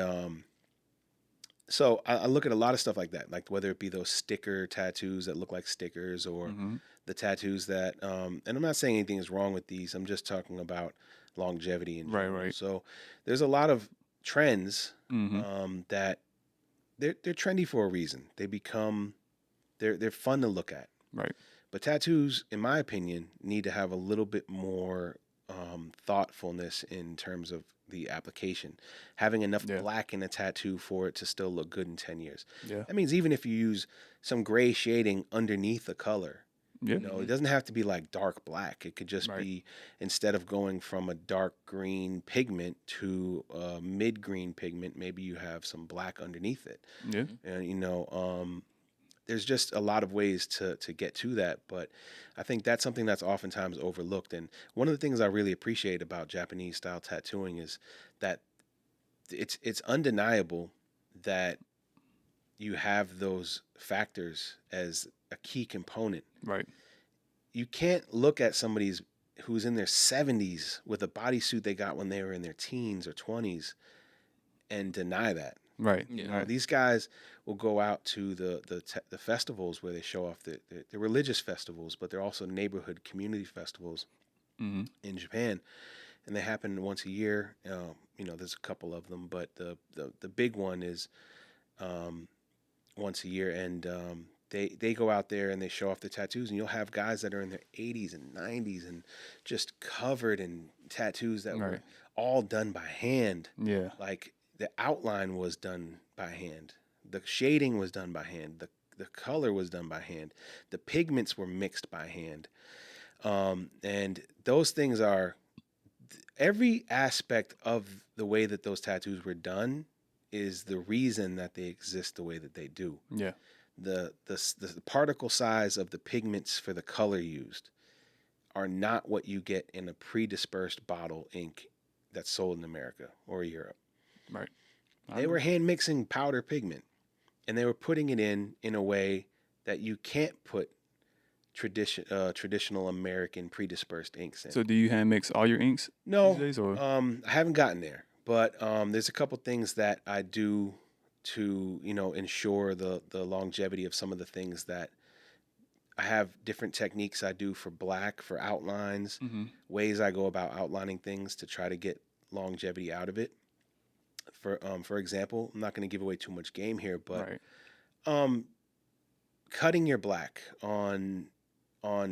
so I look at a lot of stuff like that, like whether it be those sticker tattoos that look like stickers or the tattoos that, and I'm not saying anything is wrong with these. I'm just talking about longevity. In general. Right. So there's a lot of trends Mm-hmm. that they're trendy for a reason. They're fun to look at. Right. But tattoos, in my opinion, need to have a little bit more thoughtfulness in terms of the application. Having enough black in a tattoo for it to still look good in 10 years. Yeah. That means even if you use some gray shading underneath the color, Yeah. it doesn't have to be like dark black. It could just Right. be, instead of going from a dark green pigment to a mid-green pigment, maybe you have some black underneath it. Yeah. And, there's just a lot of ways to get to that, but I think that's something that's oftentimes overlooked. And one of the things I really appreciate about Japanese style tattooing is that it's undeniable that you have those factors as a key component. Right. You can't look at somebody who's in their 70s with a bodysuit they got when they were in their teens or 20s and deny that. Right. Yeah. Right. These guys will go out to the festivals where they show off the religious festivals, but they're also neighborhood community festivals Mm-hmm. in Japan, and they happen once a year. There's a couple of them, but the big one is once a year, and they go out there and they show off the tattoos, and you'll have guys that are in their 80s and 90s and just covered in tattoos that were all done by hand. Yeah. Like, the outline was done by hand. The shading was done by hand. The color was done by hand. The pigments were mixed by hand. And those things are every aspect of the way that those tattoos were done is the reason that they exist the way that they do. Yeah. The particle size of the pigments for the color used are not what you get in a pre-dispersed bottle ink that's sold in America or Europe. Right. They were hand mixing powder pigment, and they were putting it in a way that you can't put traditional American pre-dispersed inks in. So do you hand mix all your inks No, these days, or? I haven't gotten there, but there's a couple things that I do to ensure the longevity of some of the things that I have. Different techniques I do for black, for outlines, ways I go about outlining things to try to get longevity out of it. For example, I'm not going to give away too much game here, but cutting your black on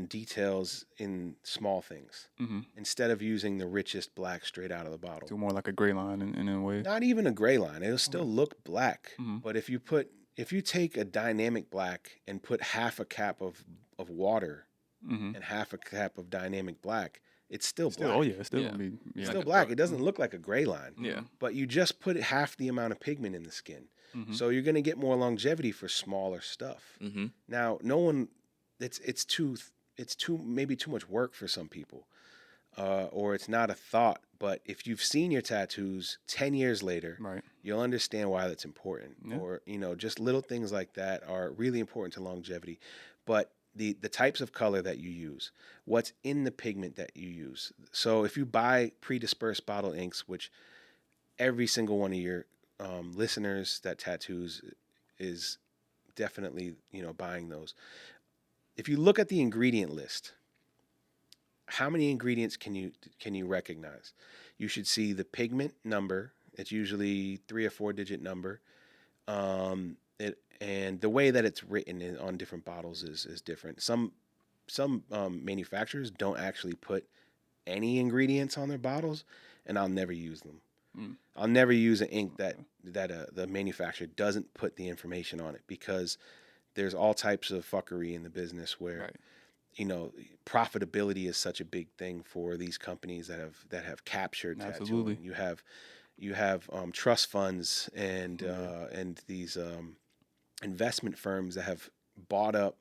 details in small things instead of using the richest black straight out of the bottle. So more like a gray line in a way. Not even a gray line. It'll still look black. But if you take a dynamic black and put half a cap of water and half a cap of dynamic black, it's still black. Oh yeah, it's still gonna be still black. It doesn't look like a gray line. Yeah. But you just put half the amount of pigment in the skin. So you're gonna get more longevity for smaller stuff. Now, no one it's too maybe too much work for some people. Or it's not a thought, but if you've seen your tattoos 10 years later, you'll understand why that's important. Or, just little things like that are really important to longevity. But the types of color that you use, what's in the pigment that you use. So if you buy pre-dispersed bottle inks, which every single one of your listeners that tattoos is definitely, buying those. If you look at the ingredient list, how many ingredients can you recognize? You should see the pigment number. It's usually 3 or 4 digit number. And the way that it's written on different bottles is different. Some manufacturers don't actually put any ingredients on their bottles, and I'll never use them. I'll never use an ink that the manufacturer doesn't put the information on it, because there's all types of fuckery in the business where profitability is such a big thing for these companies that have captured Absolutely. tattooing. You have trust funds and these investment firms that have bought up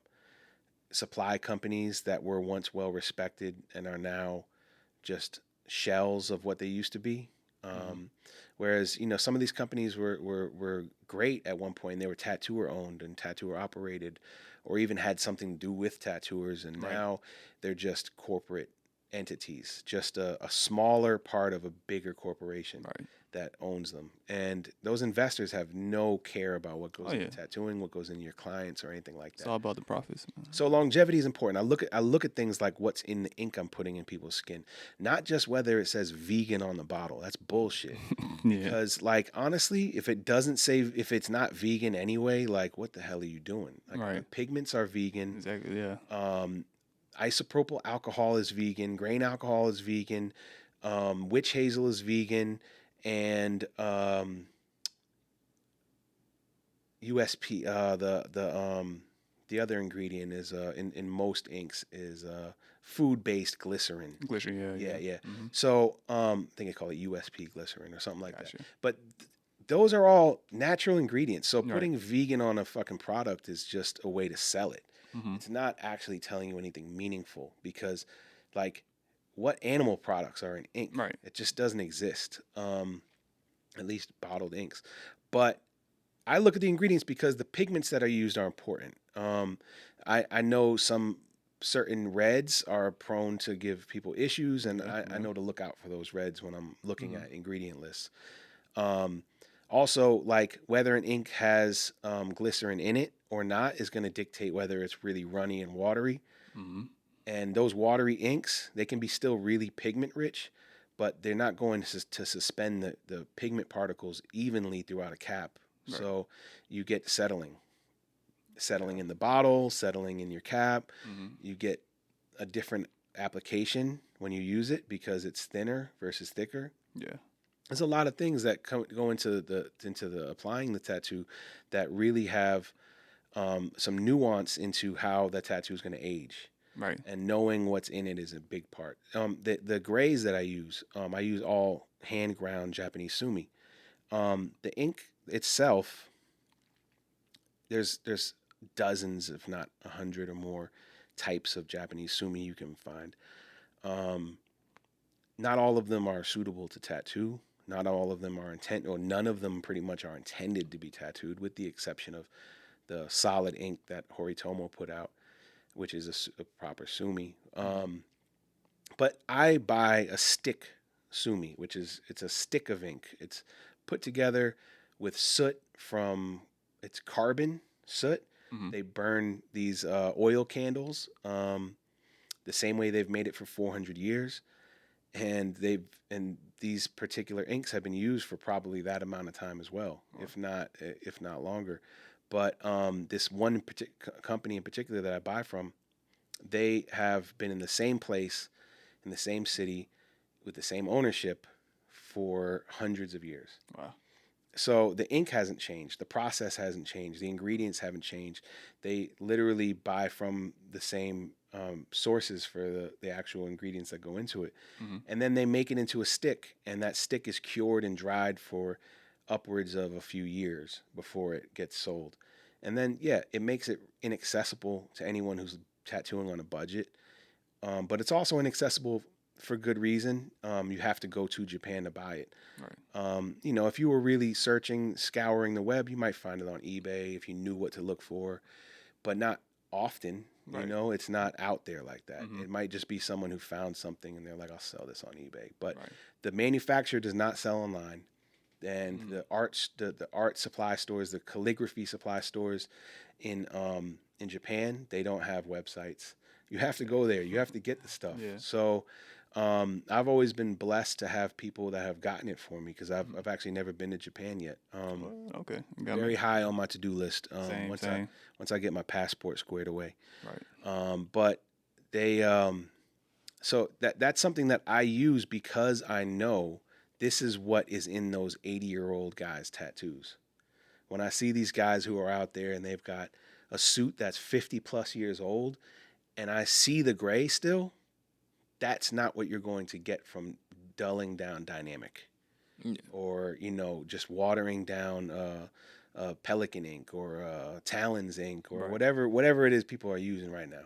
supply companies that were once well respected and are now just shells of what they used to be. Whereas some of these companies were great at one point. They were tattooer owned and tattooer operated, or even had something to do with tattooers, and now they're just corporate entities, just a smaller part of a bigger corporation that owns them. And those investors have no care about what goes into tattooing, what goes into your clients, or anything like that. It's all about the profits, man. So longevity is important. I look at things like what's in the ink I'm putting in people's skin, not just whether it says vegan on the bottle. That's bullshit. Because honestly, if it's not vegan anyway, what the hell are you doing? Pigments are vegan. Exactly. Yeah. Isopropyl alcohol is vegan. Grain alcohol is vegan. Witch hazel is vegan. And USP, the other ingredient is in most inks is food-based glycerin. Glycerin, yeah. So I think I call it USP glycerin or something like that. But those are all natural ingredients. So putting vegan on a fucking product is just a way to sell it. It's not actually telling you anything meaningful, because what animal products are in ink? It just doesn't exist, at least bottled inks. But I look at the ingredients because the pigments that are used are important. I know some certain reds are prone to give people issues, and I know to look out for those reds when I'm looking at ingredient lists. Also, whether an ink has glycerin in it or not is going to dictate whether it's really runny and watery. And those watery inks, they can be still really pigment rich, but they're not going to suspend the pigment particles evenly throughout a cap. So you get settling in the bottle, settling in your cap. You get a different application when you use it because it's thinner versus thicker. Yeah. There's a lot of things that go into the applying the tattoo that really have some nuance into how the tattoo is going to age. Right. and knowing what's in it is a big part. The grays that I use all hand ground Japanese sumi. The ink itself, there's dozens, if not 100 or more, types of Japanese sumi you can find. Um, Not all of them are suitable to tattoo. Not all of them are or none of them pretty much are intended to be tattooed, with the exception of the solid ink that Horitomo put out, which is a proper sumi. But I buy a stick sumi, which it's a stick of ink. It's put together with soot from it's carbon soot. Mm-hmm. They burn these oil candles the same way they've made it for 400 years, and these particular inks have been used for probably that amount of time as well, if not longer. But this one company in particular that I buy from, they have been in the same place, in the same city, with the same ownership for hundreds of years. Wow. So the ink hasn't changed, the process hasn't changed, the ingredients haven't changed. They literally buy from the same sources for the actual ingredients that go into it. Mm-hmm. And then they make it into a stick, and that stick is cured and dried for upwards of a few years before it gets sold. And then, yeah, it makes it inaccessible to anyone who's tattooing on a budget. But it's also inaccessible for good reason. You have to go to Japan to buy it. Right. If you were really searching, scouring the web, you might find it on eBay if you knew what to look for, but not often. Right. It's not out there like that. Mm-hmm. It might just be someone who found something and they're like, I'll sell this on eBay. But Right. the manufacturer does not sell online. And Mm-hmm. the art supply stores, the calligraphy supply stores in Japan, they don't have websites. You have to go there. You have to get the stuff. Yeah. So I've always been blessed to have people that have gotten it for me, because I've actually never been to Japan yet. Okay. Very high on my to-do list. Same. Once I get my passport squared away. Right. But they so that's something that I use because I know this is what is in those 80-year-old guys' tattoos. When I see these guys who are out there and they've got a suit that's 50 plus years old, and I see the gray still, that's not what you're going to get from dulling down dynamic. Yeah. Or just watering down Pelican ink or Talons ink or Right. whatever it is people are using right now.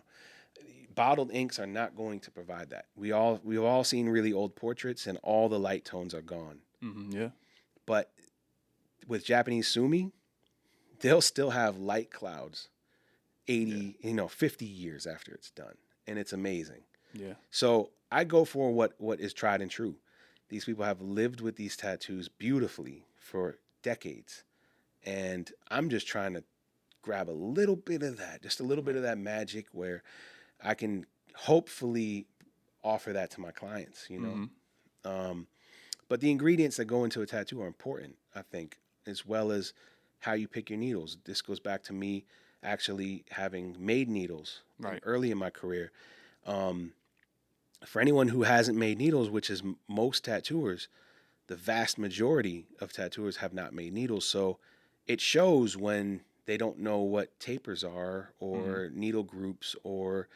Bottled inks are not going to provide that. We've all seen really old portraits and all the light tones are gone. Mm-hmm. Yeah. But with Japanese sumi, they'll still have light clouds 50 years after it's done, and it's amazing. Yeah. So I go for what is tried and true. These people have lived with these tattoos beautifully for decades, and I'm just trying to grab a little bit of that, just a little bit of that magic where I can hopefully offer that to my clients, Mm-hmm. But the ingredients that go into a tattoo are important, I think, as well as how you pick your needles. This goes back to me actually having made needles Right. early in my career. For anyone who hasn't made needles, which is most tattooers, the vast majority of tattooers have not made needles. So it shows when they don't know what tapers are or needle groups or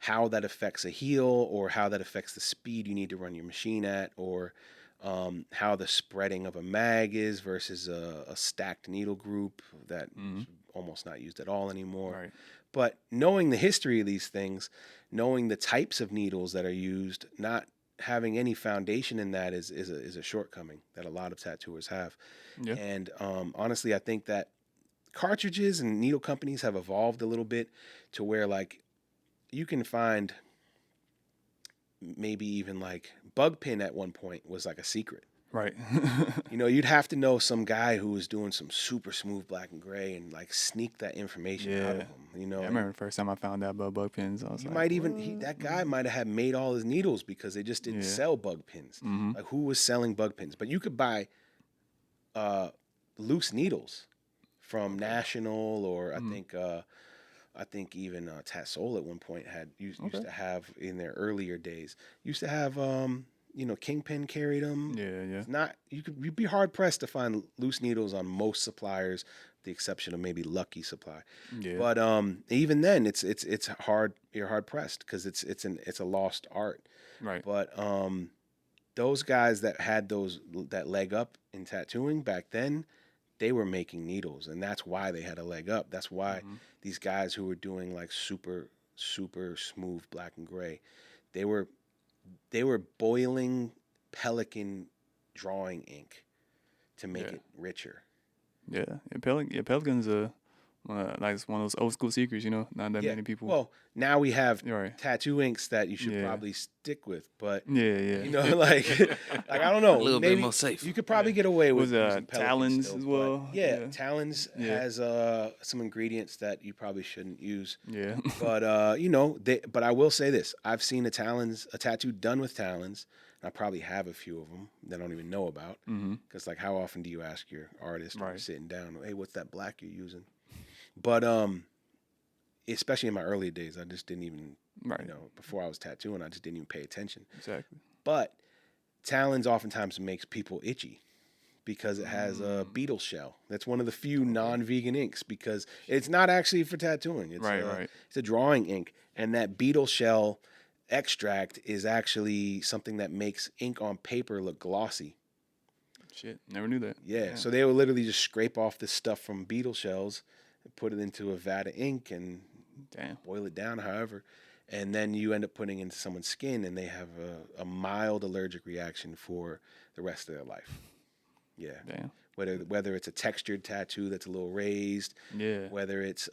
how that affects a heel or how that affects the speed you need to run your machine at, or how the spreading of a mag is versus a stacked needle group that is almost not used at all anymore. Right. But knowing the history of these things, knowing the types of needles that are used, not having any foundation in that is a shortcoming that a lot of tattooers have. Yeah. And honestly, I think that cartridges and needle companies have evolved a little bit to where like you can find maybe even like bug pin at one point was like a secret. Right. You'd have to know some guy who was doing some super smooth black and gray and like sneak that information out of Yeah. them. Yeah, I remember the first time I found out about bug pins. I was You like, might even that guy might have had made all his needles because they just didn't Yeah. sell bug pins. Mm-hmm. Like who was selling bug pins? But you could buy loose needles from National, or I think even Tassol at one point used to have in their earlier days used to have Kingpin carried them. Yeah. It's not you'd be hard pressed to find loose needles on most suppliers, with the exception of maybe Lucky Supply. Yeah. But even then, it's hard. You're hard pressed because it's a lost art. Right. But those guys that had that leg up in tattooing back then, they were making needles, and that's why they had a leg up. That's why these guys who were doing like super super smooth black and gray, they were boiling Pelican drawing ink to make it richer. Yeah. Pelican's like it's one of those old school secrets. Not that many people. Well, now we have Right. tattoo inks that you should probably stick with, but Yeah. like I don't know, A little maybe bit more safe. You could probably get away with Was using Pelican Talons still, as but well? yeah, Talons has some ingredients that you probably shouldn't use. Yeah. But but I will say this: I've seen a tattoo done with Talons. And I probably have a few of them that I don't even know about. Because like, how often do you ask your artist when you're sitting down, "Hey, what's that black you're using?" But especially in my early days, I just didn't even before I was tattooing, I just didn't even pay attention. Exactly. But Talons oftentimes makes people itchy because it has a beetle shell. That's one of the few non-vegan inks because it's not actually for tattooing. It's It's a drawing ink, and that beetle shell extract is actually something that makes ink on paper look glossy. Shit, never knew that. Yeah, so they would literally just scrape off this stuff from beetle shells, put it into a vat of ink, and boil it down, however, and then you end up putting it into someone's skin, and they have a mild allergic reaction for the rest of their life. Yeah. Damn. Whether it's a textured tattoo that's a little raised, whether it's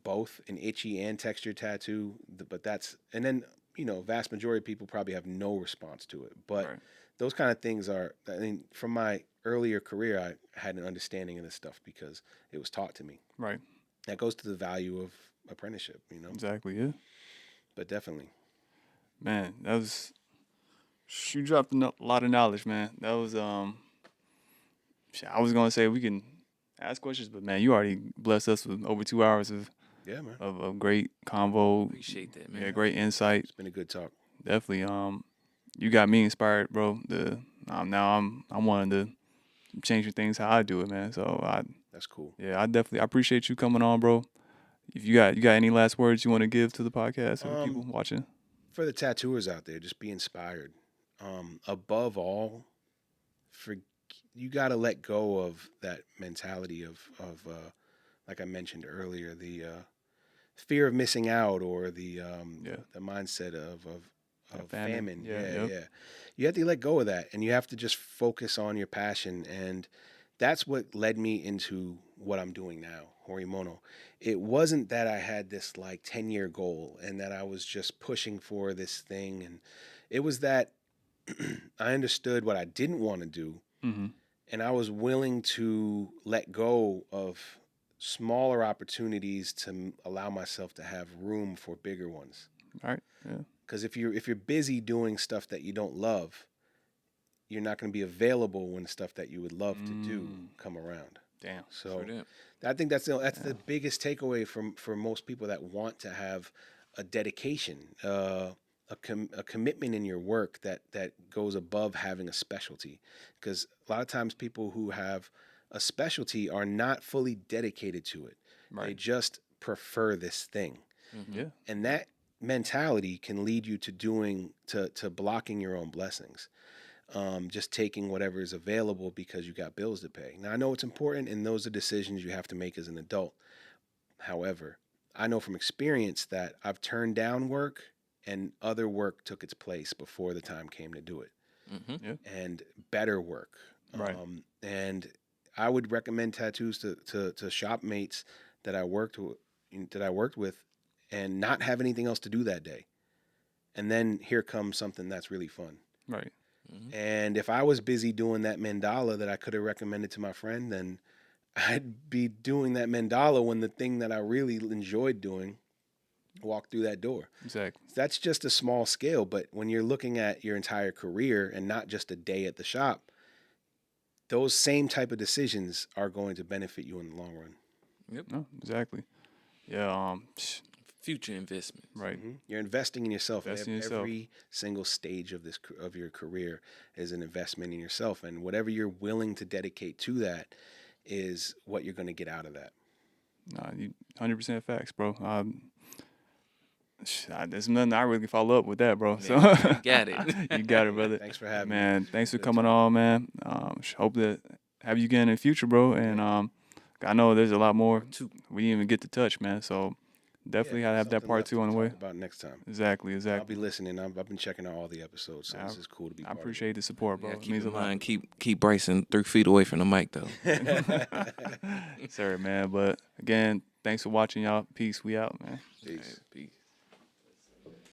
both an itchy and textured tattoo, but and then vast majority of people probably have no response to it, but those kind of things are, I mean, from my earlier career, I had an understanding of this stuff because it was taught to me. Right. That goes to the value of apprenticeship, Exactly, yeah. But definitely. Man, you dropped a lot of knowledge, man. That was, I was going to say we can ask questions, but man, you already blessed us with over 2 hours of great convo. Appreciate that, man. Yeah, great insight. It's been a good talk. Definitely. You got me inspired, bro. Now I'm wanting to change things how I do it, man. So that's cool. Yeah, I appreciate you coming on, bro. If you got any last words you want to give to the podcast and the people watching? For the tattooers out there, just be inspired. Above all, you got to let go of that mentality of like I mentioned earlier, the fear of missing out or the mindset of famine. Yeah. You have to let go of that, and you have to just focus on your passion, and that's what led me into what I'm doing now, Horimono. It wasn't that I had this like 10-year goal and that I was just pushing for this thing, and it was that I understood what I didn't want to do, and I was willing to let go of smaller opportunities to allow myself to have room for bigger ones. All right. Yeah. Because if you're busy doing stuff that you don't love, you're not going to be available when the stuff that you would love to do come around. Damn. So I think that's the biggest takeaway for most people that want to have a dedication, a commitment in your work that goes above having a specialty. Because a lot of times people who have a specialty are not fully dedicated to it. Right. They just prefer this thing. Yeah. And that mentality can lead you to blocking your own blessings. Just taking whatever is available because you got bills to pay. Now, I know it's important, and those are decisions you have to make as an adult. However, I know from experience that I've turned down work and other work took its place before the time came to do it. And better work. Right. And I would recommend tattoos to shop mates that I worked with and not have anything else to do that day. And then here comes something that's really fun. Right. And if I was busy doing that mandala that I could have recommended to my friend, then I'd be doing that mandala when the thing that I really enjoyed doing walked through that door. Exactly. That's just a small scale, but when you're looking at your entire career and not just a day at the shop, those same type of decisions are going to benefit you in the long run. Yep. No, exactly. Yeah. future investment. Right. You're investing in yourself. Investing in yourself. Every single stage of your career is an investment in yourself, and whatever you're willing to dedicate to that is what you're going to get out of that. Nah, 100% facts, bro. There's nothing I really can follow up with that, bro. So You got it. You got it, brother. Thanks for having me. Man, thanks for Good coming talk. on, man. Hope to have you again in the future, bro. And I know there's a lot more we didn't even get to touch, man. So definitely gotta have that Something part left 2 to on the way. talk about next time. Exactly. I'll be listening. I've been checking out all the episodes, so this is cool to be I part of it. appreciate the support, bro. Yeah, It keep means a in lot. mind, keep Bryson 3 feet away from the mic though. Sorry, man. But again, thanks for watching, y'all. Peace. We out, man. Peace. Peace.